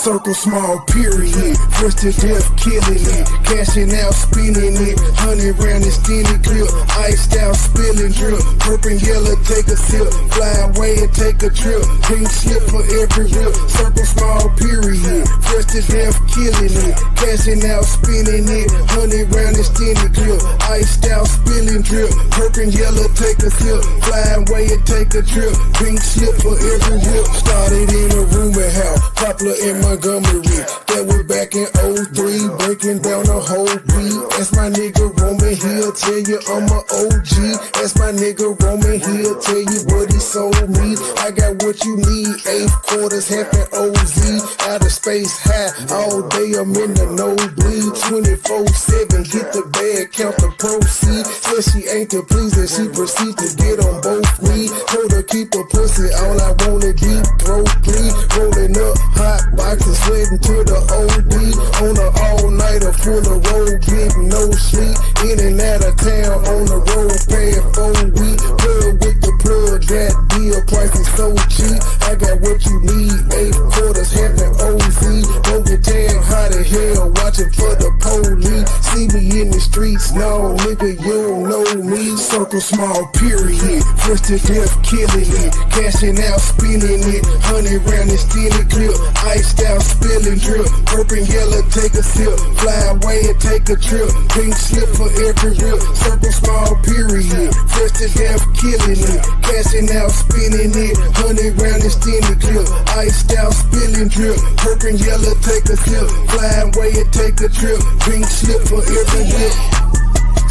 Circle small, period. First to death, killing it. Cashing out, spinning it. 100 round extended clip. Iced out, spilling drip. Purple yellow, take a sip. Fly away and take a trip. Pink slip for every rip. Circle small, period. First to death, killing it. Cashing out, spinning it. 100 round extended clip. Iced out, spilling drip. Purple yellow, take a sip. Fly away and take a trip. Pink slip for every rip. Started in a rumor house. Popular in Montgomery, that was back in '03, breaking down the whole beat. That's my nigga Roman, he'll tell you I'm a OG. That's my nigga Roman, he'll tell you what he sold me. I got what you need, 8 quarters, half an OZ. Out of space high, all day I'm in the nosebleed. 24/7, get the bag, count the proceeds. Said she ain't to please and she proceed to get on both me. Told her keep her pussy, all I wanna be throw please. Rolling up hot boxes, sweating to the OD. On an all-nighter full of road, getting no sleep. In and out of town on the road, paying 4 weeks. Plug with the plug, that deal price is so cheap. I got what you need, 8 quarters, half an OZ. Don't get tagged hot as hell, watching for the police. See me in the streets, no nigga, you don't know me. Circle small, period. First to death, killing it. Cashing out, spinning it. 100 round extended clip. Iced out, spilling drip. Purple yellow, take a sip. Fly away and take a trip. Pink slip for every rip. Circle small, period. First to death, killing it. Cashing out, spinning it. 100 round extended clip. Iced out, spilling drip. Purple yellow, take a sip. Fly away and take a trip. Pink slip for every rip.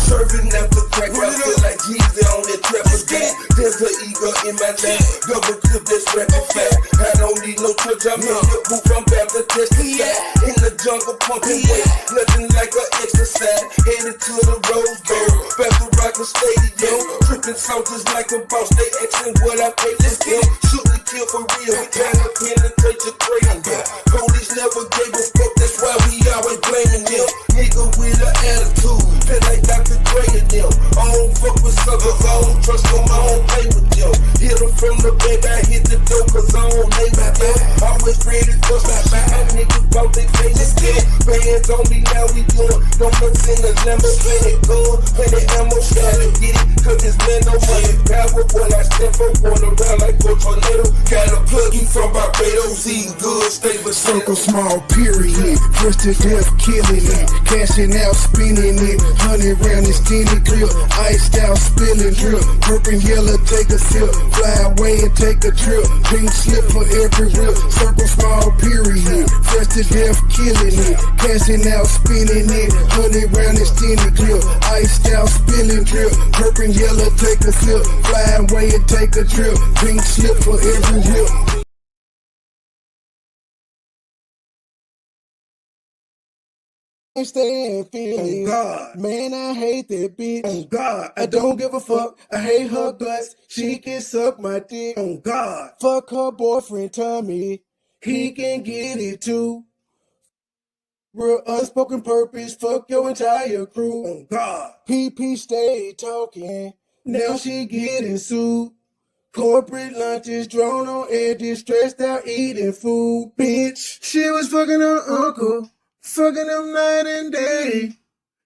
Serving after crack, I feel like Jesus on that trapper gas. There's an eagle in my lap, double clip that's rapid fat. I don't need no church, I'm in the booth, I'm about to testify. In the jungle pumping weight, nothing like an exercise. Headed to the Rose Bowl, back to Rocker Stadium. Tripping soldiers like a boss, they asking what I pay for them. Shoot me, kill for real, we can't penetrate your cranium. Police never gave a fuck, that's why we always blaming them. Nigga with an attitude, feel like Dr. Dre and them. I don't fuck with suckers, I don't trust them, I don't play with them. Hit them from the back, I hit the door cause I don't lay with them. Always ready for stop by, niggas bout they face and skill. Bands on me now, we doing donuts in the Lambo, plenty gun, plenty ammo, gotta get it, cause this man no money. Power, boy, I step up, going around like a tornado. Got a plug you from Barbados, eating good, stay with Circle small, period. First to death, killing it. Cashing out, spinning it. 100 round extended clip. Iced out, spilling drip. Purple yellow, take a sip. Fly away and take a trip. Pink slip for every rip. Circle small, period. First to death, killing it. Cashing out, spinning it. 100 round extended clip. Iced out, spilling drip. Purple yellow, take a sip. Fly away and take a trip. Pink slip for every rip. Stand feeling. Oh God, man, I hate that bitch. Oh God, I don't give a fuck. I hate her guts. She can suck my dick. Oh God, Fuck her boyfriend Tommy. He can get it too. Real unspoken purpose. Fuck your entire crew. Oh God, PP stay talking. Now she getting sued. Corporate lunches, drone on edges, stressed out eating food. Bitch, she was fucking her uncle. Fucking him night and day.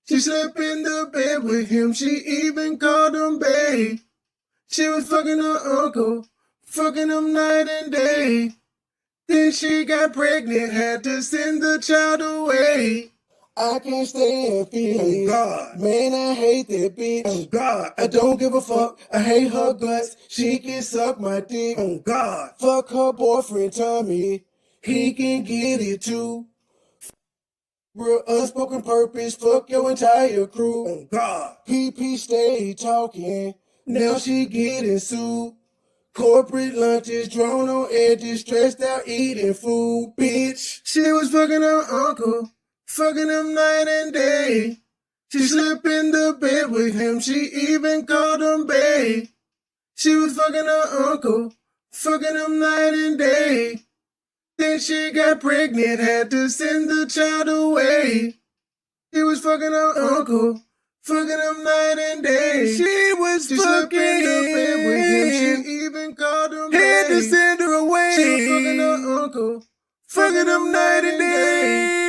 She slept in the bed with him. She even called him babe. She was fucking her uncle. Fucking him night and day. Then she got pregnant. Had to send the child away. I can't stand feelings. Oh God, man, I hate that bitch. Oh God, I don't give a fuck. I hate her guts. She can suck my dick. Oh God, Fuck her boyfriend Tommy. He can get it too. Real unspoken purpose, fuck your entire crew. Oh God, PP stay talking, now she getting sued. Corporate lunches, drone on edges, stressed out eating food. Bitch, she was fucking her uncle, fucking him night and day. She slept in the bed with him, she even called him babe. She was fucking her uncle, fucking him night and day. Then she got pregnant, had to send the child away. He was fucking her uncle, fucking him night and day. She was fucking in the bed with him. She even called him back. Had to send her away. She was fucking her uncle, fucking him night and day.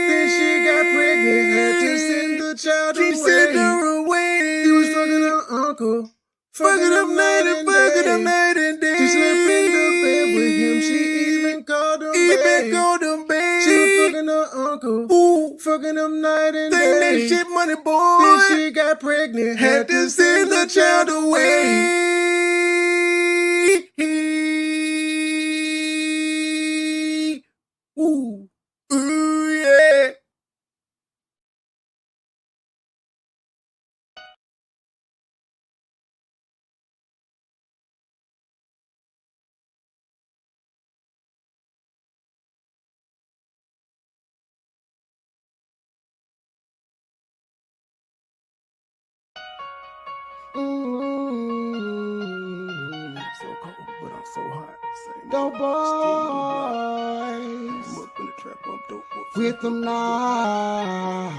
Then she got pregnant, had to send the child away. She sent her away. He was fucking her uncle, fucking him night and day. She slept in the bed with him. She even called him back. She was fucking her uncle, fucking him night and day. That shit, money boy. Then she got pregnant, had to send the child away. Ooh, yeah. So cold, but I'm so hot. Dope boys I'm up in the trap, I'm dope boy. with them knives.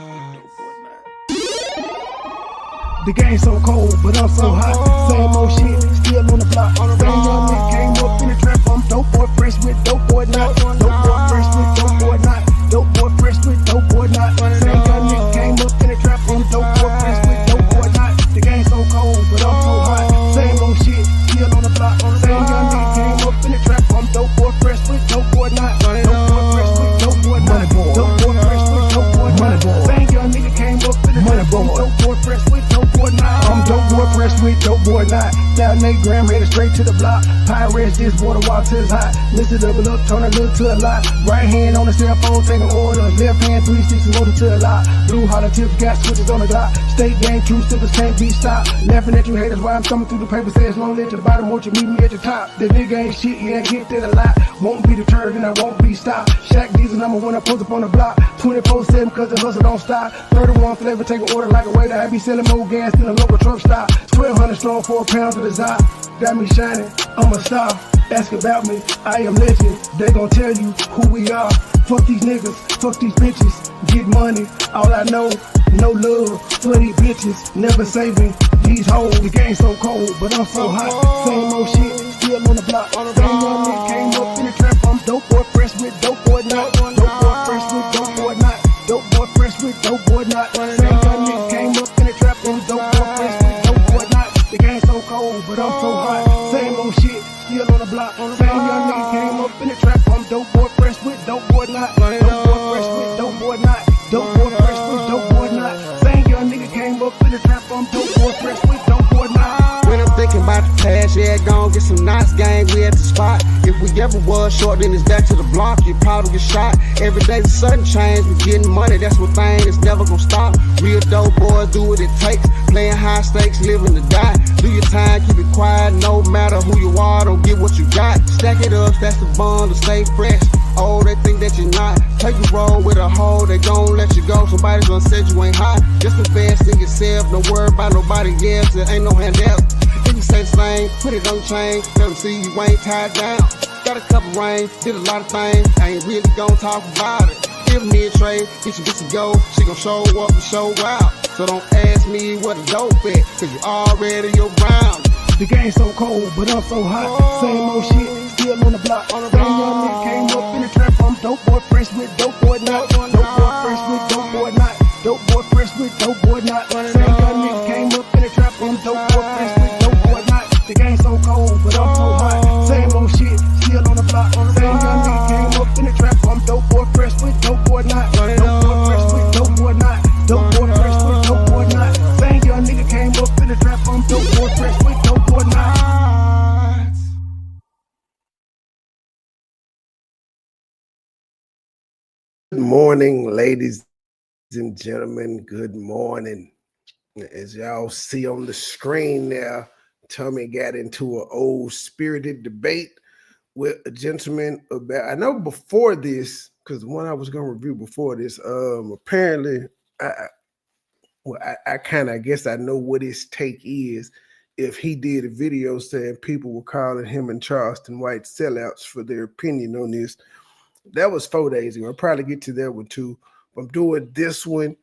The game so cold, but I'm so hot. Same old shit, still on the block. Same young nigga came up in the trap. I'm dope boy, fresh with dope boy not. Dope boy, fresh with dope boy not. Dope boy, fresh with dope boy not. Same young nigga came up in the trap. I'm dope boy, fresh with dope boy not. The game so cold, but I'm so hot. Same old shit, still on the block. Same young nigga came up in the trap. I'm dope boy, fresh with dope boy not. Dope boy, fresh with dope boy not. Dope boy, fresh with dope boy not. Same young nigga came up in the trap. I'm dope boy, fresh with dope boy not. I'm dope boy, fresh with dope boy not. Down 8 gram, headed straight to the block. Pirates, this water till it's hot. Mix it up, look, turn a little to a lot. Right hand on the cell phone, taking orders. Left hand 360 motor to a lot. Blue holler tips, got switches on the dot. State game, true stickers can't be stopped. Laughing at you haters while I'm thumbing through the paper. Says long at the bottom, won't you meet me at the top? The nigga ain't shit, yeah, get that a lot. Won't be deterred and I won't be stopped. Shaq Diesel number one, I post up on the block. 24/7 cause the hustle don't stop. 31 flavor, take an order like a waiter. I be selling more gas than a local truck stop. 1200 strong for a pound to the top. Got me shining, I'm a star. Ask about me, I am legend. They gon' tell you who we are. Fuck these niggas, fuck these bitches. Get money, all I know. No love for these bitches. Never saving these hoes. The game so cold, but I'm so hot. Same old shit, still on the block. Same young nigga came up in the trap. I'm dope boy, fresh with dope boy not. Dope boy, fresh with dope boy not. Dope boy, fresh with dope boy not. Same young nigga came up in the trap. I'm dope boy, fresh with dope boy not. The game so cold, but I'm so hot. Same old shit, still on the block. Same young nigga came up in the trap. I'm dope boy, fresh with dope boy not. Dope boy, fresh with dope boy not. Dope boy, fresh with dope boy not. Same young nigga came up in the trap. I'm dope boy, fresh with dope boy not. When I'm thinking about the past, yeah, gon' get some nice gang, we at the spot. If we ever was short, then it's back to the block, you probably get shot. Every day the sun change, we getting money, that's one thing that's never gon' stop. Real dope boys do what it takes, playing high stakes, living to die. Do your time, keep it quiet, no matter who you are, don't get what you got. Stack it up, that's the bond to stay fresh. Oh, they think that you're not. Take a roll with a hoe, they gon' let you go. Somebody's gonna say you ain't hot. Just invest in yourself, don't worry about nobody else. There ain't no handout. If you say the same, put it on chain. Let them see you ain't tied down. Got a couple rings, did a lot of things. I ain't really gon' talk about it. Give me a trade, get you get to go. She gon' show up and show out. So don't ask me what a dope at, cause you already your ground. The game so cold, but I'm so hot. Same old shit, still on the block. Same young nigga came up in the trap. I'm dope boy, fresh with dope boy not. Dope boy, fresh with dope boy not. Dope boy, fresh with dope boy not. Same young nigga came up in the trap. I'm dope boy, fresh with dope boy not. The game so cold, but I'm so hot. Same old shit, still on the block. Same young nigga came up in the trap. I'm dope boy, fresh with dope boy not. Dope boy, fresh with dope boy not. Dope boy, fresh with dope boy not. Same young nigga came up in the trap. I'm dope boy, fresh with dope boy not. Good morning, ladies and gentlemen. Good morning. As y'all see on the screen there, Tommy got into an old spirited debate with a gentleman about, I know before this, because the one I was going to review before this, apparently, I kind of, I guess I know what his take is. If he did a video saying people were calling him and Charleston White sellouts for their opinion on this, That was 4 days ago. I'll probably get to that one too. I'm doing this one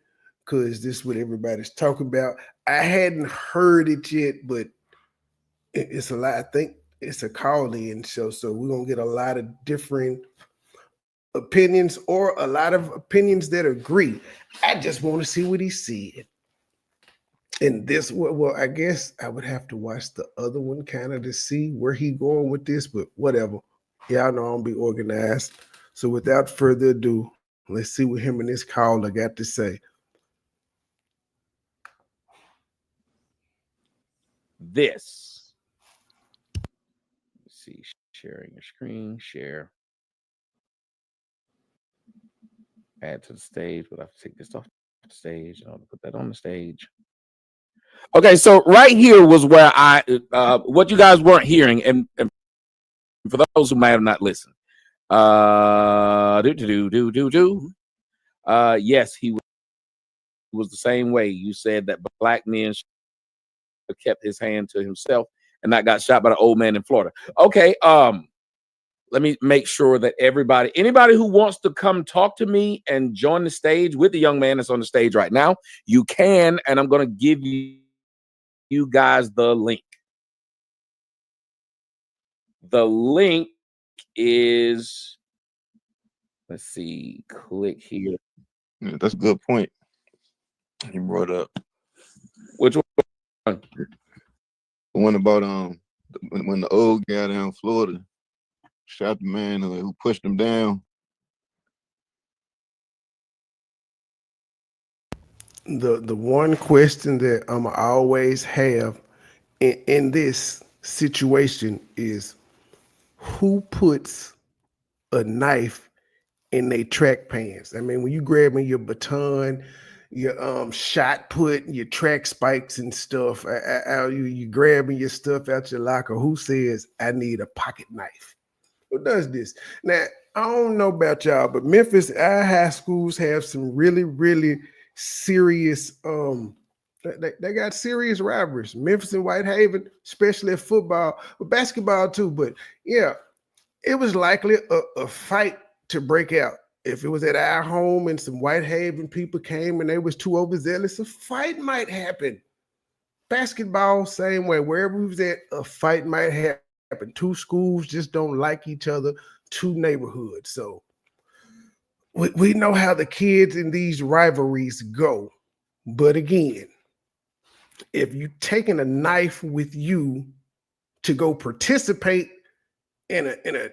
because this is what everybody's talking about. I hadn't heard it yet, but it's a lot. I think it's a call-in show, so we're gonna get a lot of different opinions or a lot of opinions that agree. I just want to see what he said. And this, well, I guess I would have to watch the other one kind of to see where he going with this, but whatever. Y'all know I'm be organized. So without further ado, let's see what him and this caller got to say. This. Let's see, sharing your screen, share. Add to the stage, but I have to take this off the stage. I'll put that on the stage. Okay, so right here was where I, what you guys weren't hearing, and for those who might have not listened, yes, he was the same way. You said that black men should have kept his hand to himself and not got shot by the old man in Florida. Okay, let me make sure that anybody who wants to come talk to me and join the stage with the young man that's on the stage right now, you can, and I'm going to give you guys the link. The link is, let's see, click here. Yeah, that's a good point you brought up. Which one? The one about when the old guy down in Florida shot the man who pushed him down. The one question that I'm always have in this situation is who puts a knife in their track pants? I mean, when you grabbing your baton, your shot put, your track spikes and stuff, you grabbing your stuff out your locker, who says I need a pocket knife? Who does this? Now, I don't know about y'all, but Memphis, our high schools have some really, really serious, they got serious rivalries. Memphis and Whitehaven, especially at football, but basketball too. But yeah, it was likely a fight to break out. If it was at our home and some Whitehaven people came and they was too overzealous, a fight might happen. Basketball, same way. Wherever we was at, a fight might happen. Two schools just don't like each other, two neighborhoods. So we know how the kids in these rivalries go. But again, if you taking a knife with you to go participate in a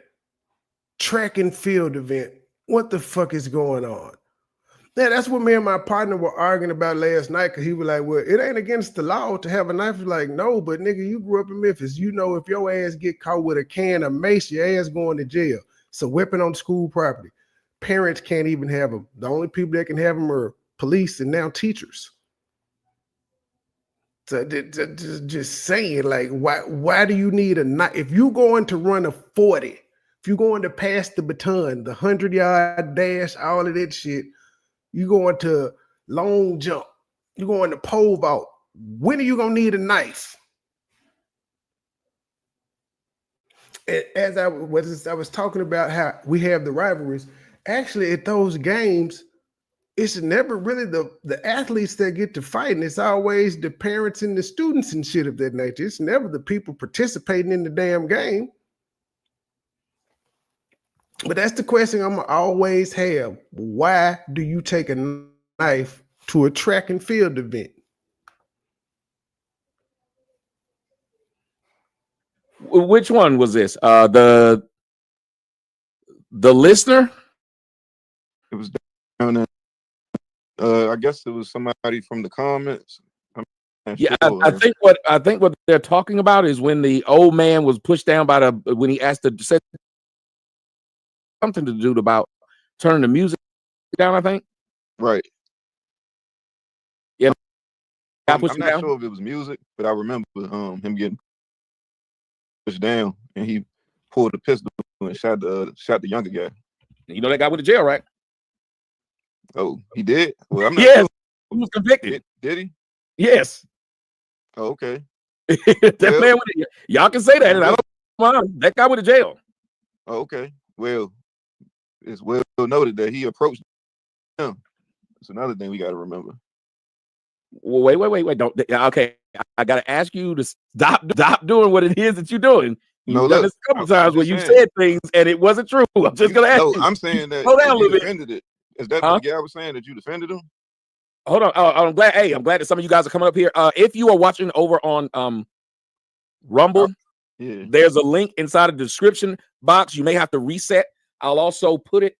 track and field event, what the fuck is going on? Yeah, that's what me and my partner were arguing about last night, because he was like, well, it ain't against the law to have a knife. He's like, no, but nigga, you grew up in Memphis. You know, if your ass get caught with a can of mace, your ass going to jail. It's a weapon on school property. Parents can't even have them. The only people that can have them are police and now teachers. So just saying, like, why do you need a knife? If you're going to run a 40, if you're going to pass the baton, the 100-yard dash, all of that shit, you're going to long jump, you're going to pole vault, when are you going to need a knife? As I was talking about how we have the rivalries, actually at those games, it's never really the athletes that get to fighting. It's always the parents and the students and shit of that nature. It's never the people participating in the damn game. But that's the question I'm always have. Why do you take a knife to a track and field event? Which one was this? The listener? It was down there. I guess it was somebody from the comments. Yeah, sure. I think what they're talking about is when the old man was pushed down by when he asked to say something to do about turning the music down, I think. Right. Yeah. I'm not sure if it was music, but I remember him getting pushed down and he pulled a pistol and shot the younger guy. You know that guy went to jail, right? Oh, he did? Well, I'm not yes, sure. He was convicted. Did he? Yes. Oh, okay. That man went y'all can say that, and I don't mind. That guy went to jail. Oh, okay. Well, it's well noted that he approached him. That's another thing we got to remember. Wait. Don't. Okay, I got to ask you to stop doing what it is that you're doing. You've done this a couple times where you said things and it wasn't true. I'm just going to ask you. I'm saying that Slow down a little bit. Defended it. Is that what the guy was saying, that you defended him? Hold on. I'm glad. Hey, I'm glad that some of you guys are coming up here. If you are watching over on Rumble, there's a link inside of the description box. You may have to reset. I'll also put it.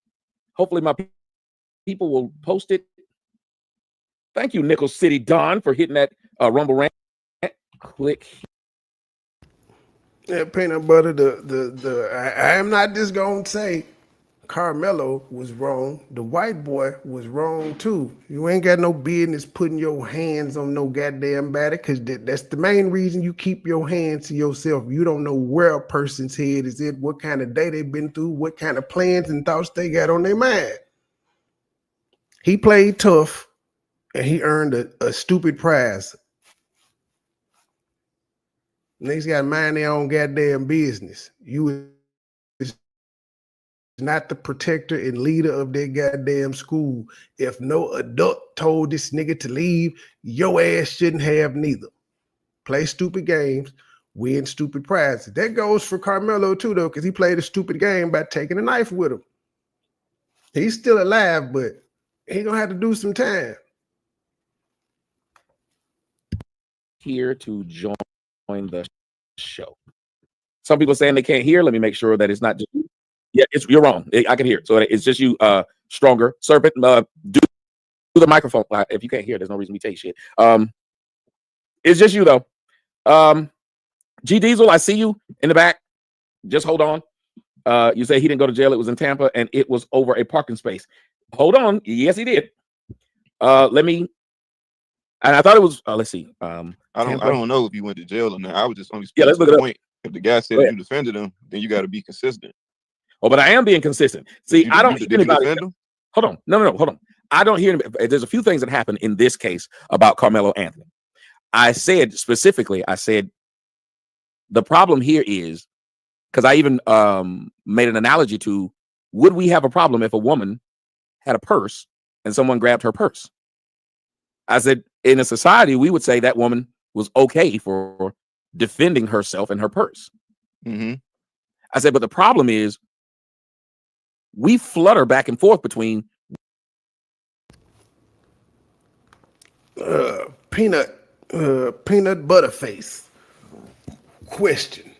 Hopefully, my people will post it. Thank you, Nickel City Don, for hitting that Rumble rant. Click. Yeah, peanut butter. I am not just gonna say Karmelo was wrong. The white boy was wrong too. You ain't got no business putting your hands on no goddamn body, because that's the main reason you keep your hands to yourself. You don't know where a person's head is at, what kind of day they've been through, what kind of plans and thoughts they got on their mind. He played tough, and he earned a stupid prize. Niggas got to mind their own goddamn business. You is not the protector and leader of their goddamn school. If no adult told this nigga to leave, your ass shouldn't have neither. Play stupid games, win stupid prizes. That goes for Karmelo too, though, because he played a stupid game by taking a knife with him. He's still alive, but he gonna have to do some time. Here to join the show. Some people saying they can't hear. Let me make sure that it's not just you. Yeah, you're wrong. I can hear it. So it's just you, stronger. Serpent, do the microphone. If you can't hear, there's no reason we take shit. It's just you though. G Diesel, I see you in the back. Just hold on. You say he didn't go to jail. It was in Tampa and it was over a parking space. Hold on. Yes, he did. Let me. And I thought it was. Let's see. I don't know if you went to jail or not. I was just only let's look at it the point. If the guy said you defended him, then you got to be consistent. Oh, but I am being consistent. See, I don't hear anybody. Hold on. No, hold on. I don't hear anybody. There's a few things that happened in this case about Karmelo Anthony. I said specifically, the problem here is, because I even made an analogy to, would we have a problem if a woman had a purse and someone grabbed her purse? I said, in a society, we would say that woman was okay for defending herself and her purse. Mm-hmm. I said, but the problem is we flutter back and forth between peanut butter face. Question.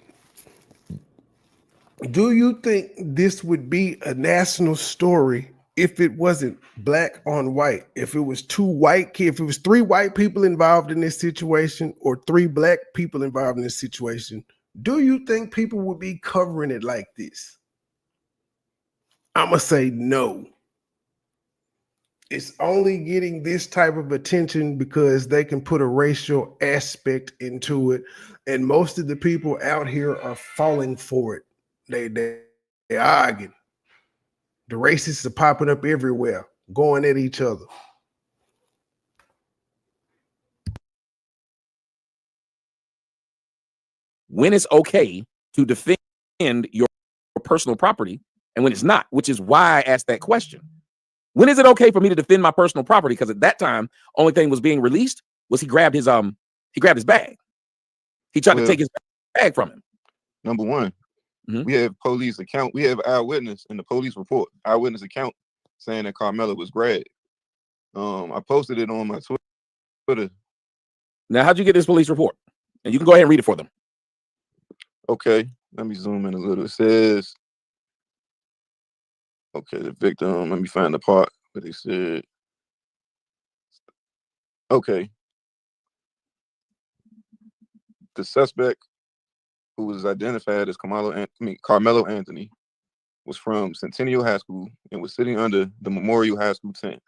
Do you think this would be a national story if it wasn't black on white? If it was if it was 3 white people involved in this situation or 3 black people involved in this situation, do you think people would be covering it like this? I'm going to say no. It's only getting this type of attention because they can put a racial aspect into it. And most of the people out here are falling for it. They arguing. The racists are popping up everywhere, going at each other. When it's okay to defend your personal property and when it's not, which is why I asked that question. When is it okay for me to defend my personal property? Because at that time, only thing was being released was he grabbed his bag. He tried to take his bag from him. Number one, we have police account. We have eyewitness in the police report. Eyewitness account saying that Karmelo was grabbed. I posted it on my Twitter. Now, how'd you get this police report? And you can go ahead and read it for them. Okay, let me zoom in a little. It says, okay, the victim. Let me find the part where they said, okay, the suspect, who was identified as Karmelo Anthony, was from Centennial High School and was sitting under the Memorial High School tent.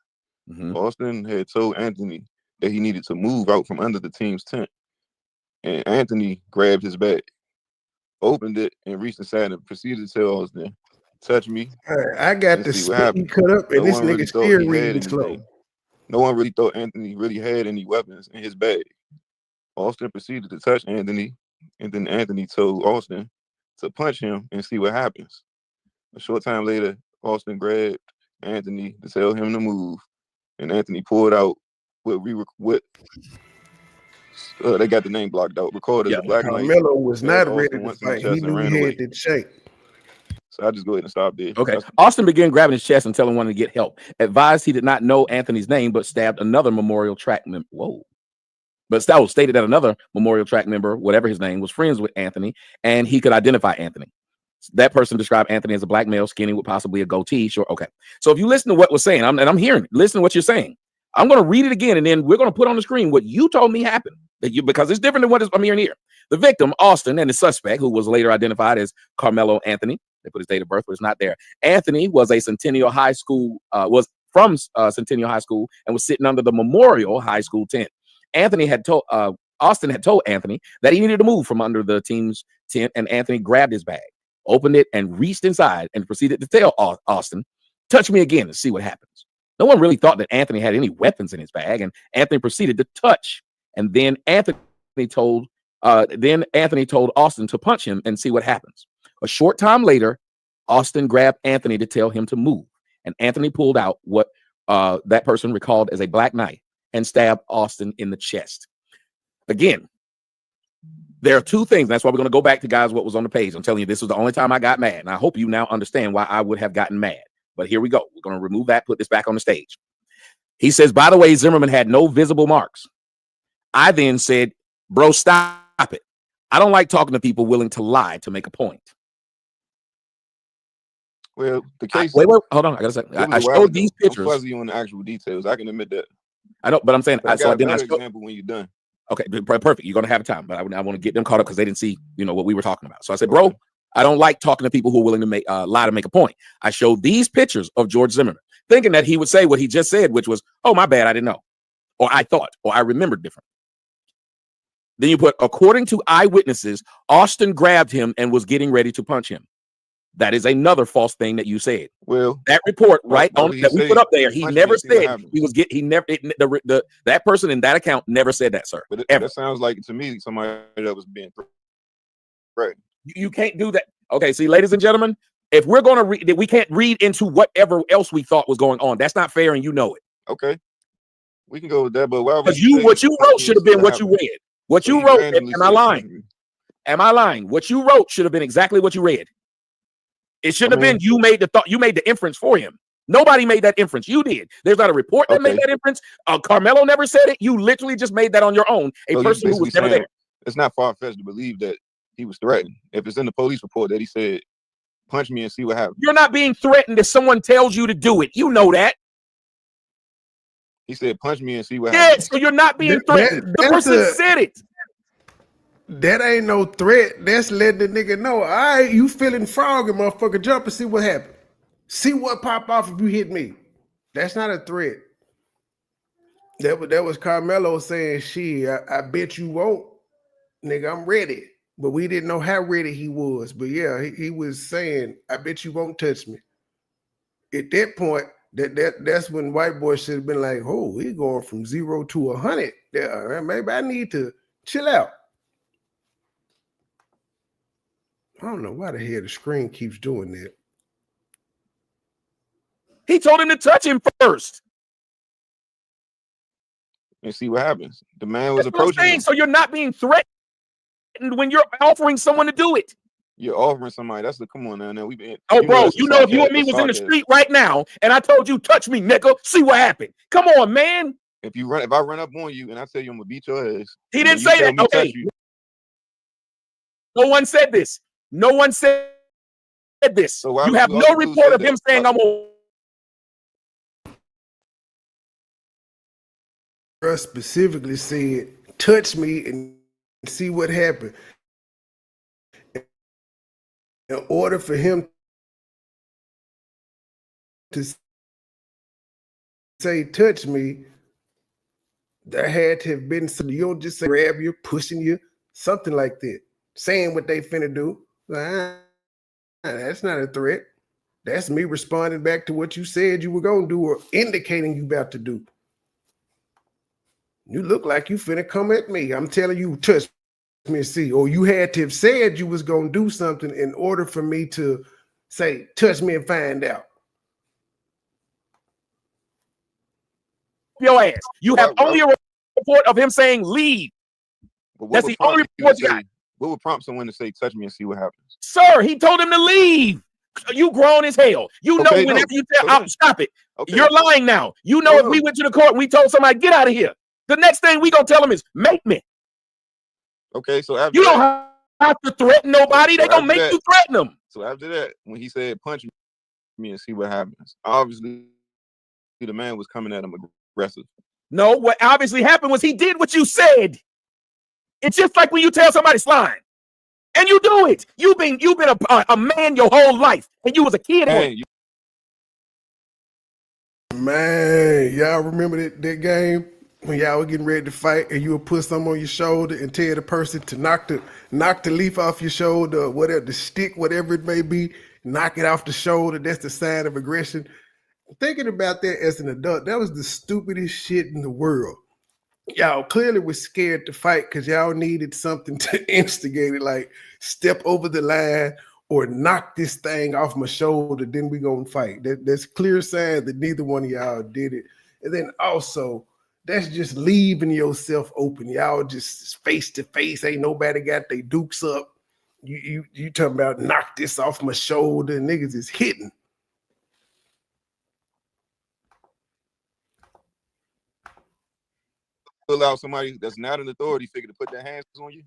Mm-hmm. Austin had told Anthony that he needed to move out from under the team's tent. And Anthony grabbed his bag, opened it, and reached inside and proceeded to tell Austin, touch me. I got the spit cut up, and this nigga still reading slow. No one really thought Anthony really had any weapons in his bag. Austin proceeded to touch Anthony, and then Anthony told Austin to punch him and see what happens. A short time later, Austin grabbed Anthony to tell him to move, and Anthony pulled out what they got the name blocked out. Recorded as a black knife. Carmelo was not ready Austin to once in the fight. He chest and knew ran he away. had that shape. So I just go ahead and stop there. Okay. Austin began grabbing his chest and telling one to get help. Advised he did not know Anthony's name, but stabbed another Memorial Track member. Whoa. But Stout stated that another Memorial Track member, whatever his name, was friends with Anthony, and he could identify Anthony. That person described Anthony as a black male, skinny with possibly a goatee. Sure. Okay. So if you listen to what was saying, I'm hearing it. Listen to what you're saying. I'm going to read it again, and then we're going to put on the screen what you told me happened. Because it's different than what I'm hearing here. The victim, Austin, and the suspect, who was later identified as Karmelo Anthony. They put his date of birth, but it's not there. Anthony was a Centennial High School, was from Centennial High School, and was sitting under the Memorial High School tent. Austin had told Anthony that he needed to move from under the team's tent, and Anthony grabbed his bag, opened it, and reached inside and proceeded to tell Austin, "Touch me again and see what happens." No one really thought that Anthony had any weapons in his bag, and Anthony proceeded to touch. And then Anthony told Austin to punch him and see what happens. A short time later, Austin grabbed Anthony to tell him to move, and Anthony pulled out what that person recalled as a black knife and stabbed Austin in the chest. Again, there are two things. That's why we're going to go back to, guys, what was on the page. I'm telling you, this was the only time I got mad, and I hope you now understand why I would have gotten mad. But here we go. We're going to remove that, put this back on the stage. He says, by the way, Zimmerman had no visible marks. I then said, bro, stop it. I don't like talking to people willing to lie to make a point. Well, the case. Wait, hold on. I gotta say, I showed these pictures. I'm fuzzy on the actual details. I can admit that. I don't, but I'm saying, I got an example when you're done. Okay, perfect. You're gonna have time, but I want to get them caught up because they didn't see, what we were talking about. So I said, bro, I don't like talking to people who are willing to make lie to make a point. I showed these pictures of George Zimmerman, thinking that he would say what he just said, which was, "Oh, my bad, I didn't know," or "I thought," or "I remembered different." Then you put, according to eyewitnesses, Austin grabbed him and was getting ready to punch him. That is another false thing that you said. Well, that report that we put up there, he never said that person in that account never said that, sir. But that sounds like to me somebody that was being threatened. You can't do that. Okay, see, ladies and gentlemen, if we're going to read, we can't read into whatever else we thought was going on. That's not fair, and you know it. Okay, we can go with that, but what you wrote should have been what you read. What you wrote, am I lying? Am I lying? What you wrote should have been exactly what you read. It shouldn't have been you made the inference for him. Nobody made that inference. You did. There's not a report that made that inference. Karmelo never said it. You literally just made that on your own. A person who was never there. It's not far-fetched to believe that he was threatened. If it's in the police report that he said, "Punch me and see what happens." You're not being threatened if someone tells you to do it. You know that. He said, "Punch me and see what happens." So you're not being threatened. The person said it. That ain't no threat. That's letting the nigga know. All right, you feeling froggy, motherfucker. Jump and see what happens. See what pop off if you hit me. That's not a threat. That was Karmelo saying, "Shit, I bet you won't, nigga. I'm ready." But we didn't know how ready he was. But yeah, he was saying, "I bet you won't touch me." At that point, that's when white boy should have been like, "Oh, he going from 0 to 100. Yeah, maybe I need to chill out." I don't know why the hell the screen keeps doing that. He told him to touch him first. And see what happens. The man was approaching him. So you're not being threatened when you're offering someone to do it. You're offering somebody. Come on now. We've been. Oh, bro, if you and me was in the street right now and I told you, "Touch me, nigga, see what happened." Come on, man. If I run up on you and I tell you I'm gonna beat your ass. He didn't say that. Okay. No one said this. No one said this. So you have no report of him saying I'm specifically said, "Touch me and see what happened." In order for him to say, "Touch me," there had to have been something. You don't just say grab you, pushing you, something like that. Saying what they finna do. That's not a threat. That's me responding back to what you said you were gonna do or indicating you about to do. You look like you finna come at me. I'm telling you, touch me and see. Or you had to have said you was gonna do something in order for me to say, "Touch me and find out." your ass. You have only a report of him saying leave. That's the only report you got. What would prompt someone to say, touch me and see what happens? Sir, he told him to leave. You grown as hell. You know whenever you tell, stop it. Okay. You're lying now. You know if we went to the court, we told somebody, get out of here. The next thing we gonna tell them is, make me. Okay, so after you don't have to threaten nobody. They gonna make you threaten them. So after that, when he said, punch me and see what happens, obviously the man was coming at him aggressive. No, what obviously happened was he did what you said. It's just like when you tell somebody slime. And you do it. You've been a man your whole life, and you was a kid. Man, y'all remember that game when y'all were getting ready to fight, and you would put something on your shoulder and tell the person to knock the leaf off your shoulder, or whatever, the stick, whatever it may be, knock it off the shoulder. That's the sign of aggression. Thinking about that as an adult, that was the stupidest shit in the world. Y'all clearly was scared to fight because y'all needed something to instigate it, like step over the line or knock this thing off my shoulder, then we gonna fight. That's clear sign that neither one of y'all did it. And then also, that's just leaving yourself open. Y'all just face to face. Ain't nobody got their dukes up. You talking about knock this off my shoulder. Niggas is hitting. Allow somebody that's not an authority figure to put their hands on you?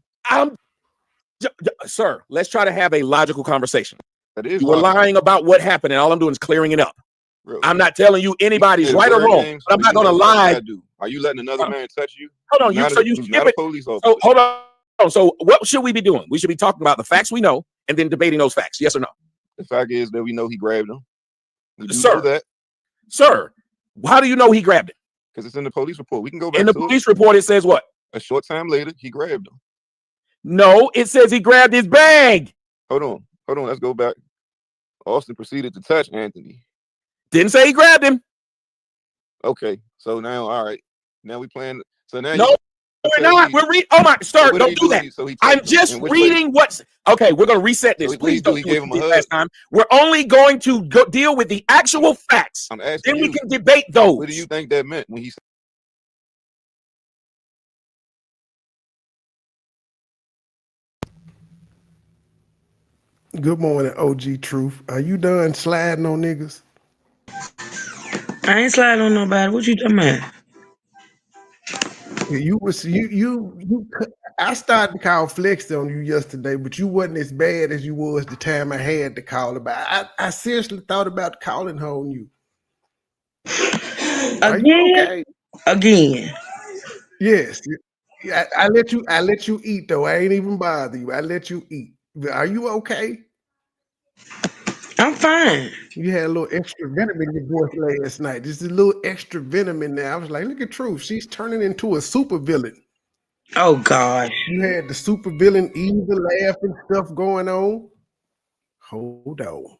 Sir, let's try to have a logical conversation. That is you were lying about what happened, and all I'm doing is clearing it up. Really? I'm not telling you anybody's right or wrong, but I'm not going to lie. Are you letting another man touch you? Hold on, you skip it. So, hold on. So what should we be doing? We should be talking about the facts we know and then debating those facts. Yes or no? The fact is that we know he grabbed him. We do know that. Sir, how do you know he grabbed it? Because it's in the police report. We can go back in the police report. It says what? A short time later, he grabbed him. No, it says he grabbed his bag. Hold on. Let's go back. Austin proceeded to touch Anthony. Didn't say he grabbed him. Okay, so now, all right. Now we playing. So now no, we're not. We're reading. Oh my, sir, don't do that. I'm just reading what's okay. We're gonna reset this. Please don't do what you did last time. We're only going to deal with the actual facts. I'm asking then we can debate those. What do you think that meant when he said? Good morning, OG Truth. Are you done sliding on niggas? I ain't sliding on nobody. What you talking about? I started to call flex on you yesterday, but you wasn't as bad as you was the time I had to call about. I seriously thought about calling her on you. Are you okay? Again. Yes. I let you eat though. I ain't even bother you. I let you eat. Are you okay? I'm fine. You had a little extra venom in your voice last night. Just a little extra venom in there. I was like, look at Truth. She's turning into a super villain. Oh, God. You had the super villain evil laughing stuff going on. Hold on.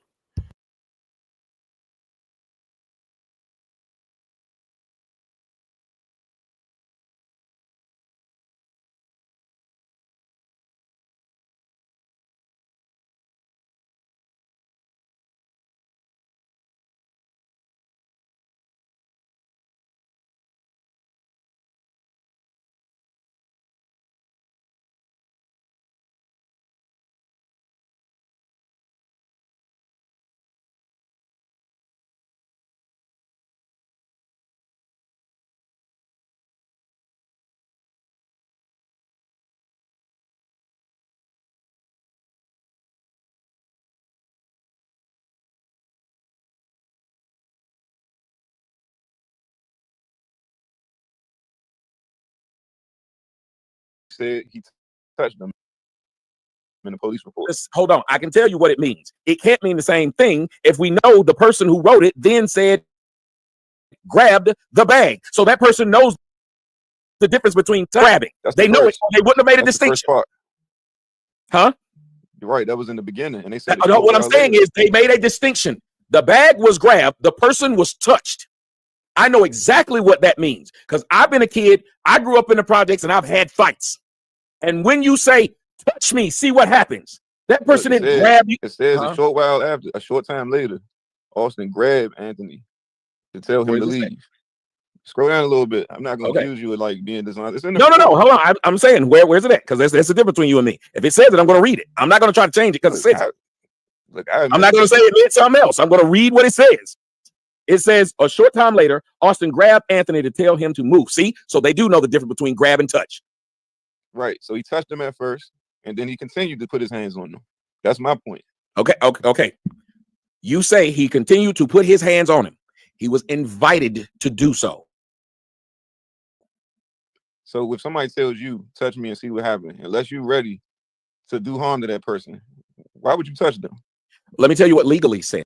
Said he touched them in the police report. Hold on. I can tell you what it means. It can't mean the same thing if we know the person who wrote it then said grabbed the bag. So that person knows the difference between grabbing. They know it. They wouldn't have made a distinction. Huh? You're right. That was in the beginning. And they said no, what I'm saying is they made a distinction. The bag was grabbed. The person was touched. I know exactly what that means because I've been a kid. I grew up in the projects and I've had fights. And when you say, touch me, see what happens. That person didn't grab you. It says a short time later, Austin grabbed Anthony to tell him to leave. Scroll down a little bit. I'm not gonna Okay. accuse you of like being dishonest. It's in the No. report. Hold on. I'm saying where's it at? Because there's a difference between you and me. If it says it, I'm going to read it. I'm not going to try to change it because it says it. I'm not going to say it meant something else. I'm going to read what it says. It says a short time later, Austin grabbed Anthony to tell him to move. See, so they do know the difference between grab and touch. Right. So he touched him at first, and then he continued to put his hands on them. That's my point. Okay. You say he continued to put his hands on him. He was invited to do so. So if somebody tells you, touch me and see what happens, unless you're ready to do harm to that person, why would you touch them? Let me tell you what legally said.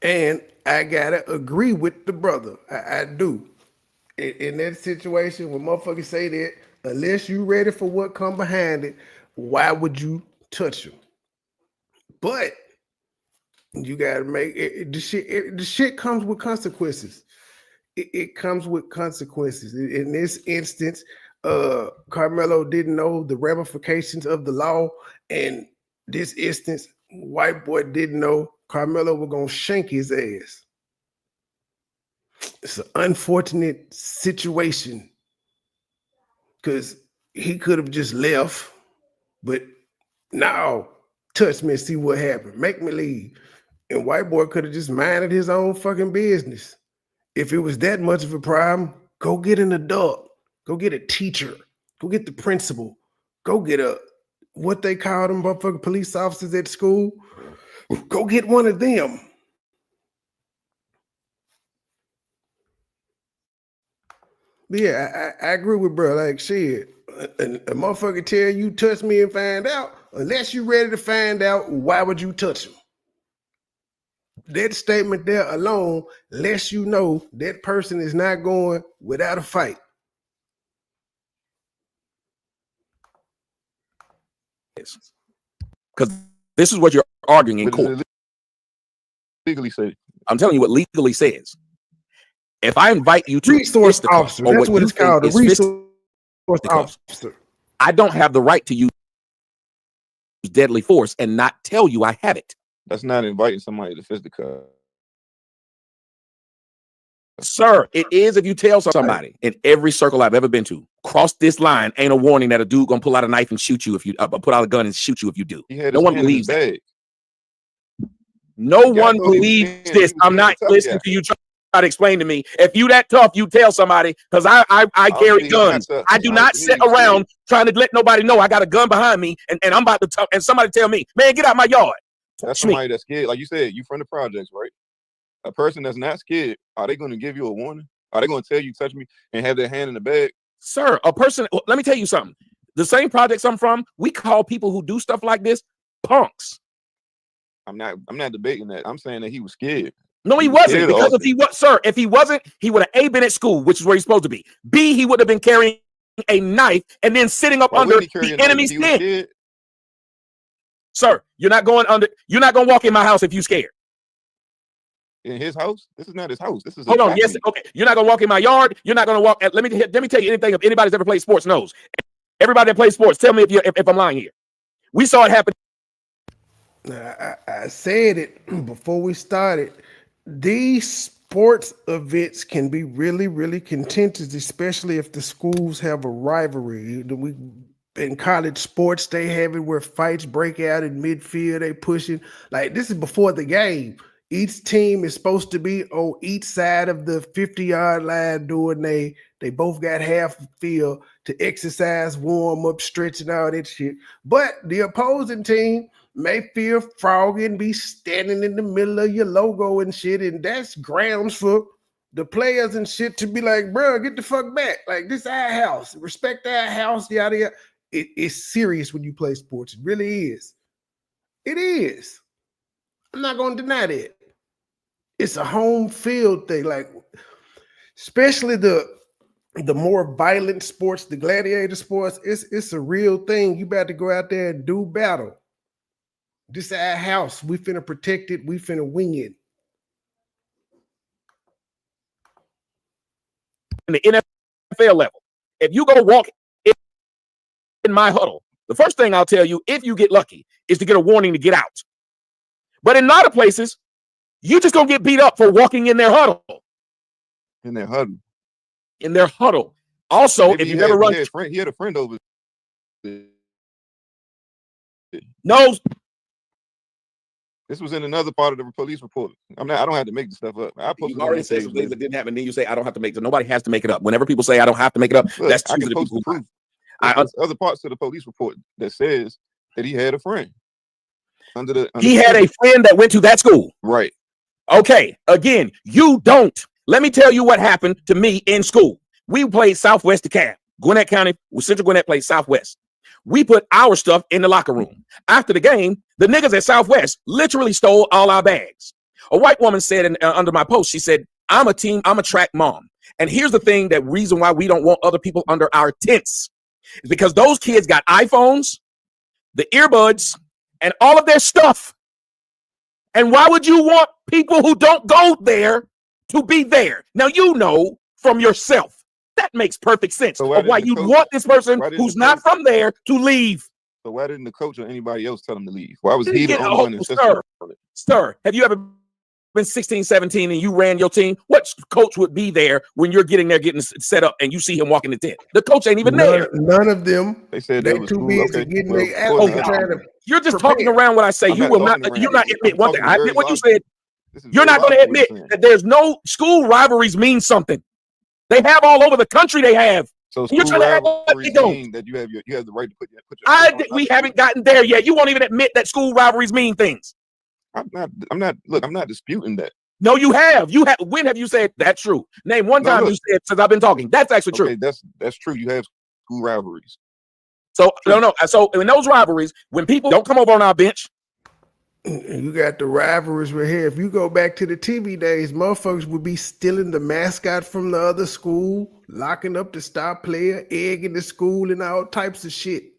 And I gotta agree with the brother. I do. In that situation, when motherfuckers say that, unless you ready for what come behind it, why would you touch him? But you gotta make it, the shit comes with consequences. It comes with consequences. In this instance, Karmelo didn't know the ramifications of the law. And this instance, white boy didn't know Karmelo was gonna shank his ass. It's an unfortunate situation because he could have just left, but now touch me and see what happened. Make me leave. And white boy could have just minded his own fucking business. If it was that much of a problem, go get an adult. Go get a teacher. Go get the principal. Go get what they call them motherfucking police officers at school. Go get one of them. But yeah, I agree with bro. Like shit, a motherfucker tell you touch me and find out. Unless you ready to find out, why would you touch him? That statement there alone lets you know that person is not going without a fight. Because this is what you're arguing in court. Legally say. I'm telling you what legally says. If I invite you to resource officer, that's what it's called, a resource officer. I don't have the right to use deadly force and not tell you I have it. That's not inviting somebody to fisticuff. Sir, it is if you tell somebody in every circle I've ever been to, cross this line, ain't a warning that a dude gonna pull out a knife and shoot you if you put out a gun and shoot you if you do. No one believes that. No one believes this. I'm not listening to you try to explain to me. If you that tough, you tell somebody, because I carry guns. I do not sit around trying to let nobody know I got a gun behind me and I'm about to talk and somebody tell me, man, get out my yard. That's somebody that's scared. Like you said, you from the projects, right? A person that's not scared, are they going to give you a warning? Are they going to tell you touch me and have their hand in the bag? Sir, a person, let me tell you something. The same projects I'm from, we call people who do stuff like this punks. I'm not debating that. I'm saying that he was scared. No, he wasn't. Because if he was, sir, if he wasn't, he would have A, been at school, which is where he's supposed to be. B, he would have been carrying a knife and then sitting up under the enemy's tent. Sir, you're not going to walk in my house if you're scared. In his house? This is not his house. This is hold on. Yes, okay. You're not gonna walk in my yard. You're not gonna walk. Let me tell you anything. If anybody's ever played sports knows. Everybody that plays sports, tell me if I'm lying here. We saw it happen. I said it before we started. These sports events can be really, really contentious, especially if the schools have a rivalry. In college sports, they have it where fights break out in midfield. They pushing like this is before the game. Each team is supposed to be on each side of the 50-yard line doing they both got half the field to exercise, warm up, stretch, and all that shit. But the opposing team may feel froggy and be standing in the middle of your logo and shit, and that's grounds for the players and shit to be like, bro, get the fuck back. Like, this our house. Respect our house, yada, yada. It's serious when you play sports. It really is. It is. I'm not going to deny that. It's a home field thing, like especially the more violent sports, the gladiator sports. It's a real thing. You better go out there and do battle. This is our house. We finna protect it. We finna win it. In the NFL level, if you go walk in my huddle, the first thing I'll tell you, if you get lucky, is to get a warning to get out. But in a lot of places, you just gonna get beat up for walking in their huddle. in their huddle. In their huddle. Also, Maybe if you've ever run, he had a friend over. No, this was in another part of the police report. I don't have to make the stuff up. You already said some things that didn't happen. Then you say I don't have to make it. Nobody has to make it up. Whenever people say I don't have to make it up, Look, that's I can the post people the proof. There's other parts of the police report that says that he had a friend he had a friend that went to that school. Right. Okay. Again, you don't. Let me tell you what happened to me in school. We played Southwest DeKalb. Gwinnett County, Central Gwinnett played Southwest. We put our stuff in the locker room. After the game, the niggas at Southwest literally stole all our bags. A white woman said under my post, she said, I'm a track mom. And here's the thing, that reason why we don't want other people under our tents is because those kids got iPhones, the earbuds, and all of their stuff. And why would you want people who don't go there to be there? Now, you know from yourself. That makes perfect sense of why you want this person who's not from there to leave. So why didn't the coach or anybody else tell him to leave? Why was he the only one insisting on it? Sir, have you ever been 16, 17 and you ran your team? What coach would be there when you're getting there, getting set up, and you see him walking the tent? The coach ain't even there. None of them. They said they too busy getting their ass trying to. You're just talking around what I say. You will not. You're not admit one thing. I admit what you said. You're not going to admit that there's no school rivalries mean something. They have all over the country. They have. So school rivalries mean that you have the right to put your. We haven't gotten there yet. You won't even admit that school rivalries mean things. I'm not disputing that. No, you have. When have you said that's true? Name one time you said since I've been talking. That's actually true. That's true. You have school rivalries. So no. So in those rivalries, when people don't come over on our bench. You got the rivalries right here. If you go back to the TV days, motherfuckers would be stealing the mascot from the other school, locking up the star player, egging the school, and all types of shit.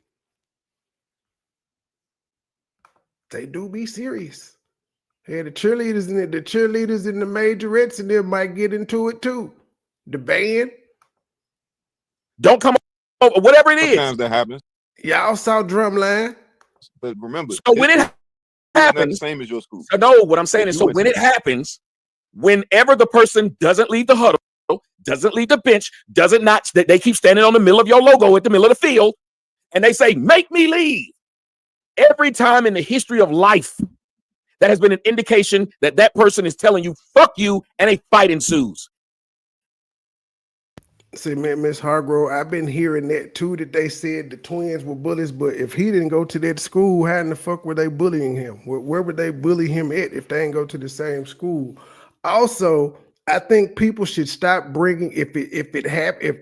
They do be serious. Hey, the cheerleaders and the majorettes and them might get into it too. The band. Don't come over, whatever it is. Sometimes that happens. Y'all saw Drumline. But remember, so when it happens, not the same as your school. No, what I'm saying is, so when it happens, whenever the person doesn't leave the huddle, doesn't leave the bench, they keep standing on the middle of your logo at the middle of the field, and they say, make me leave. Every time in the history of life, that has been an indication that that person is telling you, fuck you, and a fight ensues. See, man, Miss Hargrove, I've been hearing that too, that they said the twins were bullies, but if he didn't go to that school, how in the fuck were they bullying him? Where would they bully him at if they didn't go to the same school? Also, I think people should stop bringing, if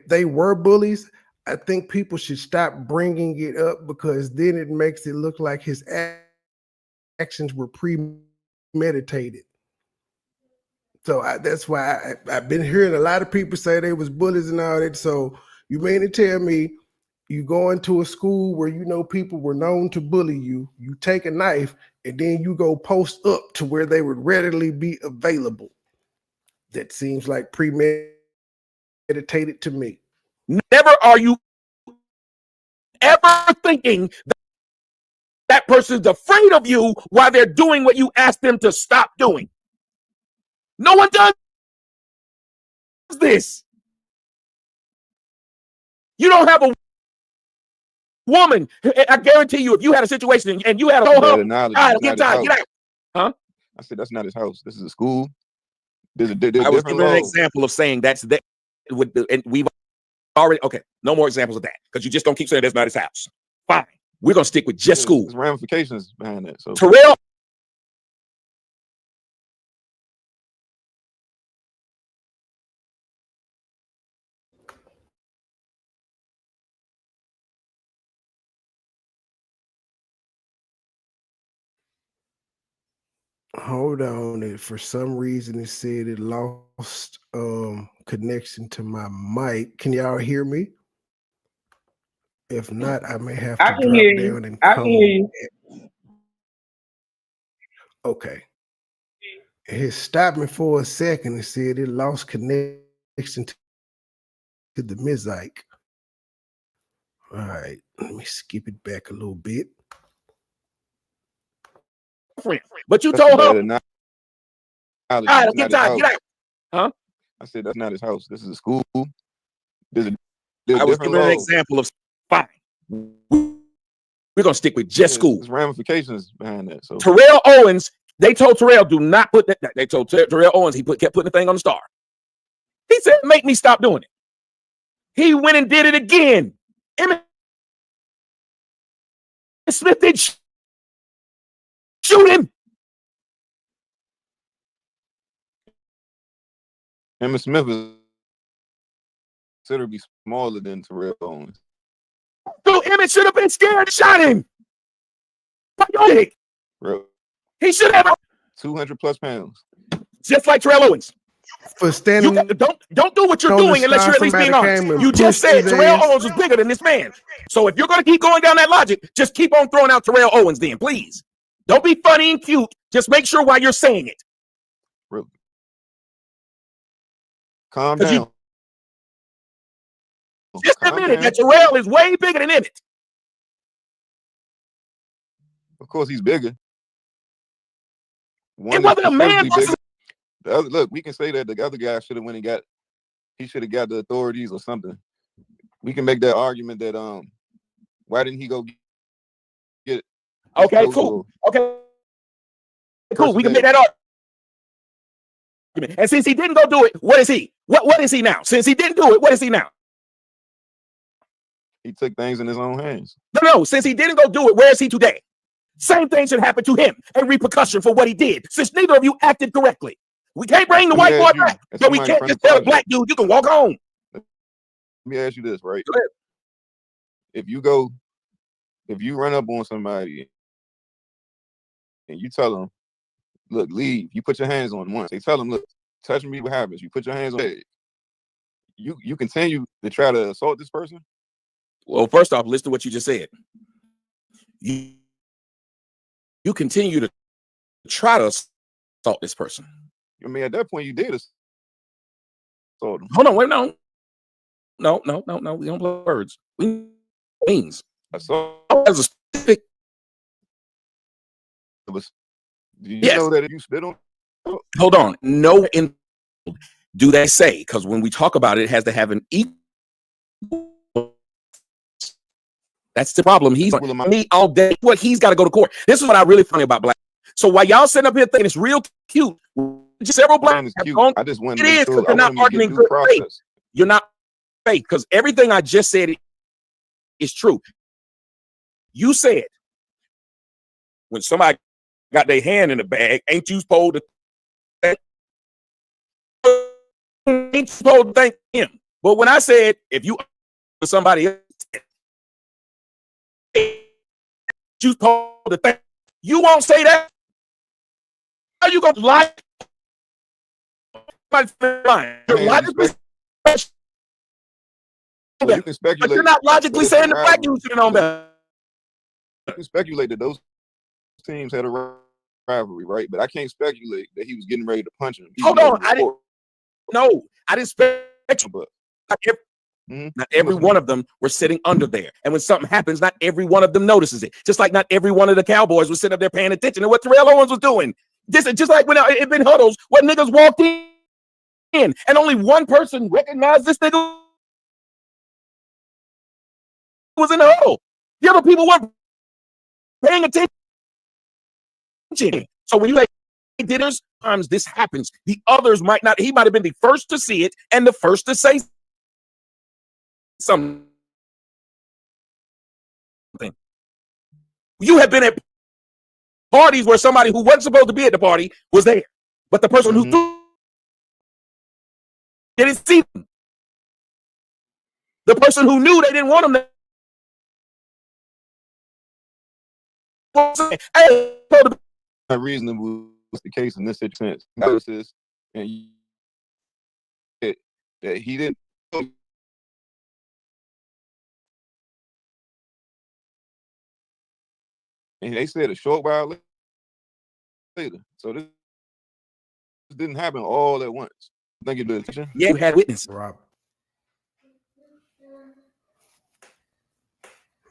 they were bullies, I think people should stop bringing it up, because then it makes it look like his actions were premeditated. So that's why I've been hearing a lot of people say they was bullies and all that. So you mean to tell me you go into a school where you know people were known to bully you, you take a knife, and then you go post up to where they would readily be available? That seems like premeditated to me. Never are you ever thinking that person's afraid of you while they're doing what you asked them to stop doing. No one does this. You don't have a woman. I guarantee you, if you had a situation and you had a whole get out. Huh? I said that's not his house. This is a school. I was giving an example of saying that's that. And we've already no more examples of that, because you just don't keep saying that's not his house. Fine, we're gonna stick with just school. There's ramifications behind that. So Terrell. Hold on. For some reason, it said it lost connection to my mic. Can y'all hear me? If not, I may have to drop down and come. I can hear you. Okay. It stopped me for a second and said it lost connection to the mosaic. All right. Let me skip it back a little bit. But you told her, get out. Huh? I said that's not his house. This is a school. There's I was different giving an laws. example of fine. We're gonna stick with just school. There's ramifications behind that. So Terrell Owens, they told Terrell do not put that. They told Terrell Owens kept putting the thing on the star. He said, "Make me stop doing it." He went and did it again. Emmitt Smith did shoot him. Emmitt Smith is considered to be smaller than Terrell Owens. So Emmitt should have been scared and shot him. Bro, He should have 200 plus pounds. just like Terrell Owens. For standing, Don't do what you're doing unless you're at least being honest. You just said Terrell Owens was bigger than this man. So if you're going to keep going down that logic, just keep on throwing out Terrell Owens then, please. Don't be funny and cute. Just make sure why you're saying it. Really. Calm down. Just admit that Terrell is way bigger than Emmitt. Of course, he's bigger. It wasn't a man. Look, we can say that the other guy should have went and he should have got the authorities or something. We can make that argument that why didn't he go get it? Okay, cool. Okay, cool. We can make that argument. And since he didn't go do it, what is he? What is he now? Since he didn't do it, what is he now? He took things in his own hands. No. Since he didn't go do it, where is he today? Same thing should happen to him. A repercussion for what he did. Since neither of you acted correctly. We can't bring the white boy back, but we can't just tell a black dude you can walk home. Let me ask you this, right? Go ahead. If you run up on somebody and you tell them, look, leave, you put your hands on them once. They tell them, look, touch me, what happens? You put your hands on it. You continue to try to assault this person? Well, first off, listen to what you just said. You continue to try to assault this person. I mean, at that point, you did assault him. Hold on, wait, no. We don't play words. We means. Assault. As a specific. Do you know that if you spit on? Hold on. No, do they say? Because when we talk about it, it has to have an equal. That's the problem. He's me all day. What he's got to go to court. This is what I really funny about black. So while y'all sitting up here thinking it's real cute, several black have gone. I just want it is because you're not arguing good faith. You're not faith because everything I just said is true. You said when somebody got their hand in the bag, ain't you supposed to thank him? But when I said if you somebody else, you supposed to thank, you won't say that. Are you gonna lie? You can speculate, but you're not logically saying the black dude should have known better. You can speculate that those teams had a rivalry, right? But I can't speculate that he was getting ready to punch him. Hold on, I didn't speculate. Not every one of them were sitting under there. And when something happens, not every one of them notices it. Just like not every one of the Cowboys was sitting up there paying attention to what Terrell Owens was doing. This is just like when it been huddles when niggas walked in and only one person recognized this nigga was in the huddle. The other people weren't paying attention. So when you like dinners, times this happens. The others might not. He might have been the first to see it and the first to say something. You have been at parties where somebody who wasn't supposed to be at the party was there, but the person who didn't see them. The person who knew they didn't want them to. Hey, not reasonable was the case in this situation. And that he didn't. And they said a short while later. So this didn't happen all at once. Thank you, attention. Yeah, you had witness. Rob.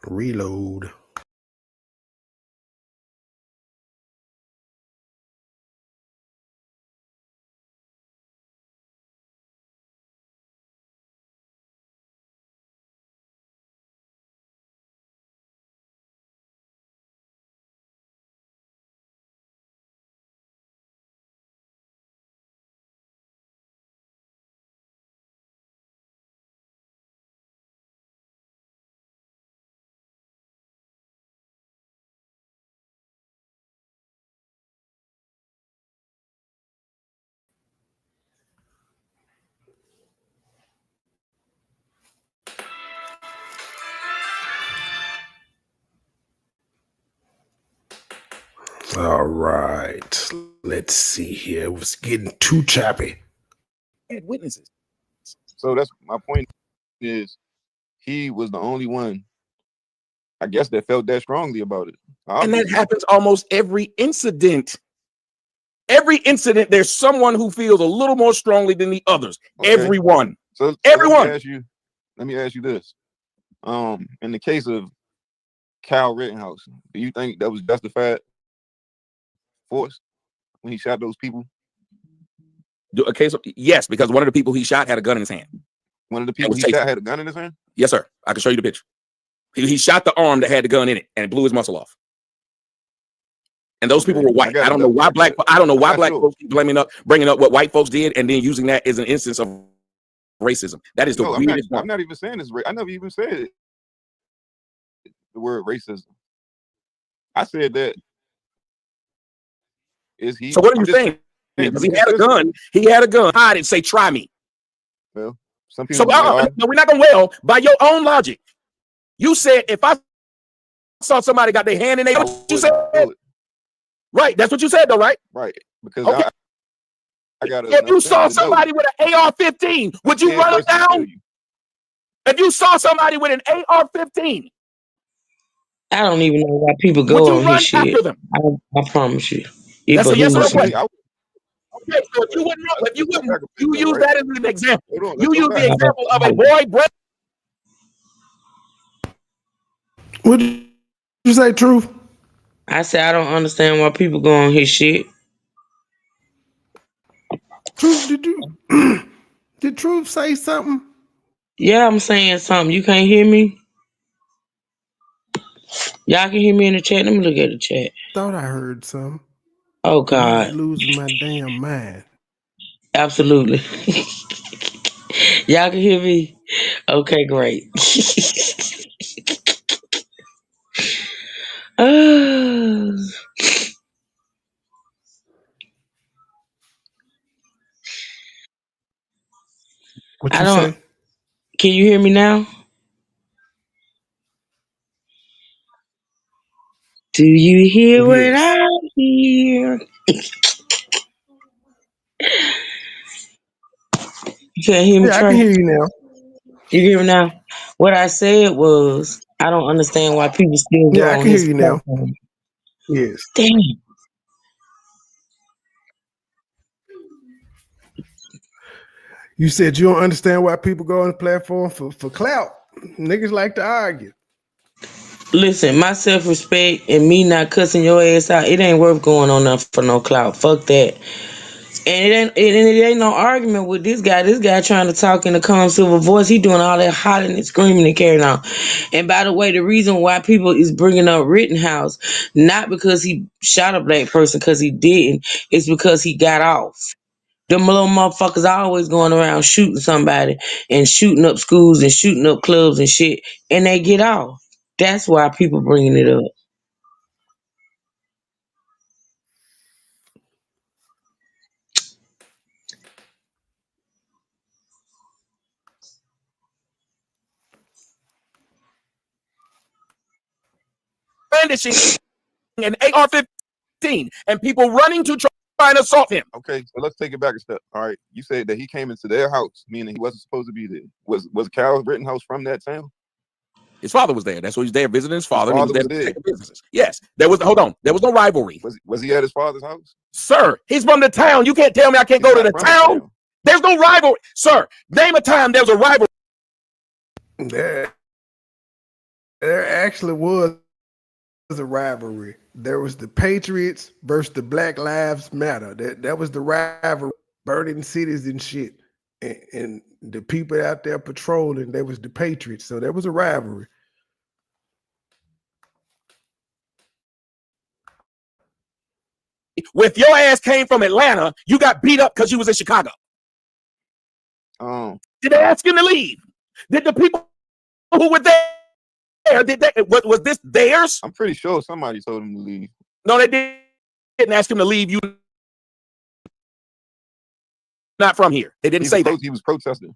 Reload. All right. Let's see here. It was getting too choppy. Had witnesses. So that's my point. Is he was the only one, I guess, that felt that strongly about it. And that happens almost every incident. Every incident, there's someone who feels a little more strongly than the others. Okay. Everyone. So everyone. Let me ask you this. In the case of Kyle Rittenhouse, do you think that was justified force when he shot those people? A case of, yes, because one of the people he shot had a gun in his hand. One of the people he shot had a gun in his hand? Yes, sir. I can show you the picture. He shot the arm that had the gun in it, and it blew his muscle off. And those people were white. I don't know why black folks keep bringing up what white folks did and then using that as an instance of racism. That is the weirdest one. I'm not even saying this. I never even said the word racism. I said that. Is he? So what are you saying? Because he had a gun. He had a gun. Hide and say, "Try me." Well, some people. No, we're not gonna. Well, by your own logic, you said if I saw somebody got their hand in their, you said. Right, that's what you said, though, right? Right, because okay. I got. If you saw somebody with an AR-15, would you run them down? If you saw somebody with an AR-15, I don't even know why people go on his shit. Them? I promise you. That's a yes or no question. Okay, so if you wouldn't know, you use that as an example. You use the example of a boy. What did you say, Truth? I said I don't understand why people go on his shit. Truth, did Truth say something? Yeah, I'm saying something. You can't hear me? Y'all can hear me in the chat. Let me look at the chat. Thought I heard something. Oh God. I'm losing my damn mind. Absolutely. Y'all can hear me? Okay, great. What you say? Can you hear me now? Do you hear what I hear? You can't hear me, Yeah, Trey? I can hear you now. You hear me now? What I said was, I don't understand why people still go on his platform. Yes. Damn. You said you don't understand why people go on the platform for clout. Niggas like to argue. Listen, my self-respect and me not cussing your ass out, it ain't worth going on nothing for no clout. Fuck that. And it ain't no argument with this guy. This guy trying to talk in a calm, silver voice. He doing all that hollering and screaming and carrying on. And by the way, the reason why people is bringing up Rittenhouse, not because he shot a black person, because he didn't. It's because he got off. Them little motherfuckers always going around shooting somebody and shooting up schools and shooting up clubs and shit, and they get off. That's why people bringing it up. Brandishing an AR-15 and people running to try and assault him. Okay, so let's take it back a step. All right, you said that he came into their house, meaning he wasn't supposed to be there. Was Kyle Rittenhouse from that town? His father was there. That's why he was there visiting his father. His and he father was there was to take businesses. Yes, there was. Hold on, there was no rivalry. Was he at his father's house? Sir, he's from the town. You can't tell me I can't go to the town. There's no rivalry, sir. Name a time there's a rivalry. There actually was a rivalry. There was the Patriots versus the Black Lives Matter. That was the rivalry, burning cities and shit. And the people out there patrolling, there was the Patriots. So there was a rivalry. If your ass came from Atlanta, you got beat up because you was in Chicago. Did they ask him to leave? Did the people who were there, was this theirs? I'm pretty sure somebody told him to leave. No, they didn't ask him to leave. You not from here. They didn't say that. He was protesting.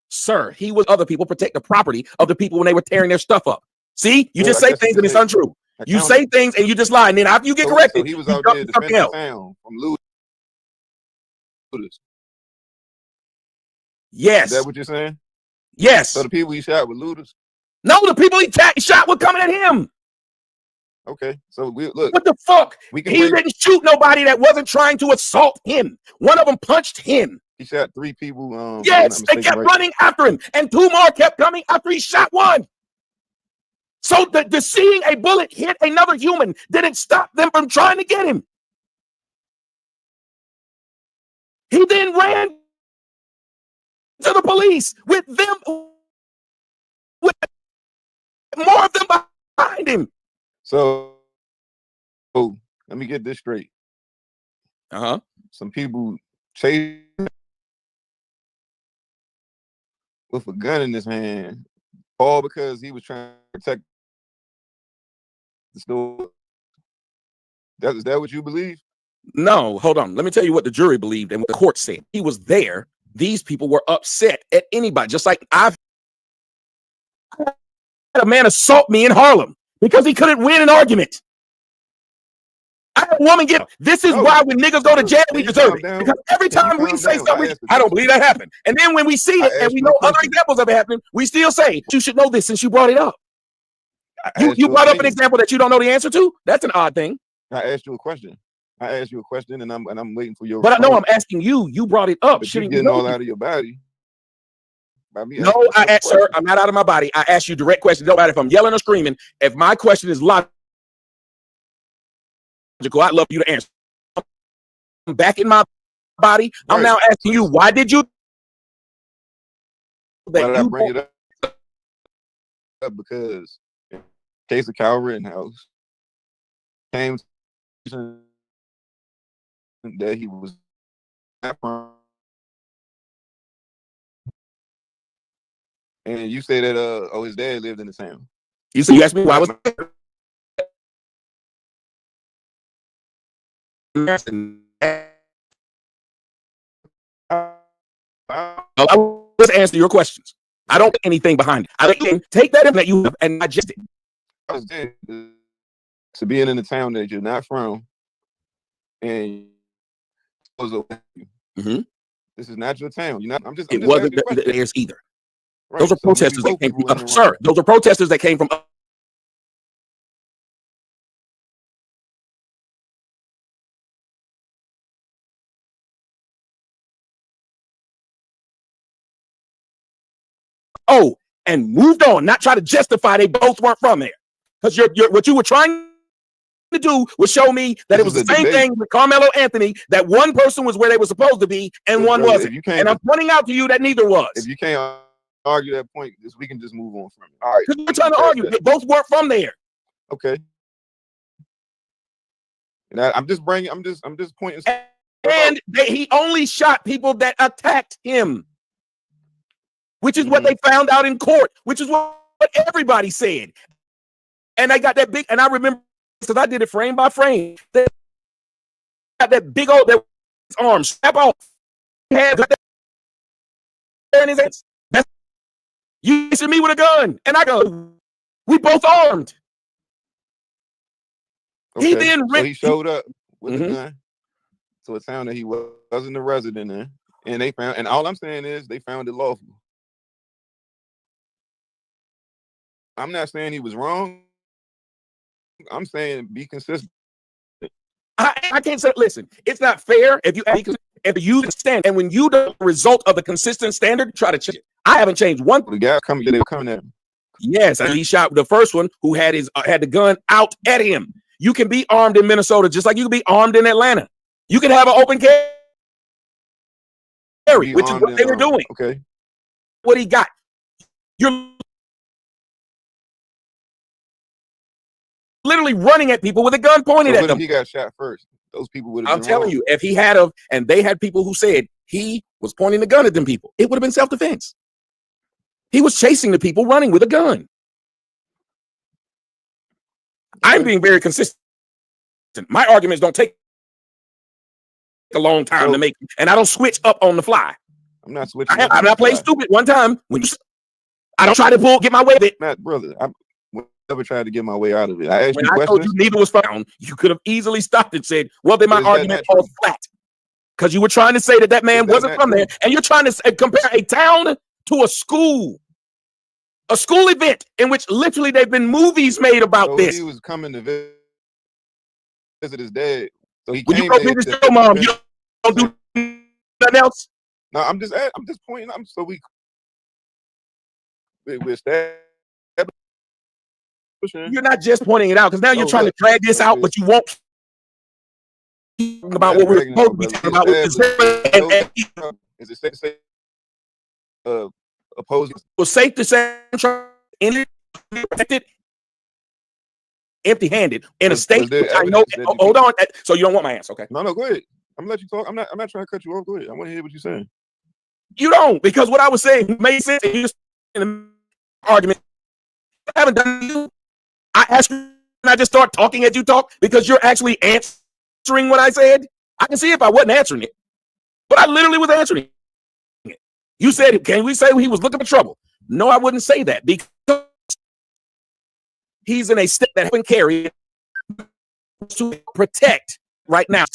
Sir, he was other people protect the property of the people when they were tearing their stuff up. See, you just say things and it's untrue. You say things and you just lie, and then after you get corrected, so he was you out jump there to something defending else. town from looters. Yes. Is that what you're saying? Yes. So the people he shot were looters? No, the people he shot were coming at him. Okay, so we look. What the fuck? He didn't shoot nobody that wasn't trying to assault him. One of them punched him. He shot 3 people. Yes, they kept running after him, and 2 more kept coming after he shot one. So the seeing a bullet hit another human didn't stop them from trying to get him. He then ran to the police with more of them behind him. So let me get this straight. Some people chased with a gun in his hand, all because he was trying to protect the store. Is that what you believe? No, hold on. Let me tell you what the jury believed and what the court said. He was there. These people were upset at anybody. Just like I've had a man assault me in Harlem because he couldn't win an argument. I had a woman get. This is why when niggas go to jail, we deserve it. Because every time we say something, I don't believe that happened. And then when we see it and we know other examples of it happening, we still say, you should know this since you brought it up. You brought up an example that you don't know the answer to? That's an odd thing. I asked you a question. And I'm waiting for your response. But no, I'm asking you. You brought it up. But you're getting all out of your body. No, I asked, sir, I'm not out of my body. I asked you direct questions. Don't matter if I'm yelling or screaming. If my question is logical, I'd love you to answer. I'm back in my body. I'm now asking you, why did you? Why did I bring it up? Because in the case of Kyle Rittenhouse, came that he was not from, and you say that his dad lived in the town. You asked me why was I was answering your questions. I don't put anything behind it. I take that in that you have and digest it. I was there to being in the town that you're not from, and this is not your town. You're not. I'm just. It wasn't theirs either. Right. Those are protesters that came from. Sir, those are protesters that came from. Oh, and moved on, not try to justify they both weren't from there. Because what you were trying to do was show me that it was the same thing with Karmelo Anthony, that one person was where they were supposed to be and one wasn't. And I'm pointing out to you that neither was. If you can't argue that point, we can just move on from it. All right. Because we're trying to argue. They both weren't from there. Okay. And I'm just pointing. And he only shot people that attacked him, which is what they found out in court, which is what everybody said. And I got that big, and I remember because I did it frame by frame. They got that big old arm snap off. And his hands. You see me with a gun, and I go, we both armed. Okay. He showed up with a gun to a town that he wasn't a resident in, and they found. And all I'm saying is they found it lawful. I'm not saying he was wrong. I'm saying be consistent. I can't say. Listen, it's not fair if you stand and when you the result of the consistent standard, try to change it. I haven't changed one. The guy they were coming at him. Yes, and he shot the first one who had the gun out at him. You can be armed in Minnesota just like you can be armed in Atlanta. You can have an open carry, which is what they were doing. Okay, what he got. You're literally running at people with a gun pointed at them. He got shot first. Those people would have. I'm telling you, if he had and they had people who said he was pointing the gun at them people, it would have been self-defense. He was chasing the people running with a gun. I'm being very consistent. My arguments don't take a long time to make, and I don't switch up on the fly. I'm not switching. I'm not playing stupid. One time when I don't try to get my way with it. Matt, brother, never tried to get my way out of it. I asked when you I told you questions. neither was found, you could have easily stopped and said, well, then my Is that argument not true? falls flat. Because you were trying to say that that man Is that wasn't not from true? there, and you're trying to compare a town to a school event in which literally they've been movies made about So this. he was coming to visit his dad. So he When you came go there visit to your mom, you don't do nothing else. No, I'm just pointing. So we're establishing. You're not just pointing it out because now you're trying to drag this out, but you won't talk about what we're supposed to be talking about. Is it safe to say opposing? Well, safe to say, protected, empty-handed in a state. I know. Hold on. So you don't want my answer, okay? No, go ahead. I'm gonna let you talk. I'm not trying to cut you off. Go ahead. I want to hear what you're saying. You don't, because what I was saying made sense. And you just in an argument. I haven't done you. I asked you, and I just start talking as you talk because you're actually answering what I said. I can see if I wasn't answering it, but I literally was answering it. You said, "Can we say he was looking for trouble?" No, I wouldn't say that because he's in a state that can carry to protect right now.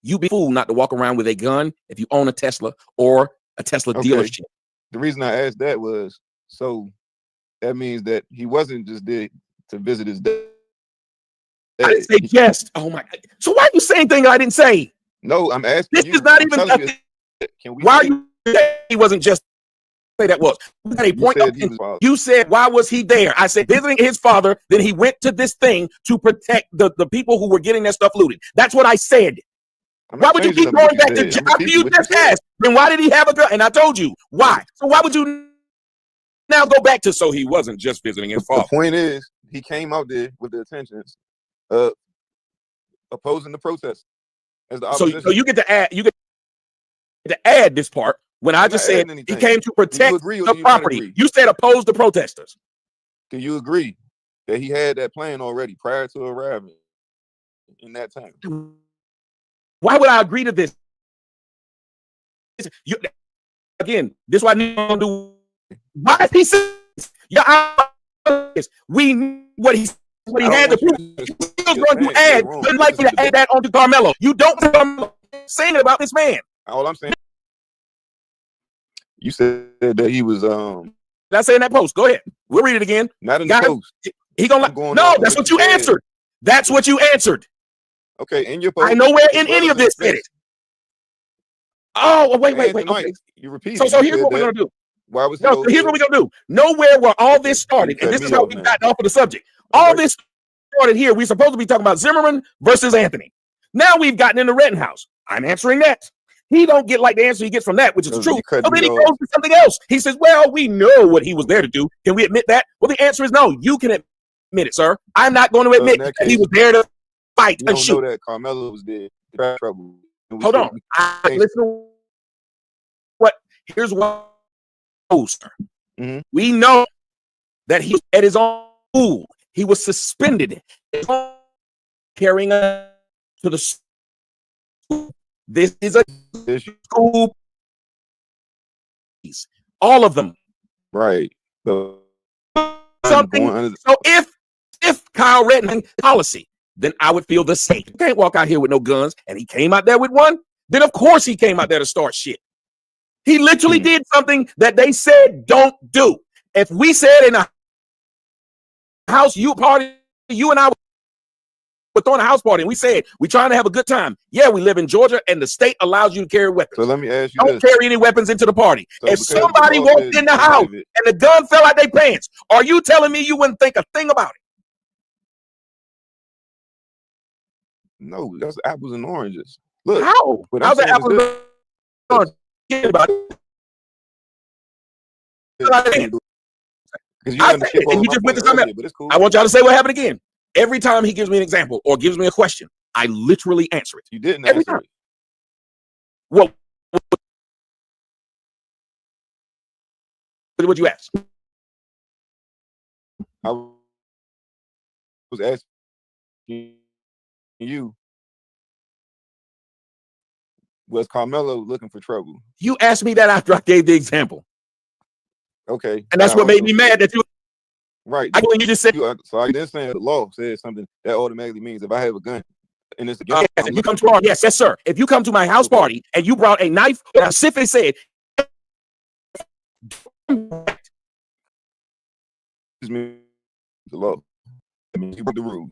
You be fool not to walk around with a gun if you own a Tesla or a Tesla dealership. The reason I asked that was so that means that he wasn't just there to visit his dad. I didn't say just. Oh my God. So why are you saying things I didn't say? No, I'm asking. This is not even. Can we? Why are you saying he wasn't just? Say that was. We got a point. You said, why was he there? I said visiting his father. Then he went to this thing to protect the people who were getting their stuff looted. That's what I said. Why would you keep going back to after you just asked? Then why did he have a gun? And I told you why. So why would you now go back to so he wasn't just visiting his father? The point is, he came out there with the intentions of opposing the protest as the opposition. So you get to add. You get to add this part when I just said he came to protect the property. You said oppose the protesters. Do you agree that he had that plan already prior to arriving in that time? Why would I agree to this? Again, this is what I don't do. Why is he saying this? We knew what he had to prove. He was going to add, but like to add that onto Karmelo. You don't saying about this man. All I'm saying, you said that he was That's saying that post. Go ahead. We'll read it again. Not in the post. He gonna no, that's what you answered. That's what you answered. Okay, in your post. I nowhere in any of this said it. Oh, wait. Okay. You repeat. So here's what we're gonna do. Why was so here's what we're gonna do. Nowhere where all this started, and this is how we've gotten off of the subject. All this started here. We're supposed to be talking about Zimmerman versus Anthony. Now we've gotten in the Rittenhouse. I'm answering that. He don't get like the answer he gets from that, which is true. So then he goes to something else. He says, well, we know what he was there to do. Can we admit that? Well, the answer is no. You can admit it, sir. I'm not going to admit that he was there to fight and shoot. You know that Karmelo was there to trouble. Hold on. Listen to what. Here's what. We know that he was at his own school. He was suspended. Carrying to the school. This is a school. All of them. Right. So something. So if Kyle Rittenhouse policy, then I would feel the same. You can't walk out here with no guns, and he came out there with one. Then of course he came out there to start shit. He literally did something that they said don't do. If we said in a house you and I were throwing a house party, and we said we're trying to have a good time. Yeah, we live in Georgia, and the state allows you to carry weapons. So let me ask you don't carry any weapons into the party. So if somebody walked in the house and the gun fell out their pants, are you telling me you wouldn't think a thing about it? No, that's apples and oranges. Look, how? How's that apples and oranges? About it. And you just went to something else. But it's cool. I want y'all to say what happened again. Every time he gives me an example or gives me a question, I literally answer it. You didn't answer it. Well, what would you ask? I was asking you, was Karmelo looking for trouble? You asked me that after I gave the example. Okay. And that's what made me mad that you Right. I you just said. So I didn't say the law says something that automatically means if I have a gun and it's against yes, if you come to our, yes, sir. If you come to my house party and you brought a knife, and I specifically said, the law. I mean, you broke the rule.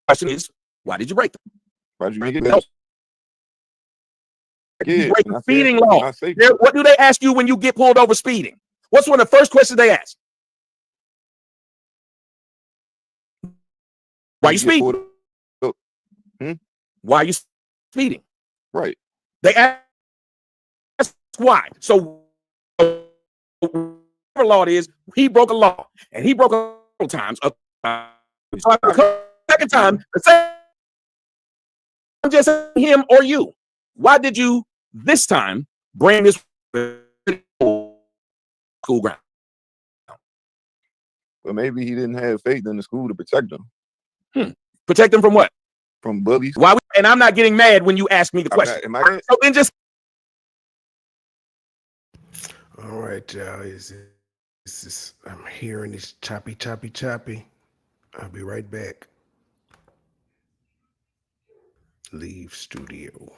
Question is, why did you break them? Why did you make it? No. You break the speeding law. What do they ask you when you get pulled over speeding? What's one of the first questions they ask? Why are you speeding? Why are you speeding? Right. They ask why. So whatever law it is, he broke a law, and he broke a couple times. So second time, the same, just him or you. Why did you this time bring this school ground? Well, maybe he didn't have faith in the school to protect them. Protect them from what? From bullies. Why? And I'm not getting mad when you ask me the question. So then just. All right, y'all. I'm hearing this choppy. I'll be right back. Leave studio.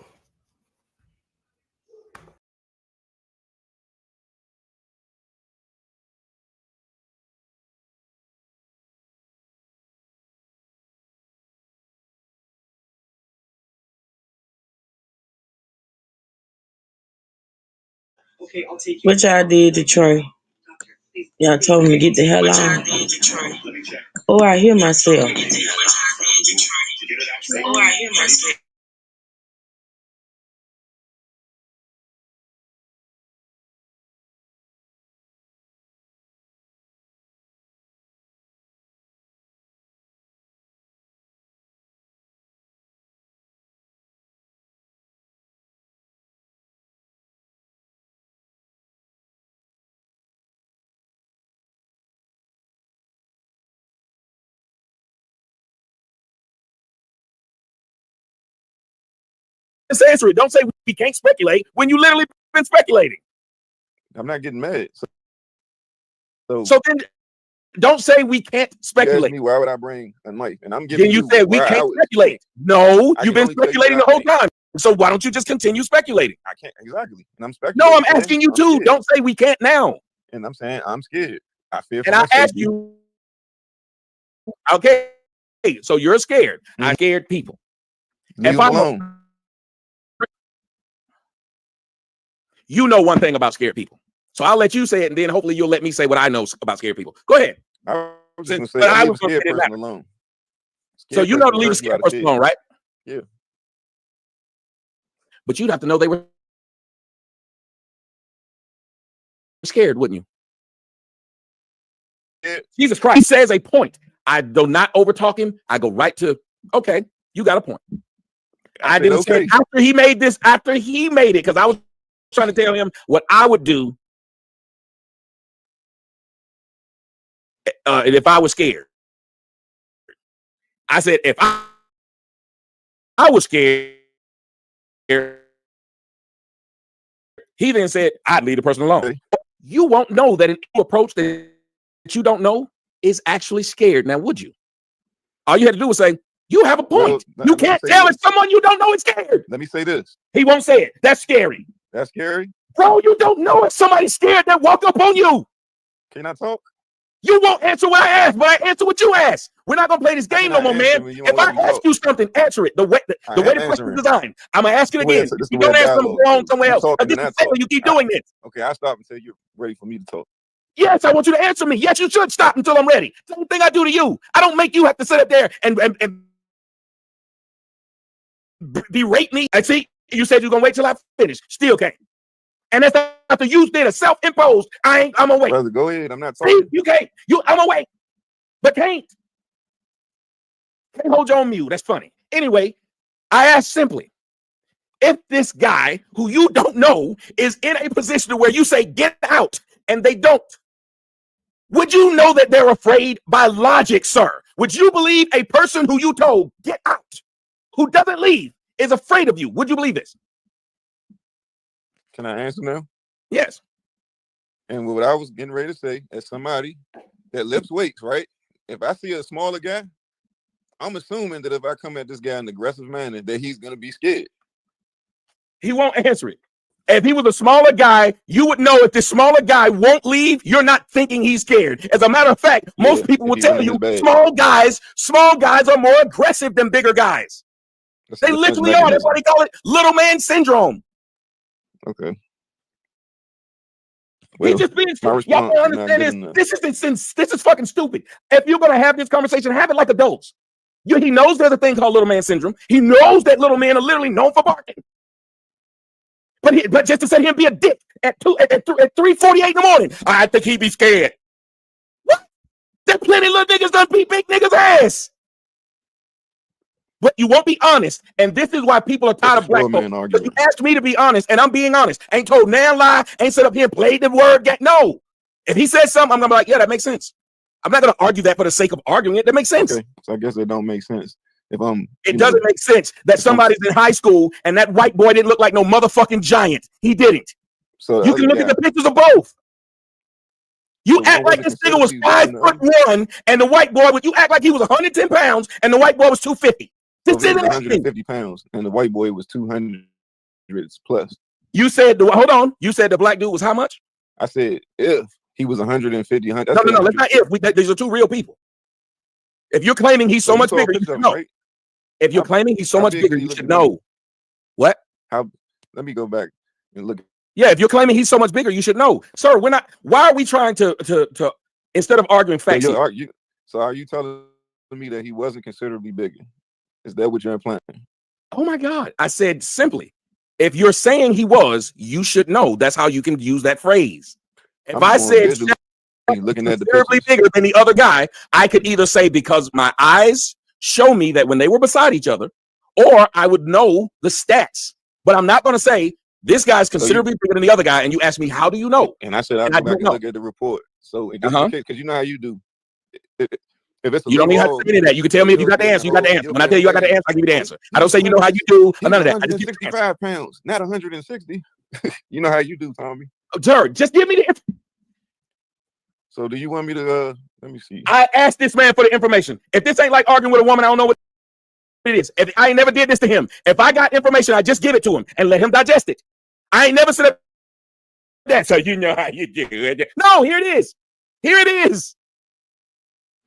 What y'all did to Trey? Y'all told him to get the hell on. Oh, I hear myself. Just answer it. Don't say we can't speculate when you literally been speculating. I'm not getting mad. So then don't say we can't speculate. Me, why would I bring a knife? And I'm giving then you said we can't speculate. No, you've been speculating the whole time. So why don't you just continue speculating? I can't exactly. And I'm speculating. No, I'm asking you too. Don't say we can't now. And I'm saying I'm scared. I fear. And I asked you. Okay, so you're scared. I scared people. Leave them alone. You know one thing about scared people. So I'll let you say it, and then hopefully you'll let me say what I know about scared people. Go ahead. I was just gonna say, I was scared person alone. So you know to leave a scared person alone, right? Yeah. But you'd have to know they were scared, wouldn't you? Yeah. Jesus Christ. He says a point. I do not overtalk him. I go right to, okay, you got a point. I didn't say after he made this, after he made it, because I was trying to tell him what I would do if I was scared. I said, if I was scared, he then said, I'd leave the person alone. Okay. You won't know that an approach that you don't know is actually scared. Now, would you? All you had to do was say, you have a point. Well, you can't tell if someone you don't know is scared. Let me say this. He won't say it. That's scary. That's scary? Bro, you don't know if somebody's scared that walk up on you. Can I talk? You won't answer what I asked, but I answer what you asked. We're not gonna play this game no more, man. If I ask you something, answer it. The way the question is designed. I'm gonna ask it again. If you don't answer, I'm going somewhere else. You keep doing this. Okay, I'll stop until you're ready for me to talk. Yes, I want you to answer me. Yes, you should stop until I'm ready. Same thing I do to you. I don't make you have to sit up there and berate me. I see you said you're gonna wait till I finish. Still can't. And that's after you did a self-imposed. I'm gonna wait. Brother, go ahead. I'm not talking. See, you can't. I'm gonna wait, but can't hold you on mute. That's funny. Anyway, I asked simply, if this guy who you don't know is in a position where you say get out and they don't, would you know that they're afraid by logic, sir? Would you believe a person who you told get out, who doesn't leave, is afraid of you? Would you believe this? Can I answer now? Yes. And what I was getting ready to say, as somebody that lifts weights, right? If I see a smaller guy, I'm assuming that if I come at this guy in an aggressive manner, that he's gonna be scared. He won't answer it. If he was a smaller guy, you would know if this smaller guy won't leave, you're not thinking he's scared. As a matter of fact, most people will tell you small guys are more aggressive than bigger guys. They literally are. That's why they call it little man syndrome. Okay. Well, He's just being stupid. Y'all don't understand this. This is fucking stupid. If you're gonna have this conversation, have it like adults. He knows there's a thing called little man syndrome. He knows that little men are literally known for barking. But just to sit here and be a dick at 3:48 in the morning, I think he'd be scared. What? There's plenty of little niggas done beat big niggas' ass. But you won't be honest, and this is why people are tired of black folks. Because you asked me to be honest, and I'm being honest. Ain't told nan lie, ain't sit up here and played the word game. No. If he says something, I'm gonna be like, yeah, that makes sense. I'm not gonna argue that for the sake of arguing it. That makes sense. Okay. So I guess it don't make sense. It doesn't make sense that somebody's in high school and that white boy didn't look like no motherfucking giant. He didn't. So you can look at the pictures of both. You act like this nigga was 5'1" and the white boy, you act like he was 110 pounds and the white boy was 250. So he was 150 pounds and the white boy was 200 plus. You said, hold on. You said the black dude was how much? I said if he was 150. No, let's not if. These are two real people. If you're claiming he's so much bigger, you should know. Right? If you're claiming he's so much bigger, you should know. What? Let me go back and look. Yeah, if you're claiming he's so much bigger, you should know. Sir, we're not. Why are we trying to instead of arguing facts? So are you telling me that he wasn't considerably bigger? Is that what you're implying? Oh my God. I said simply, if you're saying he was, you should know. That's how you can use that phrase. If I said looking at the considerably bigger than the other guy, I could either say because my eyes show me that when they were beside each other, or I would know the stats. But I'm not going to say this guy's considerably bigger than the other guy, and you ask me, how do you know? And I said, I'll go back and look at the report. So it just because you know how you do. If it's you don't even have to say any of that. You can tell me if you got the answer. You got the answer. When I tell you I got the answer, I give you the answer. I don't say you know how you do. None of that. I just give you 165 pounds, not 160. You know how you do, Tommy. Sir, just give me the info. So do you want me to let me see? I asked this man for the information. If this ain't like arguing with a woman, I don't know what it is. If I ain't never did this to him. If I got information, I just give it to him and let him digest it. I ain't never said that. So you know how you do it. No, here it is. Here it is.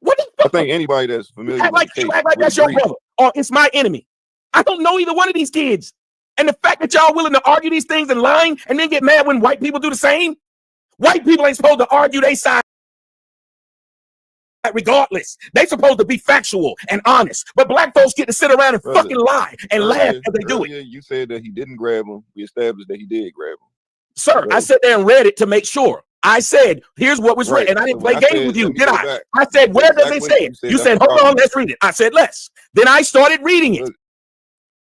What the fuck? I think anybody that's familiar act like that's your brother or it's my enemy. I don't know either one of these kids. And the fact that y'all willing to argue these things and lying and then get mad when white people do the same. White people ain't supposed to argue their side regardless. They supposed to be factual and honest. But black folks get to sit around and fucking lie and laugh as they do it. You said that he didn't grab him. We established that he did grab him. Sir, I sat there and read it to make sure. I said, here's what was written. And I didn't play games with you, did I? I said, where does it say it? You said, hold on, let's read it. I said, let's. Then I started reading it.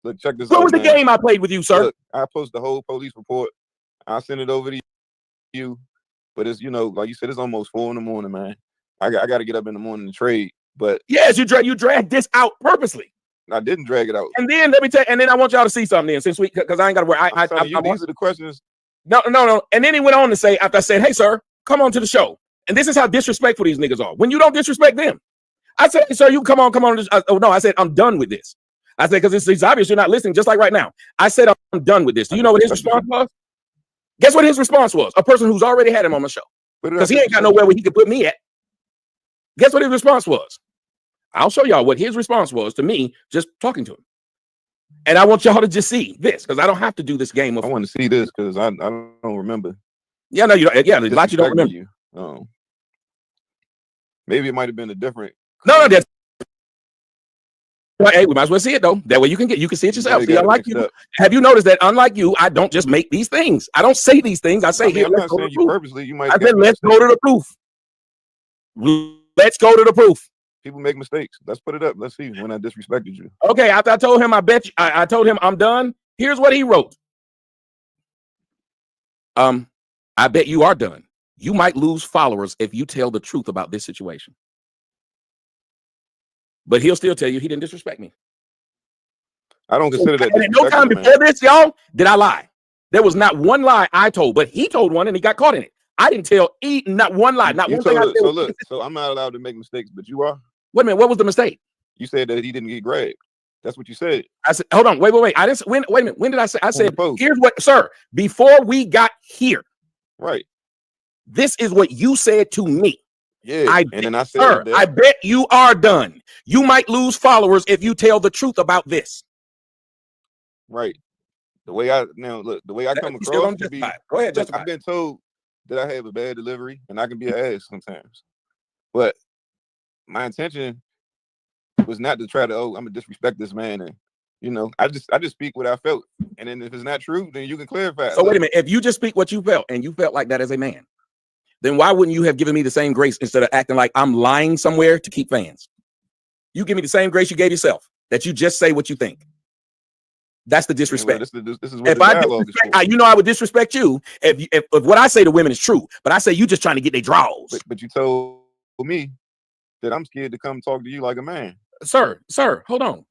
Look, check this out. What was the game I played with you, sir? Look, I post the whole police report. I'll send it over to you. But it's, like you said, it's almost 4 a.m, man. I got to get up in the morning to trade. But yes, you dragged this out purposely. I didn't drag it out. And then let me tell you, and then I want y'all to see something then, since because I ain't got to worry. These are the questions. No. And then he went on to say, after I said, hey, sir, come on to the show. And this is how disrespectful these niggas are. When you don't disrespect them. I said, sir, you come on. I said, I'm done with this. I said, because it's obvious you're not listening, just like right now. I said, I'm done with this. Do you know what his response was? Guess what his response was? A person who's already had him on my show. Because he ain't got nowhere where he could put me at. Guess what his response was? I'll show y'all what his response was to me just talking to him. And I want y'all to just see this, because I don't have to do this game. I want to see this because I don't remember. Yeah, no, you don't. Yeah, a lot you don't remember. You. Maybe it might have been a different. No, that's. Hey, we might as well see it though. That way you can see it yourself. See, unlike you, have you noticed that? Unlike you, I don't just make these things. I don't say these things. I say here. I'm not saying you purposely. You might. I said, let's go to the proof. Let's go to the proof. People make mistakes. Let's put it up. Let's see when I disrespected you. Okay, after I told him, I told him I'm done. Here's what he wrote. I bet you are done. You might lose followers if you tell the truth about this situation. But he'll still tell you he didn't disrespect me. I don't consider that. And at no time before this, y'all, did I lie. There was not one lie I told, but he told one and he got caught in it. I didn't tell not one lie, not one thing I said. So look, so I'm not allowed to make mistakes, but you are. Wait a minute, what was the mistake? You said that he didn't get grabbed. That's what you said. I said, hold on, wait. I didn't. Wait a minute. When did I say? I said, here's what, sir. Before we got here, right. This is what you said to me. Yeah, and then I said, sir, I bet you are done. You might lose followers if you tell the truth about this. Right. The way I come across to be, go ahead, justify. I've been told that I have a bad delivery and I can be an ass sometimes, but my intention was not to try to I'm gonna disrespect this man, and I just speak what I felt, and then if it's not true, then you can clarify. So wait a minute, if you just speak what you felt and you felt like that as a man, then why wouldn't you have given me the same grace instead of acting like I'm lying somewhere to keep fans? You give me the same grace you gave yourself, that you just say what you think. That's the disrespect. This is what if I disrespect, I would disrespect you if what I say to women is true, but I say you just trying to get their draws. But you told me that I'm scared to come talk to you like a man. Sir, hold on.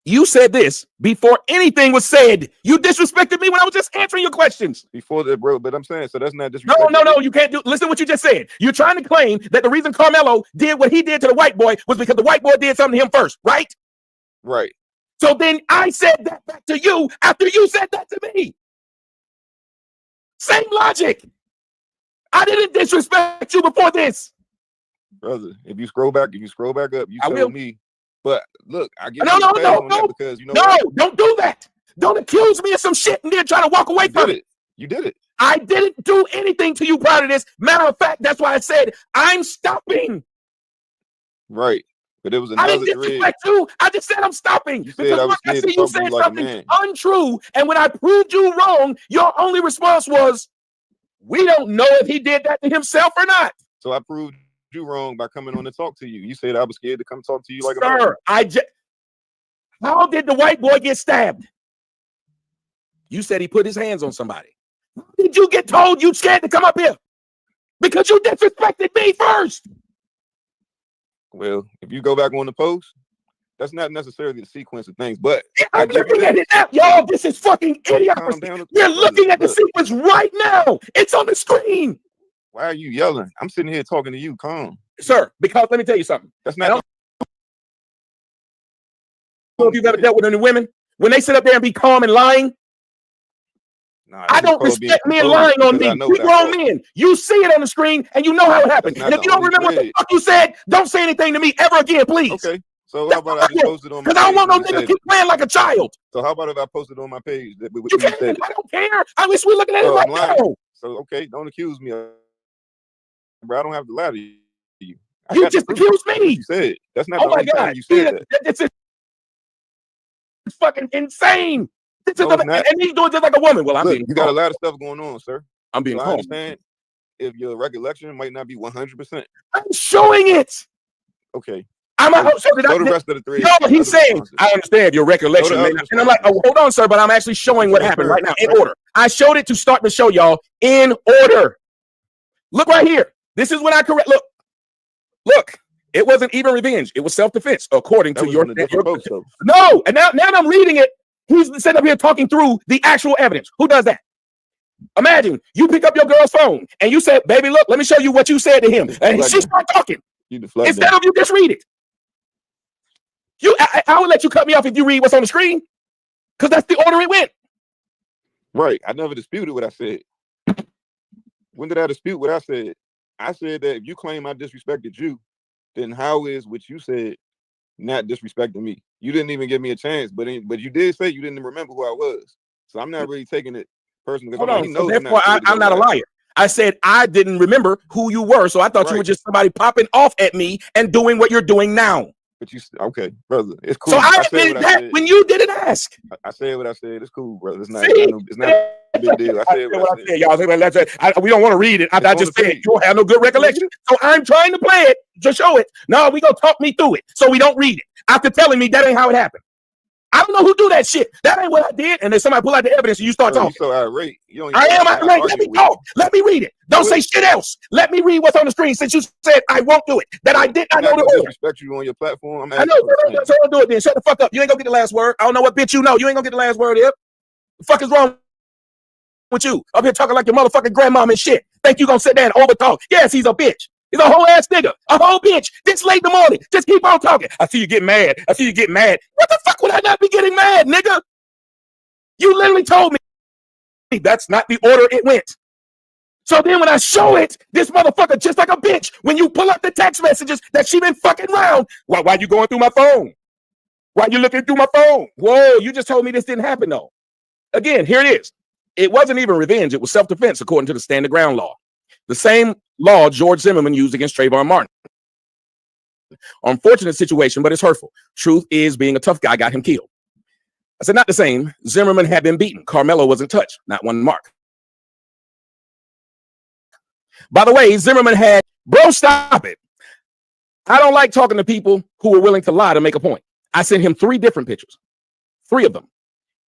You said this before anything was said. You disrespected me when I was just answering your questions. Before that, bro, but I'm saying, so that's not disrespect. No, you can't do. Listen to what you just said. You're trying to claim that the reason Karmelo did what he did to the white boy was because the white boy did something to him first, right? Right. So then I said that back to you after you said that to me. Same logic. I didn't disrespect you before this. Brother, if you scroll back up, you told me. But look, I get no, because don't do that. Don't accuse me of some shit and then try to walk away from it. You did it. I didn't do anything to you prior to this. Matter of fact, that's why I said I'm stopping. Right. But it was another I didn't disrespect you. I just said I'm stopping. Because I see you said something untrue. And when I proved you wrong, your only response was, we don't know if he did that to himself or not. So I proved you wrong by coming on to talk to you. You said I was scared to come talk to you like a man. How did the white boy get stabbed? You said he put his hands on somebody. How did you get told you scared to come up here? Because you disrespected me first. Well, if you go back on the post, that's not necessarily the sequence of things, but I'm looking at it now. Y'all, this is fucking idiocracy. We're looking at the sequence right now. It's on the screen. Why are you yelling? I'm sitting here talking to you. Calm. Sir, because let me tell you something. That's not. If you've ever dealt with any women, when they sit up there and be calm and lying, I don't respect men lying on me. We grown men. You see it on the screen and you know how it happened. And if you don't remember what the fuck you said, don't say anything to me ever again, please. Okay. So how about I just post it on my page? Because I don't want no nigga keep playing like a child. So how about if I post it on my page? You can't. I don't care. I wish we're looking at it right now. So okay, don't accuse me. Bro, I don't have to lie to you. You just accused me. You said that's not the only time you said that. It's fucking insane. And he's doing just like a woman. Well, you got a lot of stuff going on, sir. I'm being calm. I understand if your recollection might not be 100%. I'm showing it. Okay. I'm out. So the rest of the three. No, he's saying, I understand your recollection. And I'm like, oh, hold on, sir, but I'm actually showing what happened right now in order. I showed it to start the show, y'all, in order. Look right here. This is when I correct. Look. It wasn't even revenge. It was self-defense, according to your post. No, and now I'm reading it. He's sitting up here talking through the actual evidence. Who does that? Imagine you pick up your girl's phone and you said, baby, look, let me show you what you said to him. And she started talking. Instead of you just read it. I would let you cut me off if you read what's on the screen. Because that's the order it went. Right. I never disputed what I said. When did I dispute what I said? I said that if you claim I disrespected you, then how is what you said not disrespecting me? You didn't even give me a chance, but you did say you didn't remember who I was. So I'm not really taking it personally. Hold on. So therefore, I'm not a liar. I said I didn't remember who you were, so I thought you were just somebody popping off at me and doing what you're doing now. But okay, brother, it's cool. So I admitted that when you didn't ask. I said what I said. It's cool, brother. It's not a big deal. I said what I said. Y'all, we don't want to read it. I just said you don't have no good recollection. So I'm trying to play it to show it. No, we gonna talk me through it so we don't read it after telling me that ain't how it happened. I don't know who do that shit. That ain't what I did. And then somebody pull out the evidence and you start talking. You're so irate. I am irate. Let me talk. Let me read it. Don't say shit else. Let me read what's on the screen since you said I won't do it. That I did not know the order. I respect you on your platform. I know. So don't do it then. Shut the fuck up. You ain't gonna get the last word. I don't know what bitch you know. You ain't gonna get the last word here. The fuck is wrong with you? Up here talking like your motherfucking grandmom and shit. Think you gonna sit there and overtalk? Yes, he's a bitch. He's a whole ass nigga, a whole bitch. This late in the morning, just keep on talking. I see you get mad. I see you get mad. What the fuck would I not be getting mad, nigga? You literally told me that's not the order it went. So then when I show it, this motherfucker just like a bitch. When you pull up the text messages that she been fucking around, why you going through my phone? Why you looking through my phone? Whoa, you just told me this didn't happen though. Again, here it is. It wasn't even revenge. It was self-defense according to the stand the ground law. The same law George Zimmerman used against Trayvon Martin. Unfortunate situation, but it's hurtful. Truth is, being a tough guy got him killed. I said, not the same. Zimmerman had been beaten. Karmelo wasn't touched. Not one mark. By the way, Zimmerman had, bro, stop it. I don't like talking to people who are willing to lie to make a point. I sent him 3 different pictures. 3 of them.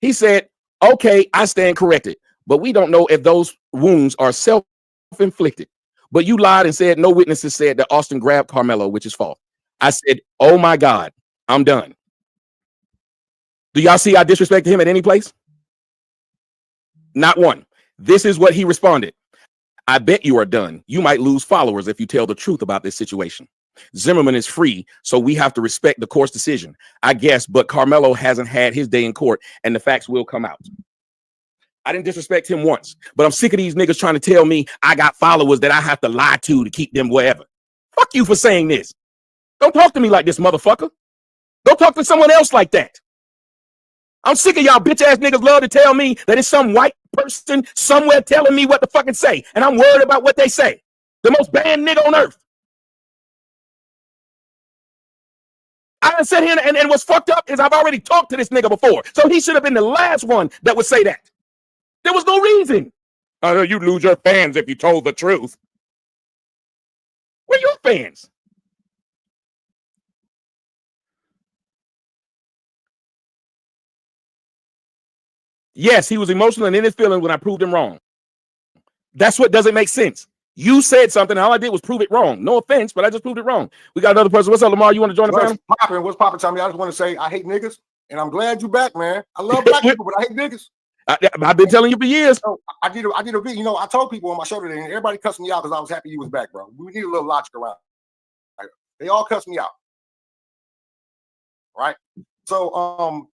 He said, okay, I stand corrected, but we don't know if those wounds are self-inflicted. But you lied and said no witnesses said that Austin grabbed Karmelo, which is false. I said, oh my God, I'm done. Do y'all see I disrespected him at any place? Not one. This is what he responded. I bet you are done. You might lose followers if you tell the truth about this situation. Zimmerman is free, so we have to respect the court's decision, I guess, but Karmelo hasn't had his day in court, and the facts will come out. I didn't disrespect him once, but I'm sick of these niggas trying to tell me I got followers that I have to lie to keep them wherever. Fuck you for saying this. Don't talk to me like this, motherfucker. Don't talk to someone else like that. I'm sick of y'all bitch ass niggas love to tell me that it's some white person somewhere telling me what to fucking say, and I'm worried about what they say. The most banned nigga on earth. I done sit here and what's fucked up is I've already talked to this nigga before. So he should have been the last one that would say that. There was no reason. I know you'd lose your fans if you told the truth. Where your fans? Yes, he was emotional and in his feelings when I proved him wrong. That's what doesn't make sense. You said something, and all I did was prove it wrong. No offense, but I just proved it wrong. We got another person. What's up, Lamar? You want to join the panel? What's popping, Tommy? I just want to say I hate niggas, and I'm glad you back, man. I love black people, but I hate niggas. I've been telling you for years. So I did a video. You know, I told people on my show today, and everybody cussed me out because I was happy you was back, bro. We need a little logic around. Like, they all cussed me out, right? So,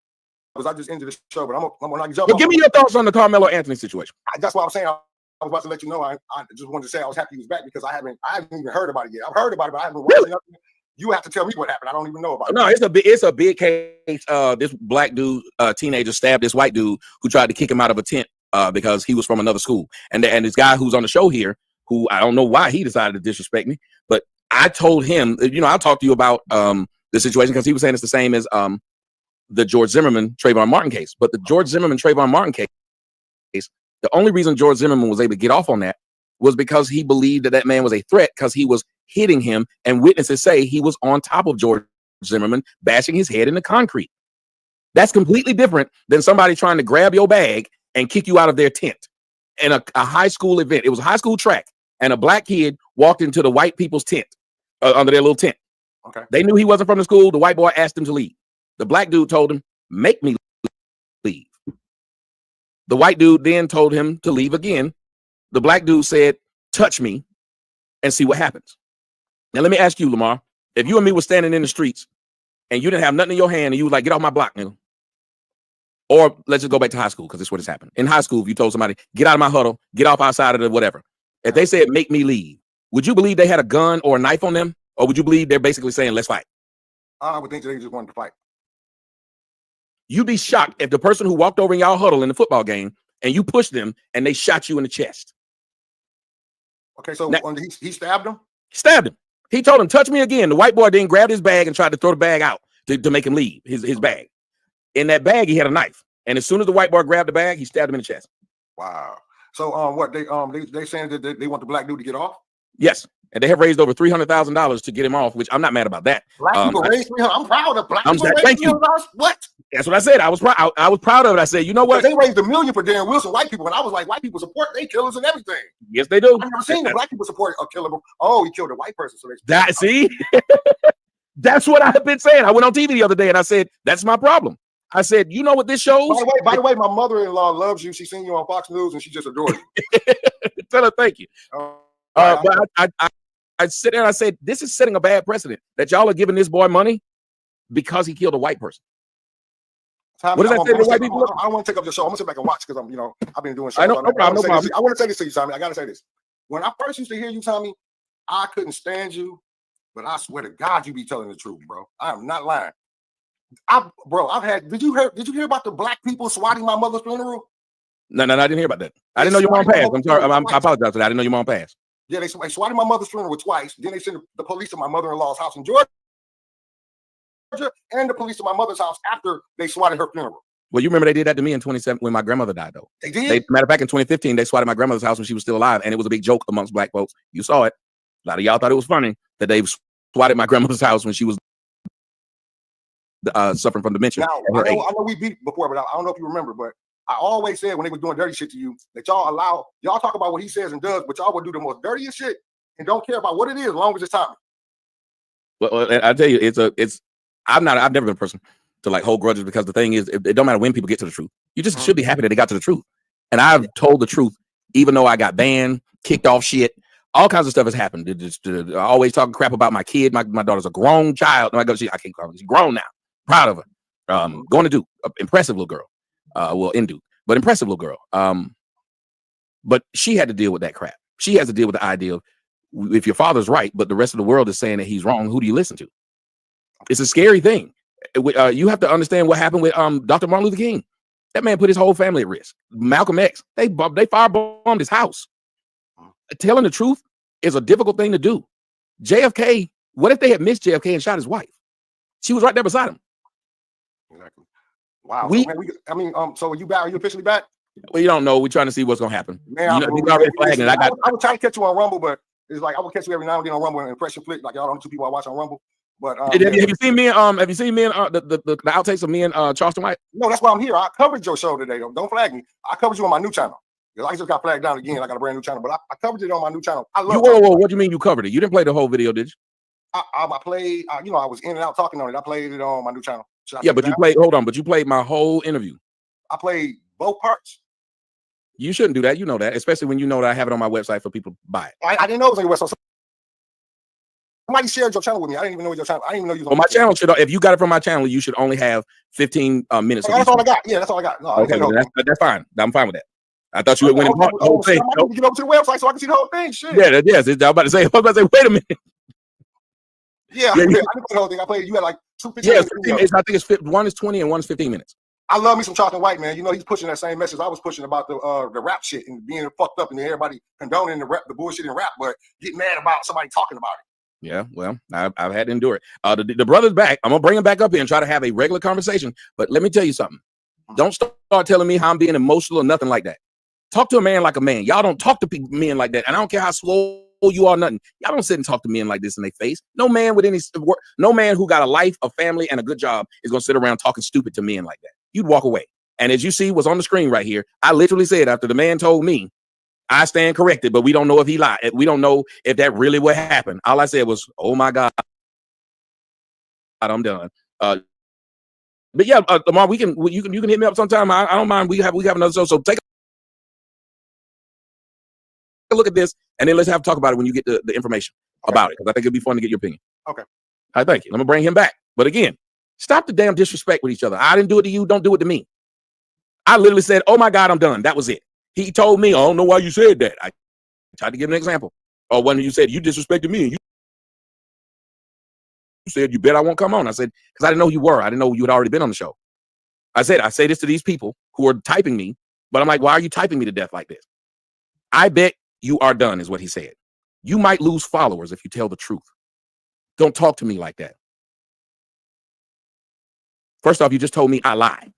because I just ended the show, but I'm gonna jump. Well, give me your thoughts on the Karmelo Anthony situation. That's what I'm saying. I was about to let you know. I just wanted to say I was happy he was back because I haven't even heard about it yet. I've heard about it, but I haven't watched nothing. You have to tell me what happened. I don't even know about it. No, it's a big case. This black dude, teenager, stabbed this white dude who tried to kick him out of a tent because he was from another school. And this guy who's on the show here, who I don't know why he decided to disrespect me, but I told him, I'll talk to you about the situation because he was saying it's the same as the George Zimmerman Trayvon Martin case. But the George Zimmerman Trayvon Martin case, the only reason George Zimmerman was able to get off on that was because he believed that man was a threat because he was hitting him, and witnesses say he was on top of George Zimmerman, bashing his head in the concrete. That's completely different than somebody trying to grab your bag and kick you out of their tent in a high school event. It was a high school track, and a black kid walked into the white people's tent, under their little tent. Okay. They knew he wasn't from the school. The white boy asked him to leave. The black dude told him, make me leave. The white dude then told him to leave again. The black dude said, touch me and see what happens. Now, let me ask you, Lamar, if you and me were standing in the streets and you didn't have nothing in your hand and you was like, get off my block, nigga. Or let's just go back to high school because this is what has happened. In high school, if you told somebody, get out of my huddle, get off outside of the whatever. If they said, make me leave, would you believe they had a gun or a knife on them? Or would you believe they're basically saying, let's fight? I would think they just wanted to fight. You'd be shocked if the person who walked over in y'all huddle in the football game and you pushed them and they shot you in the chest. Okay, so now, he stabbed him? Stabbed him. He told him, touch me again. The white boy then grabbed his bag and tried to throw the bag out to make him leave, his bag. In that bag, he had a knife. And as soon as the white boy grabbed the bag, he stabbed him in the chest. Wow. So what they saying that they want the black dude to get off? Yes. And they have raised over $300,000 to get him off, which I'm not mad about that. Black people raised $300,000. I'm proud of black people. Thank you. What? That's what I said. I was proud of it. I said, you know what? They raised $1 million for Darren Wilson, white people, and I was like, white people support they killers and everything. Yes, they do. I've never seen the black people support a killer. Oh, he killed a white person. So see, that's what I've been saying. I went on TV the other day and I said, that's my problem. I said, you know what this shows? By the way, my mother-in-law loves you. She's seen you on Fox News, and she just adores you. Tell her thank you. But I sit there and I said, this is setting a bad precedent that y'all are giving this boy money because he killed a white person. What does that say to white people? I don't want to take up the show. I'm gonna sit back and watch because I've been doing shows. No problem. I want to say this to you, Tommy. I gotta say this. When I first used to hear you, Tommy, I couldn't stand you, but I swear to God, you be telling the truth, bro. I am not lying. Did you hear about the black people swatting my mother's funeral? No, I didn't hear about that. I didn't know your mom passed. I'm sorry. I apologize for that. I didn't know your mom passed. Yeah, they swatted my mother's funeral twice. Then they sent the police to my mother-in-law's house in Georgia, and the police to my mother's house after they swatted her funeral. Well, you remember they did that to me in 2017 when my grandmother died, though. They did? Matter of fact, in 2015, they swatted my grandmother's house when she was still alive, and it was a big joke amongst black folks. You saw it. A lot of y'all thought it was funny that they swatted my grandmother's house when she was suffering from dementia. Now, I know we beat before, but I don't know if you remember, but I always said when they were doing dirty shit to you that y'all talk about what he says and does, but y'all will do the most dirtiest shit and don't care about what it is as long as it's Tommy. Well, I tell you, I've never been a person to like hold grudges because the thing is, it don't matter when people get to the truth. You just should be happy that they got to the truth. And I've told the truth, even though I got banned, kicked off shit. All kinds of stuff has happened. I always talking crap about my kid. My daughter's a grown child. I can't call her. She's grown now. Proud of her. Going to do impressive little girl. But impressive little girl. But she had to deal with that crap. She has to deal with the idea of if your father's right, but the rest of the world is saying that he's wrong, who do you listen to? It's a scary thing. You have to understand what happened with Dr. Martin Luther King. That man put his whole family at risk. Malcolm X, they firebombed his house. Telling the truth is a difficult thing to do. JFK, what if they had missed JFK and shot his wife? She was right there beside him. Exactly. Wow. So are you back? Are you officially back? Well, you don't know. We're trying to see what's gonna happen. Man, I would try to catch you on Rumble, but it's like I will catch you every now and then on Rumble and Impression Flick. Like y'all don't two people I watch on Rumble. But have you seen me? Have you seen me in the outtakes of me and Charleston White? No, that's why I'm here. I covered your show today. Don't flag me. I covered you on my new channel. I just got flagged down again. I got a brand new channel, but I covered it on my new channel. I love. Whoa! What do you mean you covered it? You didn't play the whole video, did you? I played. I was in and out talking on it. I played it on my new channel. But you played. Hold on, but you played my whole interview. I played both parts. You shouldn't do that. You know that, especially when you know that I have it on my website for people to buy it. I didn't know it was on your website. Somebody shared your channel with me. I didn't even know your channel. I didn't even know you. Well, my channel should. If you got it from my channel, you should only have 15 minutes. That's all I got. Yeah, that's all I got. No, okay, that's fine. I'm fine with that. I thought you went and bought the whole thing. I need to get over to the website so I can see the whole thing. Shit. Yeah, yes. I was about to say. Wait a minute. Yeah, I did the whole thing. I played. You had like 2 15 minutes. I think it's one is 20 and one is 15 minutes. I love me some Charleston White, man. You know, he's pushing that same message I was pushing about the rap shit and being fucked up and everybody condoning the bullshit in rap, but getting mad about somebody talking about it. Yeah, well, I've had to endure it. The brother's back. I'm gonna bring him back up here and try to have a regular conversation. But let me tell you something. Don't start telling me how I'm being emotional or nothing like that. Talk to a man like a man. Y'all don't talk to men like that. And I don't care how slow you are, nothing. Y'all don't sit and talk to men like this in their face. No man with no man who got a life, a family, and a good job is gonna sit around talking stupid to men like that. You'd walk away. And as you see what's on the screen right here, I literally said after the man told me, I stand corrected, but we don't know if he lied. We don't know if that really what happened. All I said was, oh my God, I'm done. But yeah, Lamar, you can hit me up sometime. I don't mind. We have another show. So take a look at this and then let's have a talk about it when you get the information about it. Because I think it'd be fun to get your opinion. Okay. I thank you. I'm gonna bring him back. But again, stop the damn disrespect with each other. I didn't do it to you. Don't do it to me. I literally said, oh my God, I'm done. That was it. He told me, I don't know why you said that. I tried to give an example. Or when you said you disrespected me and you said, you bet I won't come on. I said, because I didn't know who you were. I didn't know you had already been on the show. I said, I say this to these people who are typing me, but I'm like, why are you typing me to death like this? I bet you are done, is what he said. You might lose followers if you tell the truth. Don't talk to me like that. First off, you just told me I lied.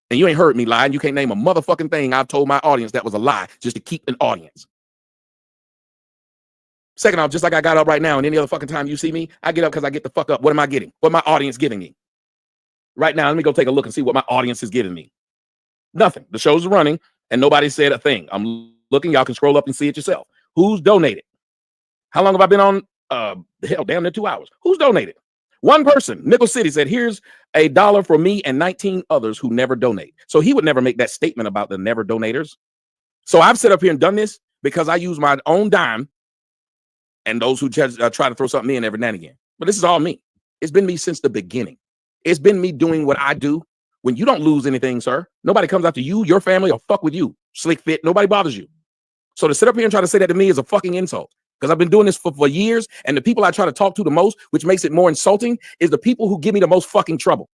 And you ain't heard me lie, and you can't name a motherfucking thing I've told my audience that was a lie just to keep an audience. Second off, just like I got up right now, and any other fucking time you see me, I get up because I get the fuck up. What am I getting? What my audience giving me? Right now, let me go take a look and see what my audience is giving me. Nothing. The show's running, and nobody said a thing. I'm looking. Y'all can scroll up and see it yourself. Who's donated? How long have I been on? Hell, damn near 2 hours. Who's donated? One person, Nickel City, said, here's $1 for me and 19 others who never donate. So he would never make that statement about the never donators. So I've set up here and done this because I use my own dime and those who try to throw something in every now and again. But this is all me. It's been me since the beginning. It's been me doing what I do. When you don't lose anything, sir, nobody comes after you, your family, or fuck with you. Slick fit, nobody bothers you. So to sit up here and try to say that to me is a fucking insult. Because I've been doing this for years, and the people I try to talk to the most, which makes it more insulting, is the people who give me the most fucking trouble.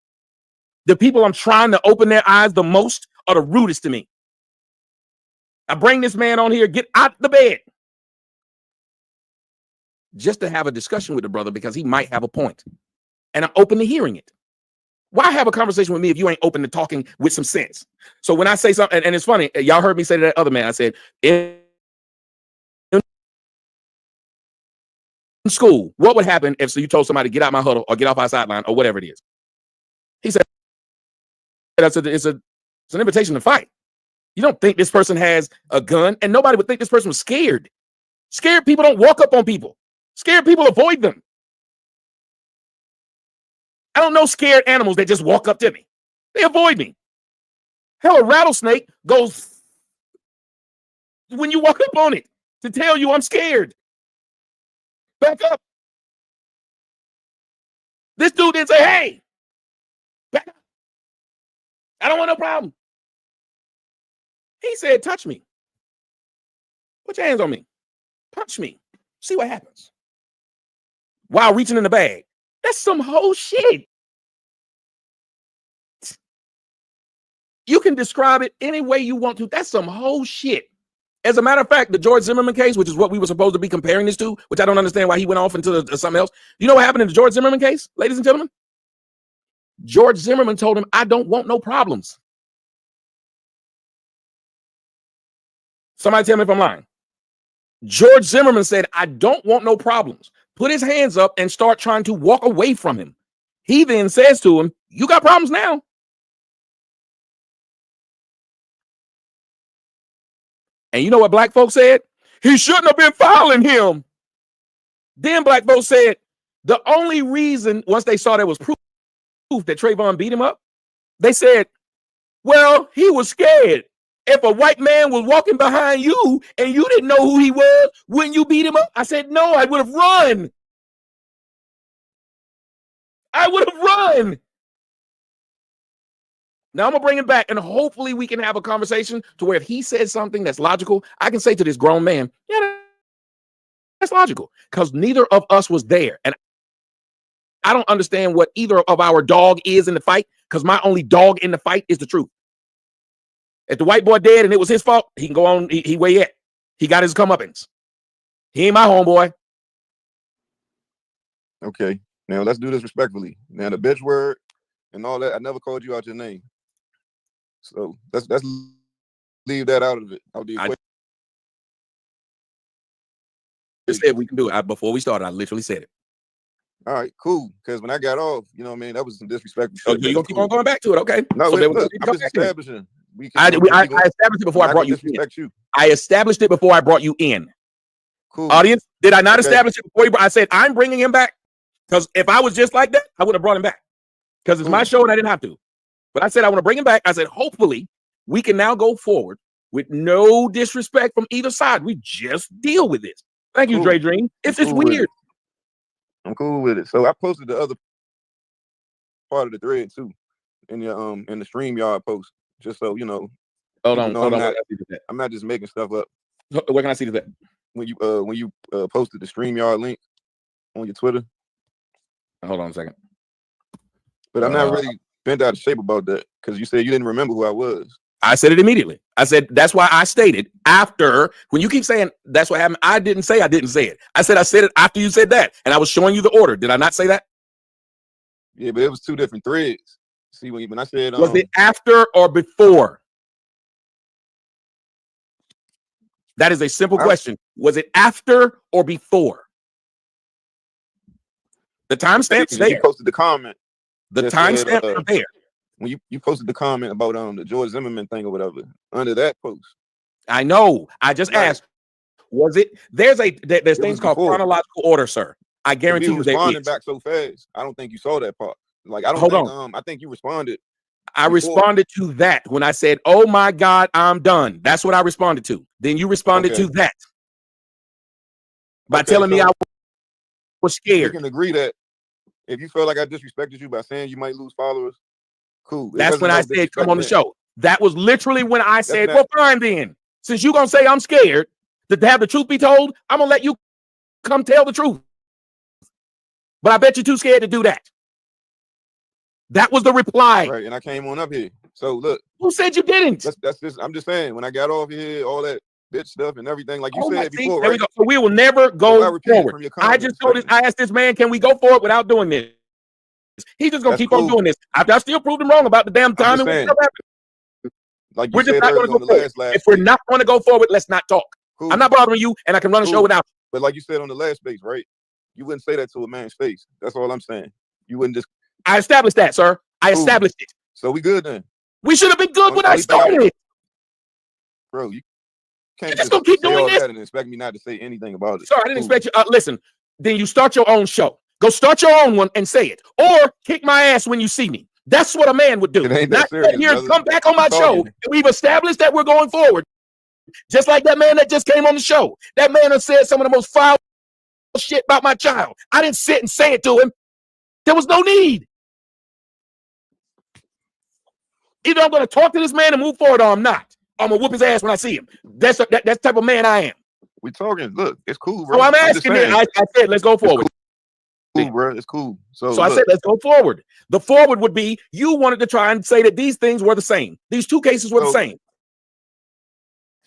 The people I'm trying to open their eyes the most are the rudest to me. I bring this man on here, get out the bed, just to have a discussion with the brother because he might have a point. And I'm open to hearing it. Why have a conversation with me if you ain't open to talking with some sense? So when I say something, and it's funny, y'all heard me say to that other man, I said, in school, what would happen if you told somebody to get out my huddle or get off our sideline or whatever it is? He said, it's an invitation to fight. You don't think this person has a gun, and nobody would think this person was scared. Scared people don't walk up on people. Scared people avoid them. I don't know scared animals that just walk up to me. They avoid me. Hell, a rattlesnake goes when you walk up on it to tell you I'm scared. Back up. This dude didn't say, hey, back up. I don't want no problem. He said, touch me. Put your hands on me. Punch me. See what happens. While reaching in the bag. That's some whole shit. You can describe it any way you want to. That's some whole shit. As a matter of fact, the George Zimmerman case, which is what we were supposed to be comparing this to, which I don't understand why he went off into something else. You know what happened in the George Zimmerman case, ladies and gentlemen? George Zimmerman told him, I don't want no problems. Somebody tell me if I'm lying. George Zimmerman said, I don't want no problems. Put his hands up and start trying to walk away from him. He then says to him, you got problems now. And you know what black folks said? He shouldn't have been fouling him. Then black folks said, the only reason, once they saw there was proof that Trayvon beat him up, they said, well, he was scared. If a white man was walking behind you and you didn't know who he was, wouldn't you beat him up? I said, no, I would have run. I would have run. Now I'm going to bring it back, and hopefully we can have a conversation to where if he says something that's logical, I can say to this grown man, yeah, that's logical, because neither of us was there. And I don't understand what either of our dog is in the fight, because my only dog in the fight is the truth. If the white boy dead and it was his fault, he can go on, he where he at. He got his comeuppance. He ain't my homeboy. Okay, now let's do this respectfully. Now the bitch word and all that, I never called you out your name. So let's leave that out of it. I just said we can do it. Before we started, I literally said it. All right, cool. Because when I got off, you know what I mean, that was some disrespectful shit. You're going to keep on going back to it, okay? No, so look, I'm just establishing. I established it before I brought you in. I established it before I brought you in. Cool. Audience, did I not establish it before I said I'm bringing him back? Because if I was just like that, I would have brought him back. Because it's my show and I didn't have to. But I said I want to bring him back. I said, hopefully, we can now go forward with no disrespect from either side. We just deal with this. Thank you, Dre Dream. It's weird. I'm cool with it. So I posted the other part of the thread too in the StreamYard post, just so you know. Hold on. I'm not just making stuff up. Where can I see that? When you posted the StreamYard link on your Twitter. Hold on a second. But I'm not really bent out of shape about that because you said you didn't remember who I was. I said it immediately. I said that's why I stated after. When you keep saying that's what happened, I didn't say it. I said it after you said that, and I was showing you the order. Did I not say that? Yeah, but it was two different threads. See, when I said was it after or before? That is a simple question. Was it after or before? The timestamp's there. You posted the comment. The timestamp is there. When you posted the comment about the George Zimmerman thing or whatever, under that post. I know. I just asked, was it there's things called chronological order, sir. I guarantee you there responding is. back so fast. I don't think you saw that part. Like I don't Hold think on. I think you responded. I responded to that when I said, "Oh my God, I'm done." That's what I responded to. Then you responded to that by telling me I was scared. We can agree that if you feel like I disrespected you by saying you might lose followers, cool. That's when I said, "Come on the show." That was literally when I said, "Well, fine then. Since you're gonna say I'm scared to have the truth be told, I'm gonna let you come tell the truth." But I bet you're too scared to do that. That was the reply. Right, and I came on up here. So look, who said you didn't? That's just. I'm just saying. When I got off here, all that bitch stuff and everything, like you said before, there right? we go. So we will never go forward. I just told this. I asked this man, "Can we go forward without doing this?" He's just gonna keep on doing this. I still proved him wrong about the damn timing. Like we're just not going to go forward. If we're not going to go forward, let's not talk. Cool. I'm not bothering you, and I can run a show without. But like you said on the last space, right? You wouldn't say that to a man's face. That's all I'm saying. You wouldn't just. I established that, sir. I established it. So we good then. We should have been good when I started it. Bro, you can't just gonna keep doing this and expect me not to say anything about it. Sorry, I didn't expect you. Listen, then you start your own show. Go start your own one and say it, or kick my ass when you see me. That's what a man would do. Not sit here and come back on my show. We've established that we're going forward. Just like that man that just came on the show. That man has said some of the most foul shit about my child. I didn't sit and say it to him. There was no need. Either I'm going to talk to this man and move forward, or I'm not. I'm going to whoop his ass when I see him. That's the type of man I am. We talking. Look, it's cool, bro. So I'm asking it. I said, let's go forward. Cool, bro. It's cool. So I said, let's go forward. The forward would be you wanted to try and say that these things were the same. These two cases were the same.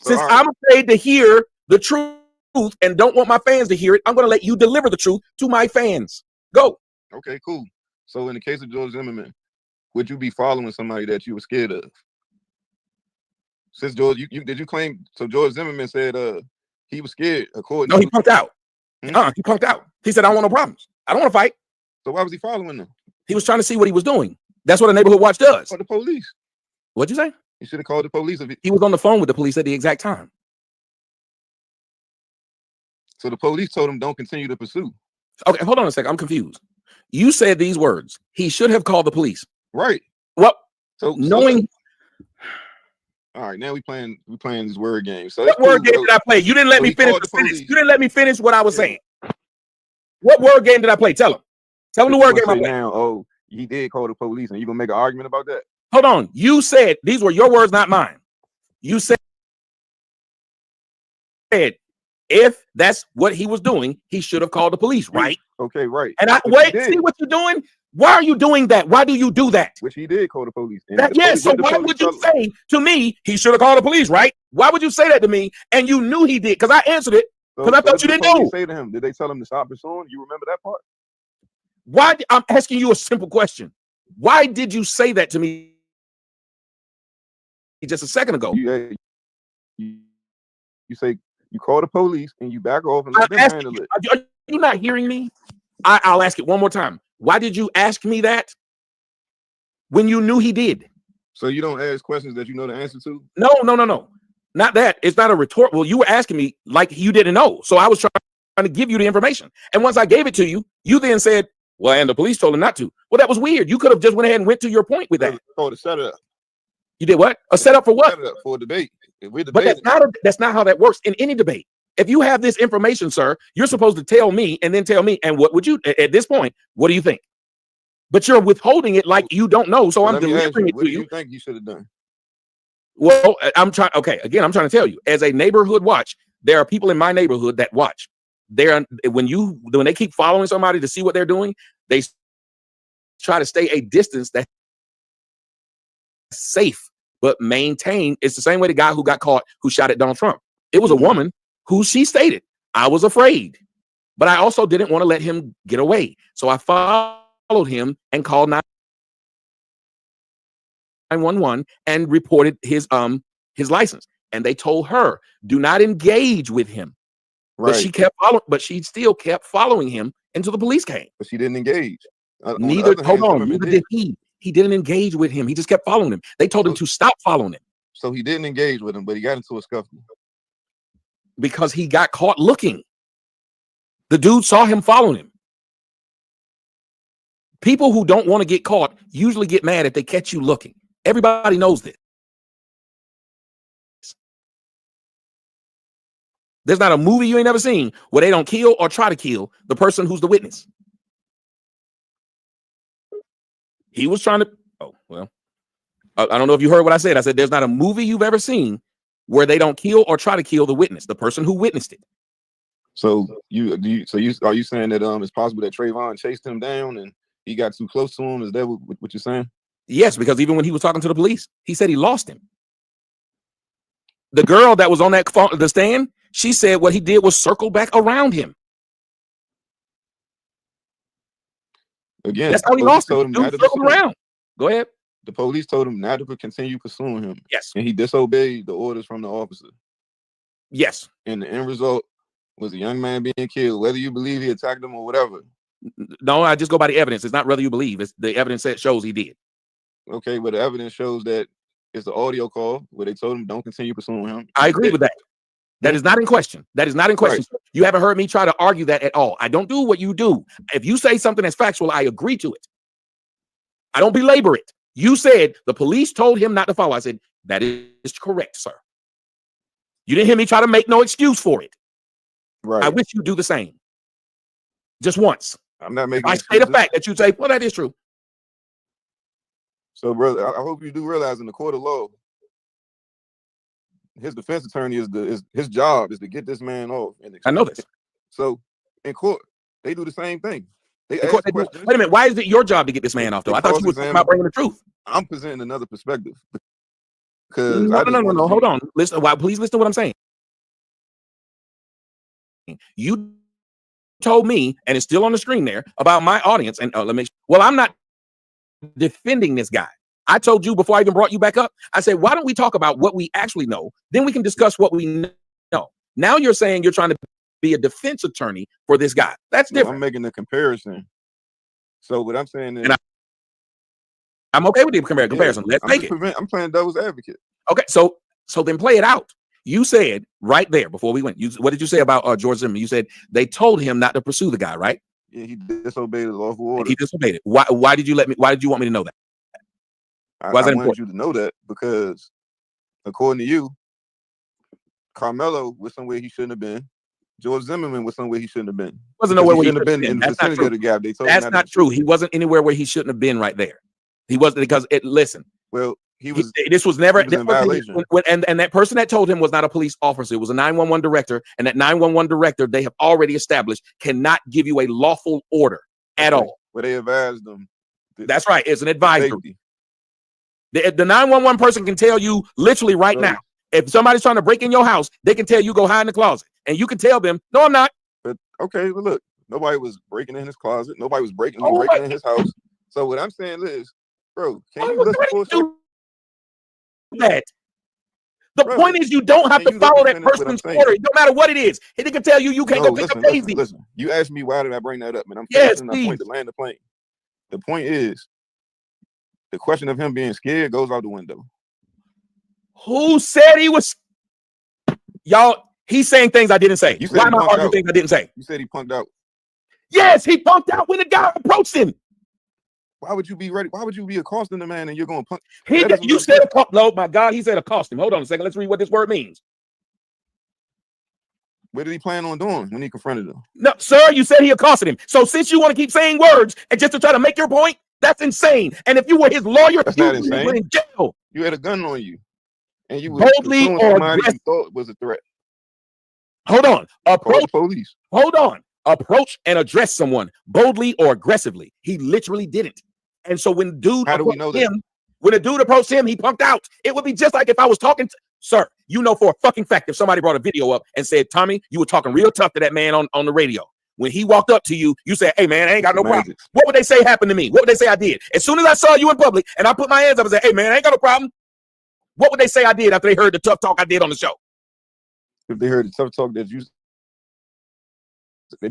Since I'm afraid to hear the truth and don't want my fans to hear it, I'm going to let you deliver the truth to my fans. Go. Okay, cool. So in the case of George Zimmerman, would you be following somebody that you were scared of? Since George, did you claim? So George Zimmerman said he was scared. According no, he punked out. He punked out. He said, "I don't want no problems. I don't want to fight." So why was he following them? He was trying to see what he was doing. That's what a neighborhood watch does. Call the police. What'd you say? He should have called the police. He was on the phone with the police at the exact time. So the police told him, "Don't continue to pursue." Okay, hold on a second. I'm confused. You said these words. He should have called the police. Right. Well, so knowing. All right, now we playing this word game. So what word game did I play? You didn't let me finish the sentence. You didn't let me finish what I was saying. What word game did I play? Tell him. Tell him the word game I played. Now, oh, he did call the police, and you gonna make an argument about that? Hold on. You said these were your words, not mine. You said if that's what he was doing, he should have called the police, right? Okay, right. And see what you're doing? Why are you doing that? Why do you do that? Which he did call the police. So why would you say to me, he should have called the police, right? Why would you say that to me? And you knew he did, because I answered it, because I thought you didn't know. Say to him, did they tell him to stop pursuing? You remember that part? Why? I'm asking you a simple question. Why did you say that to me just a second ago? You say you call the police and you back off and let them handle it. Are you not hearing me? I'll ask it one more time. Why did you ask me that when you knew he did? So you don't ask questions that you know the answer to? No. Not that. It's not a retort. Well, you were asking me like you didn't know. So I was trying to give you the information. And once I gave it to you, you then said, well, and the police told him not to. Well, that was weird. You could have just went ahead and went to your point with that. Oh, to set it up. You did what? A setup for what? Set it up for a debate. But that's not how that works in any debate. If you have this information, sir, you're supposed to tell me and then tell me. And what would you, at this point, what do you think? But you're withholding it like you don't know. So I'm delivering it to you. What do you think you should have done? Well, I'm trying. Okay, again, I'm trying to tell you, as a neighborhood watch, there are people in my neighborhood that watch. When they keep following somebody to see what they're doing, they try to stay a distance that's safe, but maintain. It's the same way the guy who got caught, who shot at Donald Trump. It was a woman who she stated, I was afraid, but I also didn't want to let him get away. So I followed him and called 911 and reported his license. And they told her, do not engage with him. Right. But she still kept following him until the police came. But she didn't engage. Neither did he. He didn't engage with him. He just kept following him. They told him to stop following him. So he didn't engage with him, but he got into a scuffle. Because he got caught looking. The dude saw him following him. People who don't want to get caught usually get mad if they catch you looking. Everybody knows this. There's not a movie you ain't never seen where they don't kill or try to kill the person who's the witness. He was trying to, oh, well, I don't know if you heard what I said. I said, there's not a movie you've ever seen where they don't kill or try to kill the witness, the person who witnessed it. So are you saying that it's possible that Trayvon chased him down and he got too close to him? Is that what you're saying? Yes, because even when he was talking to the police, he said he lost him. The girl that was on that phone, the stand, she said what he did was circle back around him. Again, that's how he lost him. Dude circled around. Go ahead. The police told him not to continue pursuing him. Yes. And he disobeyed the orders from the officer. Yes. And the end result was a young man being killed, whether you believe he attacked him or whatever. No, I just go by the evidence. It's not whether you believe. It's the evidence that shows he did. Okay, but the evidence shows that it's the audio call where they told him don't continue pursuing him. I agree with that. That is not in question. That is not in question. Right. You haven't heard me try to argue that at all. I don't do what you do. If you say something that's factual, I agree to it. I don't belabor it. You said the police told him not to follow. I said, that is correct, sir. You didn't hear me try to make no excuse for it. Right. I wish you'd do the same. Just once. I'm not making. I say the fact that you say, well, that is true. So, brother, I hope you do realize in the court of law, his defense attorney his job is to get this man off. I know this. So, in court, they do the same thing. They ask questions. Wait a minute. Why is it your job to get this man off, though? I thought you were talking about bringing the truth. I'm presenting another perspective. Because no. Hold on. Listen. Please listen to what I'm saying. You told me, and it's still on the screen there, about my audience. And well, I'm not defending this guy. I told you before I even brought you back up, I said, why don't we talk about what we actually know? Then we can discuss what we know. Now you're saying you're trying to be a defense attorney for this guy. That's different. I'm making a comparison. So what I'm saying is, and I'm okay with the comparison. Let's make it. I'm playing devil's advocate. Okay, so then play it out. You said right there before we went. What did you say about George Zimmerman? You said they told him not to pursue the guy, right? Yeah, he disobeyed the lawful order. He disobeyed it. Why did you Why did you want me to know that? I wanted you to know that because, according to you, Karmelo was somewhere he shouldn't have been. George Zimmerman was somewhere he shouldn't have been. Wasn't nowhere where he shouldn't have been in the vicinity of the gap. They told That's not true. He wasn't anywhere where he shouldn't have been right there. He wasn't because listen. Well, this was never in violation. And that person that told him was not a police officer. It was a 911 director, and that 911 director they have already established cannot give you a lawful order at all. Where they advised them. That's right. It's an advisory. The 911 person can tell you literally right now. If somebody's trying to break in your house, they can tell you go hide in the closet, and you can tell them, "No, I'm not." But okay, well, look, nobody was breaking in his closet. Nobody was breaking in his house. So what I'm saying is, bro, can you listen for that? The point is, you don't have to follow that person's order. It don't matter what it is. He can tell you you can't go pick up Daisy. Listen, you asked me why did I bring that up, and I'm point to land the plane. The point is, the question of him being scared goes out the window. Who said he was? Y'all, he's saying things I didn't say. Why am I arguing things I didn't say? You said he punked out. Yes, he punked out when the guy approached him. Why would you be ready? Why would you be accosting the man and you're going to punk? You said accost. No, my God, he said accost him. Hold on a second. Let's read what this word means. What did he plan on doing when he confronted him? No, sir, you said he accosted him. So since you want to keep saying words and just to try to make your point, that's insane. And if you were his lawyer, that's not insane. In jail. You had a gun on you. And you were boldly or somebody you thought was a threat. Hold on. Approach police. Hold on. Approach and address someone boldly or aggressively. He literally didn't. And so when dude when a dude approached him, he punked out. It would be just like if I was talking to, sir, you know for a fucking fact, if somebody brought a video up and said, Tommy, you were talking real tough to that man on the radio. When he walked up to you, you said, hey, man, I ain't got no problem. What would they say happened to me? What would they say I did? As soon as I saw you in public and I put my hands up and said, hey, man, I ain't got no problem. What would they say I did after they heard the tough talk I did on the show? If they heard the tough talk that you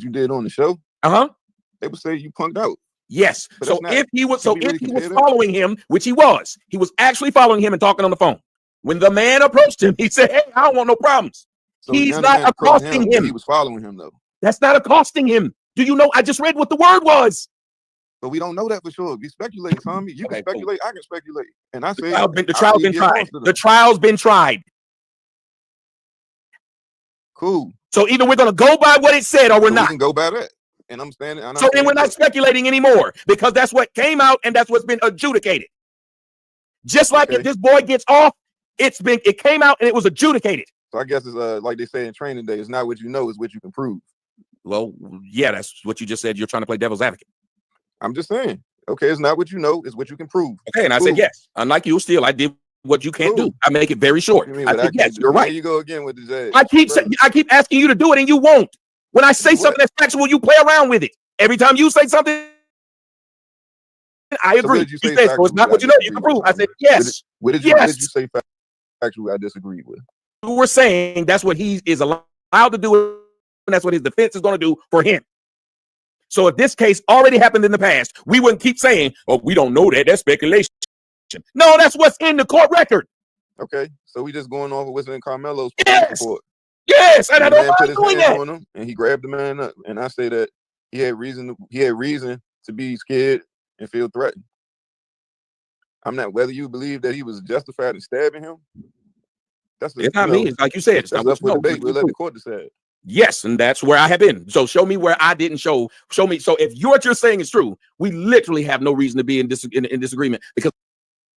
did on the show, they would say you punked out. Yes. So if he was following him, which he was actually following him and talking on the phone. When the man approached him, he said, hey, I don't want no problems. So he's not accosting him. He was following him though. That's not accosting him. Do you know? I just read what the word was. But we don't know that for sure. We speculate, Tommy. You can speculate. Cool. I can speculate. And I say the trial's been tried. The trial's been tried. Cool. So either we're gonna go by what it said or we're not. We can go by that. And I'm standing. So then we're not speculating anymore because that's what came out and that's what's been adjudicated. Just like if this boy gets off, it came out and it was adjudicated. So I guess it's like they say in training day, it's not what you know, it's what you can prove. Well, yeah, that's what you just said. You're trying to play devil's advocate. I'm just saying. Okay, it's not what you know, it's what you can prove. Okay, and I said yes. Unlike you, still, I did what you can't do. I make it very short. I said, yes, you're right. Here you go again with the judge. I keep asking you to do it, and you won't. When I say something that's factual, you play around with it. Every time you say something, I agree. You say so it's not what you know, you can prove. I said yes. What did you say factual I disagreed with? You were saying that's what he is allowed to do, and that's what his defense is going to do for him. So if this case already happened in the past, we wouldn't keep saying, oh, we don't know that. That's speculation. No, that's what's in the court record. Okay, so we just going off of what's in Karmelo's report. Yes, and I don't mind doing that. On him, and he grabbed the man up, and I say that he had reason to be scared and feel threatened. I'm not whether you believe that he was justified in stabbing him. That's it's not me. It's like you said. That's up for debate. We'll let the court decide. Yes, and that's where I have been. So show me where I didn't show me. So if what you're saying is true, we literally have no reason to be in disagreement because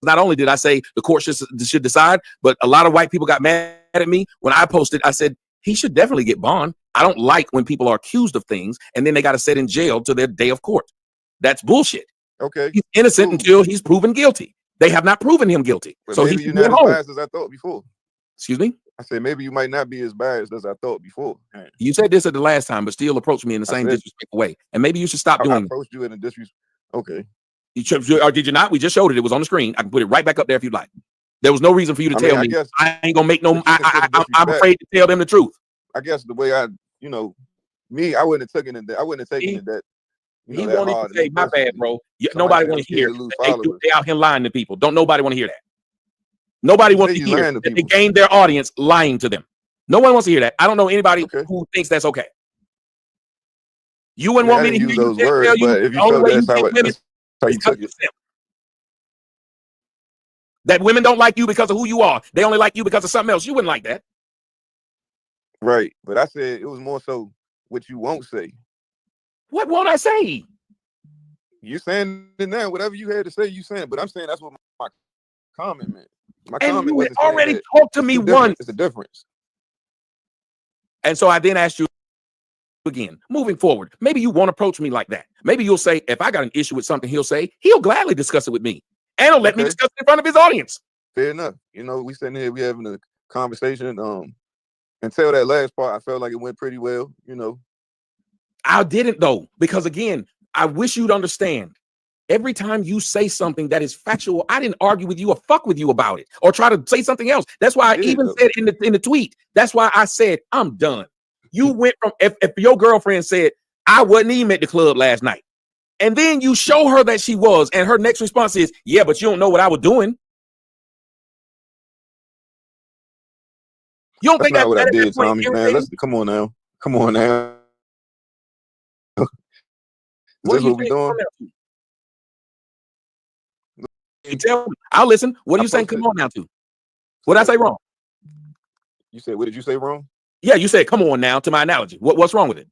not only did I say the court should decide, but a lot of white people got mad at me when I posted. I said he should definitely get bond. I don't like when people are accused of things and then they got to sit in jail till their day of court. That's bullshit. Okay, he's innocent until he's proven guilty. They have not proven him guilty. But so he's not as biased as I thought before. Excuse me? I said maybe you might not be as biased as I thought before. You said this at the last time, but still approached me in the same disrespectful way. And maybe you should stop doing it. I approached you in a disrespect. Okay. Or did you not? We just showed it. It was on the screen. I can put it right back up there if you'd like. There was no reason for you to tell me. I ain't gonna make no. I'm afraid to tell them the truth. I guess the way I wouldn't have taken it. I wouldn't have taken it that. He won't even say, "My bad, bro." Nobody want to hear. They out here lying to people. Don't nobody want to hear that. Nobody wants to hear that they gain their audience lying to them. No one wants to hear that. I don't know anybody who thinks that's okay. You wouldn't want me to hear those words, but if you feel that's how you took it. That women don't like you because of who you are. They only like you because of something else. You wouldn't like that. Right. But I said it was more so what you won't say. What won't I say? You saying it now. Whatever you had to say, you saying. But I'm saying that's what my comment meant. My comment you had already talked to me once. It's a difference. And so I then asked you again, moving forward, maybe you won't approach me like that. Maybe you'll say, if I got an issue with something, he'll gladly discuss it with me. And he'll let me discuss it in front of his audience. Fair enough. You know, we sitting here, we having a conversation. Until that last part, I felt like it went pretty well, you know. I didn't though, because again, I wish you'd understand. Every time you say something that is factual, I didn't argue with you or fuck with you about it or try to say something else. That's why I even said in the tweet. That's why I said I'm done. You went from if your girlfriend said I wasn't even at the club last night, and then you show her that she was, and her next response is, "Yeah, but you don't know what I was doing." You don't think that's what I did, Tommy? Man, come on now. Is this what we doing? Tell me. I'll listen. What are you saying? Come on now to? What did I say wrong? You said, what did you say wrong? Yeah, you said, come on now to my analogy. What's wrong with it?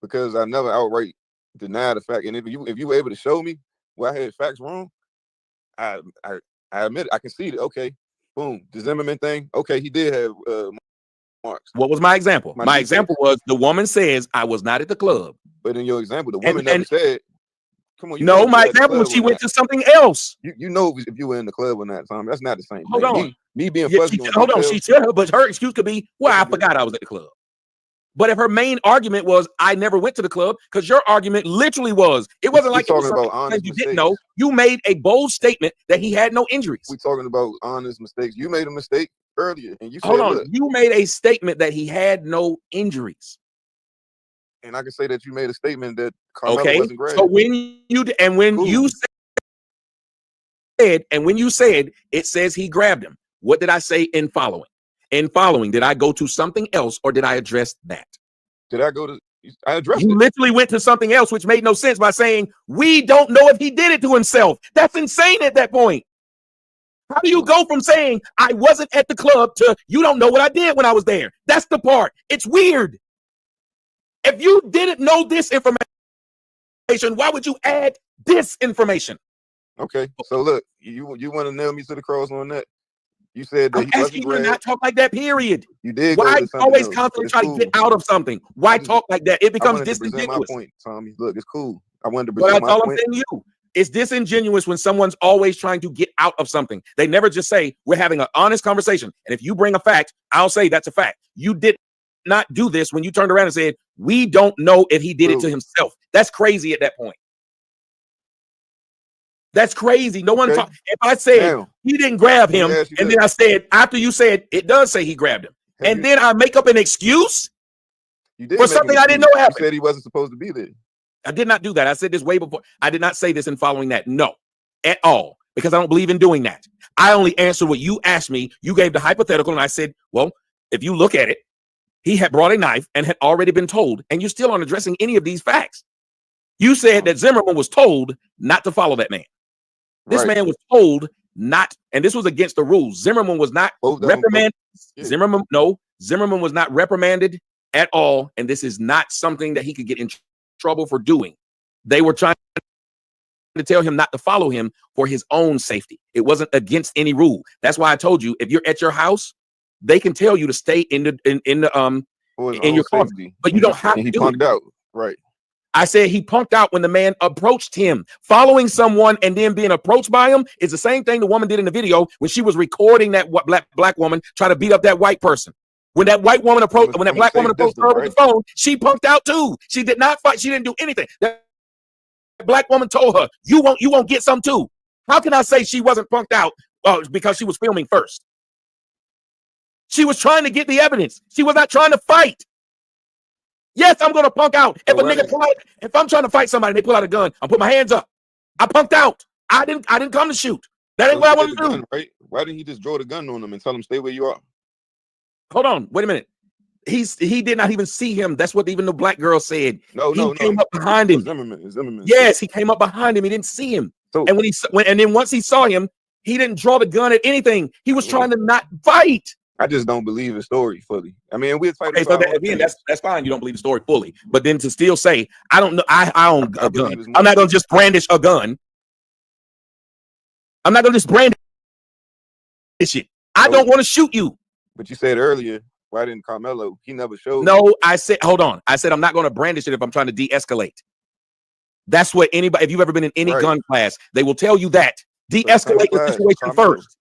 Because I never outright deny the fact. And if you were able to show me where I had facts wrong, I admit it. I concede it. Okay, boom. The Zimmerman thing. Okay, he did have marks. What was my example? My example was the woman says I was not at the club. But in your example, the woman never said. Come on, no, my example was she went to something else. You know if you were in the club or not, Tom, that's not the same. Hold on. Me being fuzzy. Hold on, she said her, but her excuse could be, well, I forgot I was at the club. But if her main argument was I never went to the club, because your argument literally was, it wasn't like talking about honest you mistakes. Didn't know. You made a bold statement that he had no injuries. We're talking about honest mistakes. You made a mistake earlier, and you said, hold on. You made a statement that he had no injuries. And I can say that you made a statement that Karmelo wasn't great. So when you said it says he grabbed him, what did I say in following? In following, did I go to something else or did I address that? Did I go to I addressed You it. literally went to something else, which made no sense by saying, we don't know if he did it to himself. That's insane at that point. How do you go from saying I wasn't at the club to you don't know what I did when I was there? That's the part. It's weird. If you didn't know this information, why would you add this information? Okay, so look, you want to nail me to the cross on that? You said that I'm asking you to not talk like that, period. You did. Why go to always else, constantly try to get out of something? Why talk like that? It becomes disingenuous. My point, Tommy. Look, it's cool. I wanted to But present that's all my I'm point. saying to you. It's disingenuous when someone's always trying to get out of something. They never just say, we're having an honest conversation. And if you bring a fact, I'll say that's a fact. You did not do this when you turned around and said, we don't know if he did it to himself. That's crazy at that point. That's crazy. No one talk. If I said he didn't grab him, and then I said, after you said it does say he grabbed him, and then I make up an excuse for something I didn't know happened. You said he wasn't supposed to be there. I did not do that. I said this way before. I did not say this in following that. No, at all, because I don't believe in doing that. I only answered what you asked me. You gave the hypothetical, and I said, well, if you look at it, he had brought a knife and had already been told, and you still aren't addressing any of these facts. You said that Zimmerman was told not to follow that man. This man was told not, and this was against the rules. Zimmerman was not reprimanded. Zimmerman was not reprimanded at all, and this is not something that he could get in trouble for doing. They were trying to tell him not to follow him for his own safety. It wasn't against any rule. That's why I told you, if you're at your house, they can tell you to stay in your car, but you don't have to. He punked out, right? I said he punked out when the man approached him. Following someone and then being approached by him is the same thing the woman did in the video when she was recording that black woman try to beat up that white person. When that white woman approached, when that black woman approached her with the phone, she punked out too. She did not fight. She didn't do anything. That black woman told her, "You won't get some too." How can I say she wasn't punked out because she was filming first? She was trying to get the evidence. She was not trying to fight. Yes, I'm gonna punk out. If I'm trying to fight somebody, they pull out a gun. I put my hands up. I punked out. I didn't come to shoot. That ain't what I want to do. Right? Why didn't he just draw the gun on him and tell him stay where you are? Hold on, wait a minute. He did not even see him. That's what even the black girl said. He came up behind him. Zimmerman. Yes, he came up behind him. He didn't see him. And then once he saw him, he didn't draw the gun at anything. He was trying to not fight. I just don't believe the story fully. I mean, we're fighting. Okay, so again, that's fine. You don't believe the story fully, but then to still say, I don't know, I own a gun. I'm not gonna just brandish a gun. I'm not gonna just brandish it. I don't want to shoot you. But you said earlier, why didn't Karmelo? He never showed. No, I said, hold on. I said I'm not gonna brandish it if I'm trying to de-escalate. That's what anybody. If you've ever been in any gun class, they will tell you that de-escalate the situation first.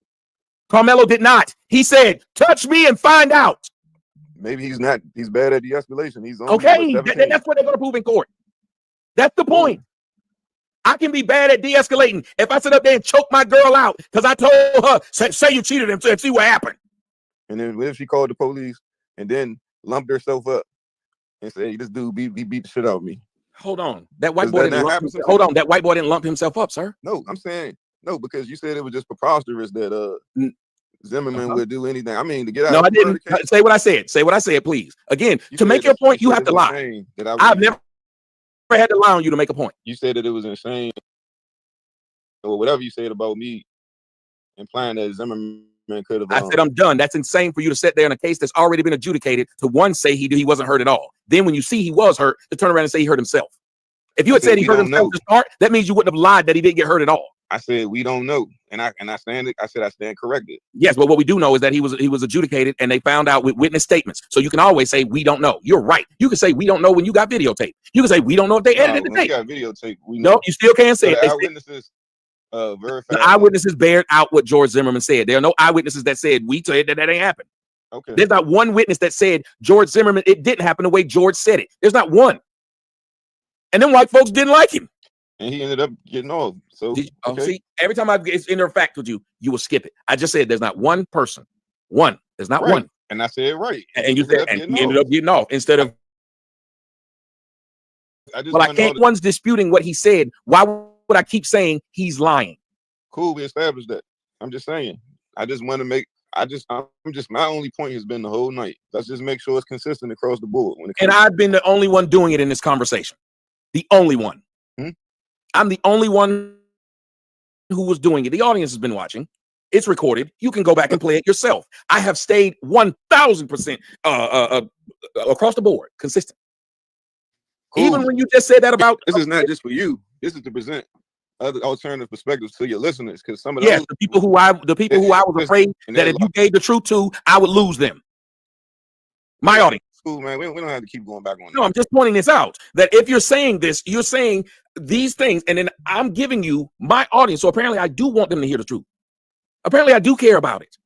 Karmelo did not. He said, touch me and find out. Maybe he's not. He's bad at de-escalation. He's okay. That's what they're going to prove in court. That's the point. I can be bad at de-escalating. If I sit up there and choke my girl out because I told her, say you cheated him and see what happened. And then what if she called the police and then lumped herself up and said, hey, this dude beat the shit out of me? Hold on. That white boy didn't that white boy didn't lump himself up, sir. No, I'm saying no, because you said it was just preposterous that Zimmerman would do anything. I mean, to get out. No, I didn't. Say what I said. Say what I said, please. Again, to make your point, you have to lie. I've never had to lie on you to make a point. You said that it was insane, or whatever you said about me, implying that Zimmerman could have. I said I'm done. That's insane for you to sit there in a case that's already been adjudicated to one say he wasn't hurt at all. Then when you see he was hurt, to turn around and say he hurt himself. If you had said he hurt himself to start, that means you wouldn't have lied that he didn't get hurt at all. I said we don't know, and I stand corrected. Yes, but what we do know is that he was adjudicated, and they found out with witness statements. So you can always say we don't know. You're right. You can say we don't know when you got videotape. You can say we don't know if they edited the tape. Got videotape. We know. No, you still can't say it. Eyewitnesses verified. The eyewitnesses bared out what George Zimmerman said. There are no eyewitnesses that said we said that ain't happened. Okay. There's not one witness that said George Zimmerman, it didn't happen the way George said it. There's not one. And then white folks didn't like him. And he ended up getting off. So see, every time it's in a fact with you, you will skip it. I just said there's not one person. One. There's not one. And I said right. And you said he ended up getting off instead of. I can't. One's disputing what he said. Why would I keep saying he's lying? Cool, we established that. I'm just saying. I just want to make. my only point has been the whole night. Let's just make sure it's consistent across the board. And I've been the only one doing it in this conversation. The only one. I'm the only one who was doing it. The audience has been watching. It's recorded. You can go back and play it yourself. I have stayed 1,000% across the board, consistent. Cool. Even when you just said that about this is not just for you. This is to present other alternative perspectives to your listeners, because some of the people who I was afraid that if you gave the truth to, I would lose them. My audience. Cool, man. We don't have to keep going back on that. No, I'm just pointing this out, that if you're saying this, you're saying these things, and then I'm giving you my audience. So apparently I do want them to hear the truth. Apparently I do care about it.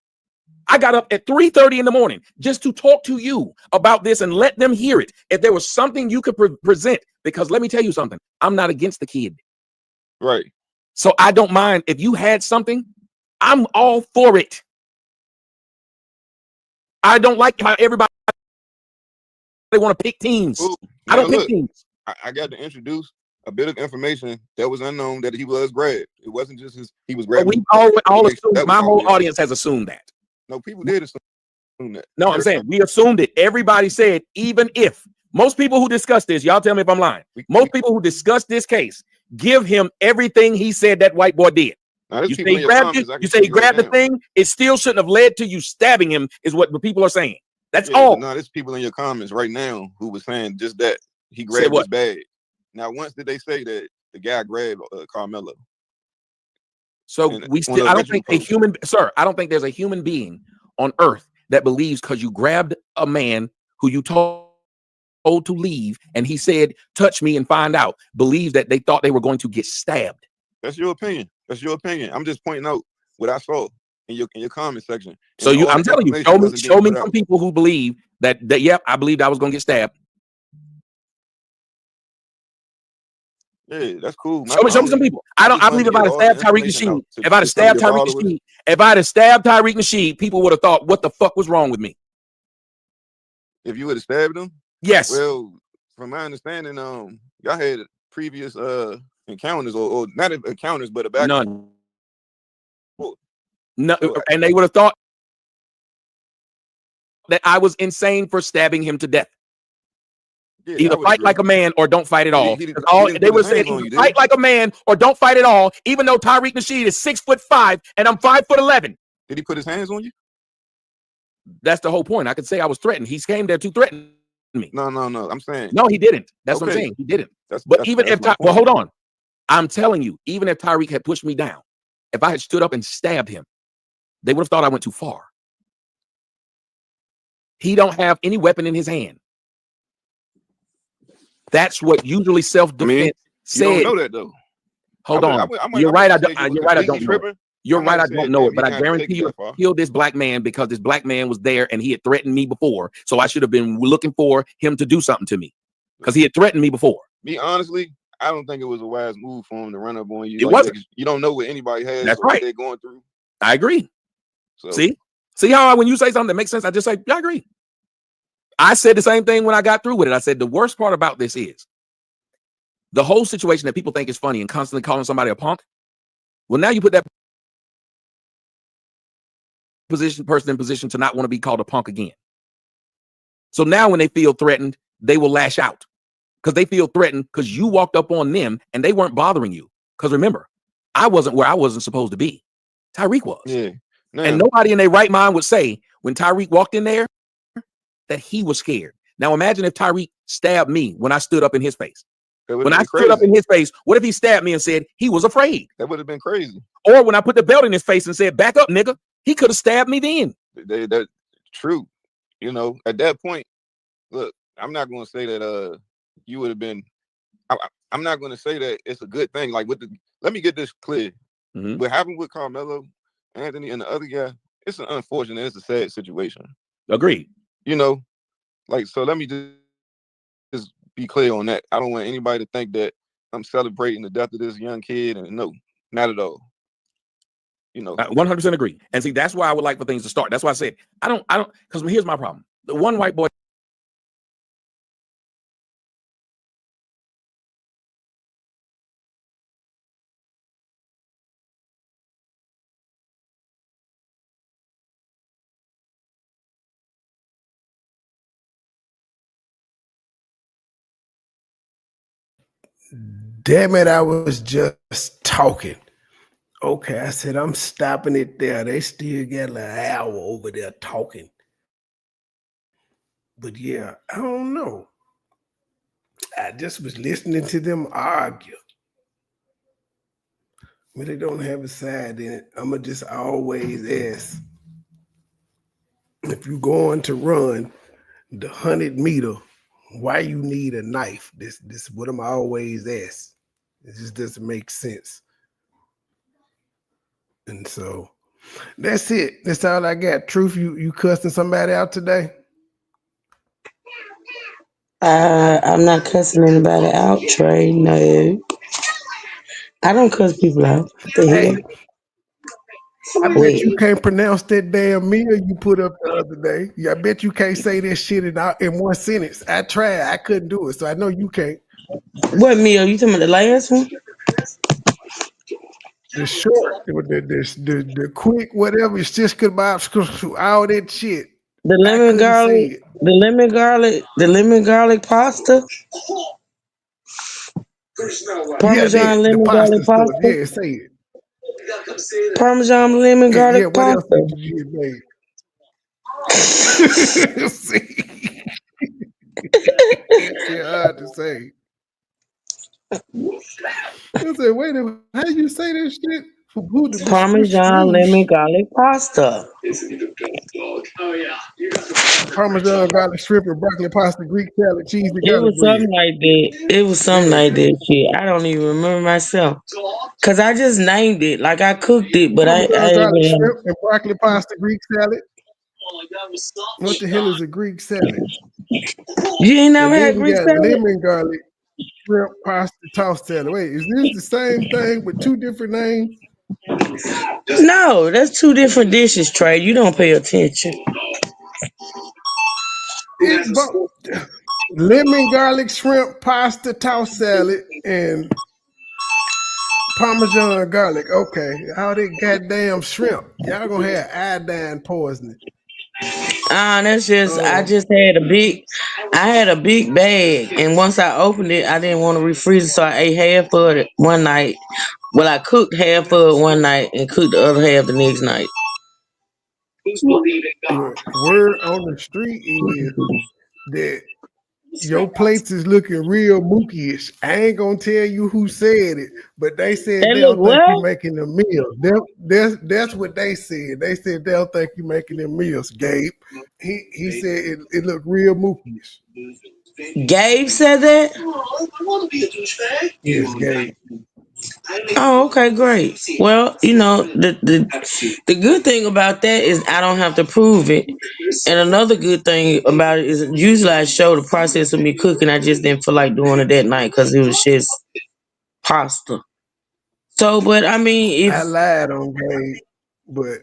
I got up at 3:30 in the morning just to talk to you about this and let them hear it. If there was something you could present, because let me tell you something, I'm not against the kid. Right. So I don't mind if you had something, I'm all for it. I don't like how everybody want to pick teams. Ooh, I don't pick teams. I got to introduce a bit of information that was unknown, that he was grabbed. It wasn't just he was grabbed. We all assumed, my whole audience has assumed that. No, people did assume that. No, I'm saying we assumed it. Everybody said, even if most people who discuss this, y'all tell me if I'm lying. Most people who discuss this case give him everything he said that white boy did. You say he grabbed it, you say he grabbed the thing, it still shouldn't have led to you stabbing him, is what the people are saying. That's all. No, there's people in your comments right now who was saying just that he grabbed his bag. Now, once did they say that the guy grabbed Karmelo? So we still, I don't think I don't think there's a human being on earth that believes because you grabbed a man who you told to leave and he said, touch me and find out, believes that they thought they were going to get stabbed. That's your opinion. That's your opinion. I'm just pointing out what I saw in your comment section. So I'm telling you, show me some people who believe that yep, I believed I was going to get stabbed. Yeah, that's cool. Show me some people. I believe if I'd have stabbed Tariq Nasheed, if I'd have stabbed Tariq Nasheed, people would have thought, what the fuck was wrong with me? If you would have stabbed him? Yes. Well, from my understanding, y'all had previous encounters, or not encounters, but a back. None. No, and they would have thought that I was insane for stabbing him to death. Yeah, either fight like a man or don't fight at all. They would say fight like a man or don't fight at all, even though Tariq Nasheed is 6'5" and I'm 5'11". Did he put his hands on you? That's the whole point. I could say I was threatened. He came there to threaten me. No. I'm saying no, he didn't. That's what I'm saying. He didn't. Well, hold on. I'm telling you, even if Tariq had pushed me down, if I had stood up and stabbed him, they would have thought I went too far. He don't have any weapon in his hand. That's what usually self-defense said. You don't know that though. Hold on. You're right. I don't know. You're right. I don't know it, but I guarantee you, I killed this black man because this black man was there and he had threatened me before. So I should have been looking for him to do something to me because he had threatened me before. Me honestly, I don't think it was a wise move for him to run up on you. It wasn't. You don't know what anybody has. That's right. What they're going through. I agree. So, see how when you say something that makes sense, I just say, yeah, I agree. I said the same thing when I got through with it. I said the worst part about this is the whole situation that people think is funny and constantly calling somebody a punk. Well, now you put that person in position to not want to be called a punk again. So now when they feel threatened, they will lash out because they feel threatened because you walked up on them and they weren't bothering you. Because remember, I wasn't where I wasn't supposed to be. Tyreek was. Yeah. And nobody in their right mind would say when Tyreek walked in there that he was scared. Now imagine if Tyreek stabbed me when I stood up in his face. When I stood up in his face, what if he stabbed me and said he was afraid? That would have been crazy. Or when I put the belt in his face and said, back up, nigga, he could have stabbed me then. That's true. You know, at that point, look, I'm not going to say that you would have been. I'm not going to say that it's a good thing. Like let me get this clear. What happened with Karmelo, Anthony, and the other guy, it's an unfortunate, it's a sad situation. Agreed. You know, like, so let me just be clear on that. I don't want anybody to think that I'm celebrating the death of this young kid, and no, not at all. You know, 100% agree. And see, that's why I would like for things to start. That's why I said I don't, because here's my problem. The one white boy Damn it, I was just talking. Okay, I said, I'm stopping it there. They still got like an hour over there talking. But yeah, I don't know. I just was listening to them argue. But they don't have a side in it. I'ma just always ask, if you going to run the 100-meter, why you need a knife? This is what I'm always ask. It just doesn't make sense. And so that's it. That's all I got. Truth, you cussing somebody out today? I'm not cussing anybody out, Trey. No, I don't cuss people out. What the Hey, hell? I bet Wait, you can't pronounce that damn meal you put up the other day. Yeah, I bet you can't say that shit in one sentence. I tried. I couldn't do it. So I know you can't. what meal? You talking about the last one? The short, the quick, whatever, it's just kebab, all that shit. The I lemon couldn't say garlic, it. the lemon garlic pasta, Yeah, Parmesan the lemon garlic pasta stuff. pasta, Yeah, say it. Parmesan lemon Yeah, garlic what else pasta. did you get made? See, it's hard to say. I said, wait a minute, how you say that shit? Parmesan lemon garlic pasta. Parmesan, garlic shrimp, and broccoli pasta, Greek salad, cheese, and It garlic was bread. something like that. It was something Yeah. like that shit. I don't even remember myself. Cause I just named it. Like I cooked it, but I Parmesan, ain't garlic really. shrimp, and broccoli pasta, Greek salad. What the hell is a Greek salad? You ain't never And then had we Greek got salad? lemon garlic shrimp pasta tossed salad. Wait, is this the same thing with two different names? No, that's two different dishes, Trey. You don't pay attention. But lemon garlic shrimp pasta tossed salad and Parmesan garlic. Okay, all that goddamn shrimp. Y'all gonna have iodine poisoning. That's just I Um, just had a big bag, and once I opened it, I didn't want to refreeze it, so I ate half of it one night. Well, I cooked half of it one night and cooked the other half the next night. word on the street is that your plates is looking real mookie-ish. I ain't gonna tell you who said it, but they said They they look don't think you well. making them meals. That's what they said. They said they don't think you making them meals, Gabe. He said it looked real mookie-ish. Gabe said that. Yes, Gabe. Oh, okay, great. Well, the good thing about that is I don't have to prove it. And another good thing about it is usually I show the process of me cooking. I just didn't feel like doing it that night because it was just pasta. So, but I mean, I lied on Gabe, but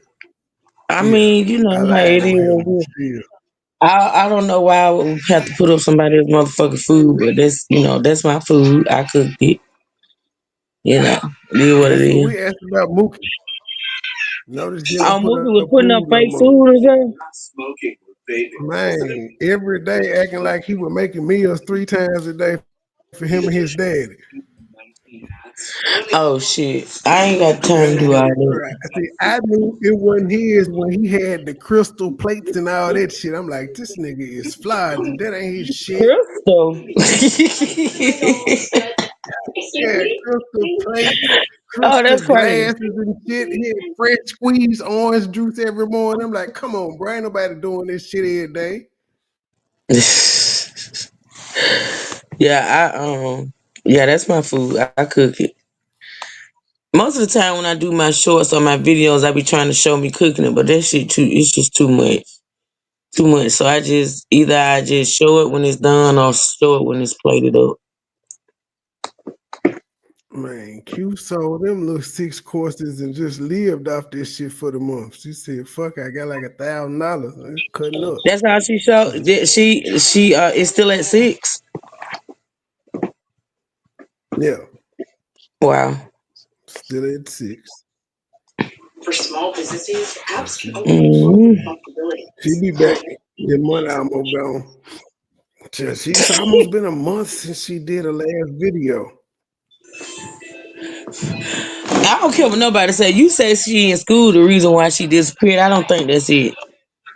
yeah, I hey, lied it on him, but is. still. I don't know why I would have to put up somebody else's motherfucking food, but that's my food. I cooked it. It is what it That's what is. we asked about Mookie. Notice he don't Oh, put Mookie was up putting up food no fake more. food or something. Man, every day acting like he was making meals 3 times a day for him and his daddy. Oh shit! I ain't got time That to do all nigga that. tried. See, I knew it wasn't his when he had the crystal plates and all that shit. I'm like, this nigga is flies. That ain't his shit. Crystal. Yeah, crystal plates, Oh, crystal that's crazy. glasses and shit. He had fresh squeezed orange juice every morning. I'm like, come on, bro. Ain't nobody doing this shit every day. Yeah, yeah, that's my food. I cook it. Most of the time when I do my shorts or my videos, I be trying to show me cooking it, but that shit it's just too much. Too much. So I just show it when it's done or show it when it's plated up. Man, Q sold them little 6 courses and just lived off this shit for the month. She said, fuck, I got like $1,000. It's cutting up. That's how she showed. She is still at 6. Yeah, Wow. still at 6. So Mhm. she be back. The money almost gone. It's almost been a month since she did her last video. I don't care what nobody say. You say she in school, the reason why she disappeared. I don't think that's it.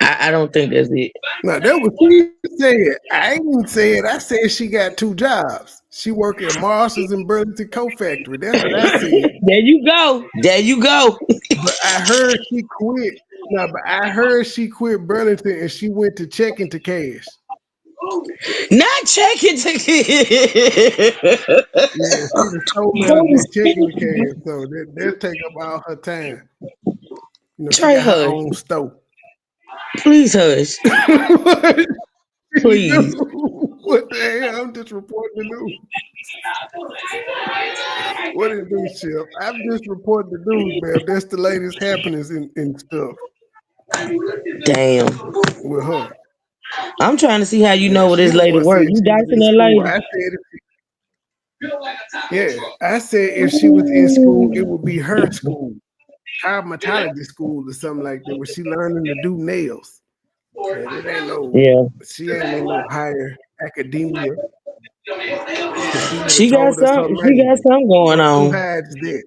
I don't think that's it. No, that was she said. I ain't said. I said she got 2 jobs. She work at Marshall's and Burlington Coat Factory. That's what I said. There you go. There you go. But I heard she quit. No, but I heard she quit Burlington and she went to check into cash. Not checking to Yeah, she was told me to check into cash. So they'll take up all her time. You know, she Trey, got her hush. own store. Please hush. Please. What the hell? I'm just reporting the news. What is this, Chef? I'm just reporting the news, man. That's the latest happenings in stuff Damn. with her. I'm trying to see how you know what this lady work. You dicing that lady? I said if she was in school, it would be her school, cosmetology school or something like that, where she learning to do nails. And it ain't no, she ain't in no higher academia. She got something. She got something going on. Who hides that?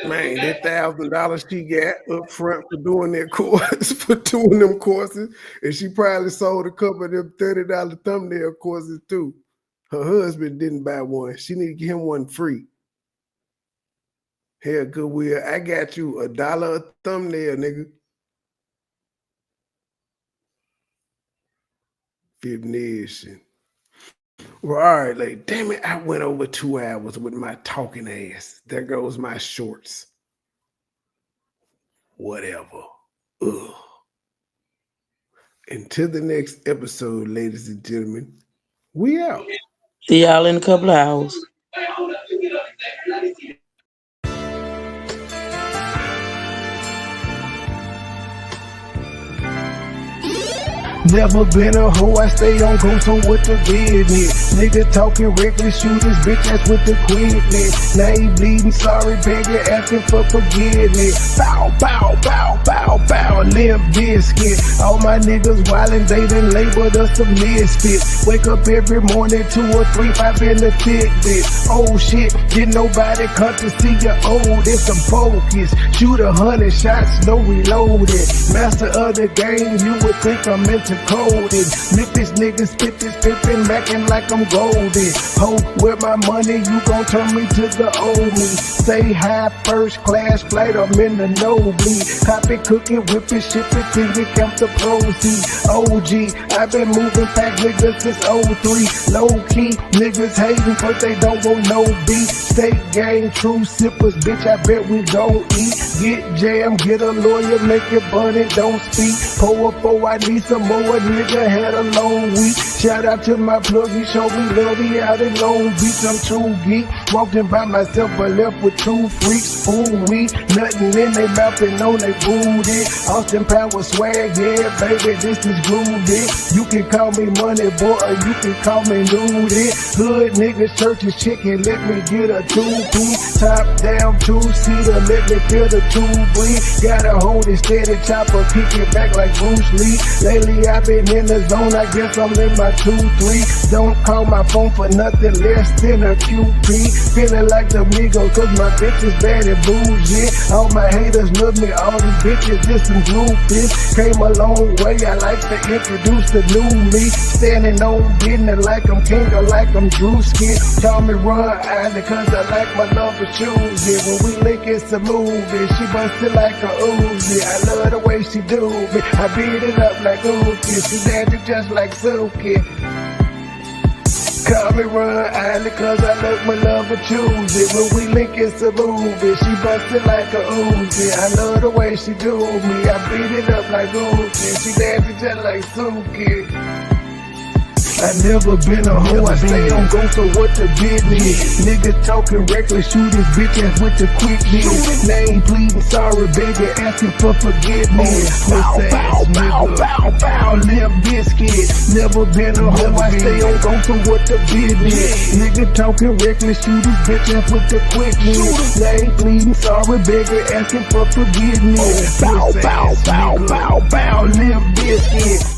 Man, that $1,000 she got up front for doing that course, for doing them courses, and she probably sold a couple of them $30 thumbnail courses too. Her husband didn't buy one. She need to get him one free. Hell, Goodwill, I got you $1 a thumbnail, nigga. Fibnation. Well, all right, like, damn it, I went over 2 hours with my talking ass. There goes my shorts. Whatever. Ugh. Until the next episode, ladies and gentlemen, we out. See y'all in a couple of hours. Never been a hoe, I stay on go, so what the business? Nigga talking reckless, shoot this bitch ass with the quickness. Now he bleeding, sorry, begging, asking for forgiveness. Bow, bow, bow, bow, bow, limp biscuit. All my niggas wildin', they done labeled us some misfits. Wake up every morning, 2 or 3, 5 in the Fitbit. Oh shit, did nobody come to see you old? It's some focus. Shoot 100 shots, no reloaded. Master of the game, you would think I'm into coded. Memphis niggas spit this pippin', mackin' like I'm golden. Ho, with my money, you gon' turn me to the old me. Say hi, first class flight, I'm in the nosebleed. Copy, cooking, whipping, shipping, till we count the proceeds. OG, I've been moving back niggas since 03. Low key, niggas hating, but they don't want no beat. State gang, true sippers, bitch, I bet we gon' eat. Get jammed, get a lawyer, make it bunny, don't speak. Pour up, oh, I need some more. A nigga had a long week. Shout out to my plug, he showed me love, he out in Long Beach. I'm true geek. Walking by myself, but left with 2 freaks. Ooh, we nothing in they mouth and on they booty. Austin Power swag, yeah, baby, this is groovy. You can call me money boy, or you can call me nudie. Hood niggas, churches, chicken, let me get a 2-piece. Top down, 2-seater, let me feel the 2 breathe. Gotta hold it steady, chopper, kick it back like Bruce Lee. Lately I've been in the zone, I guess I'm in my 2-3. Don't call my phone for nothing less than a QP. Feeling like the Migos, cause my bitch is bad and bougie. All my haters love me, all these bitches just some groupies. Came a long way, I like to introduce the new me. Standing on business like I'm king or like I'm Drewski. Call me Run Island cause I like my love for choosy. When we link it's a movie, she bustin' like a Uzi. I love the way she do me, I beat it up like Uzi. She dancing just like Suki. Call me Run Island cause I love my love for choosy. When we link it's a movie, she bustin' like a Uzi. I love the way she do me, I beat it up like Uzi. She dancing just like Suki. I never been a hoe, I stay on go, so what the business? Niggas talking reckless, shoot his bitch ass with the quickness. Name pleading, sorry, baby, asking for forgiveness. Bow, bow, bow, bow, bow, limp biscuit. Never been a hoe, I stay on go, so what the business? Nigga talking reckless, shoot his bitch ass with the quickness. Name pleading, sorry, baby, asking for forgiveness. Bow, bow, bow, bow, bow, limp biscuit.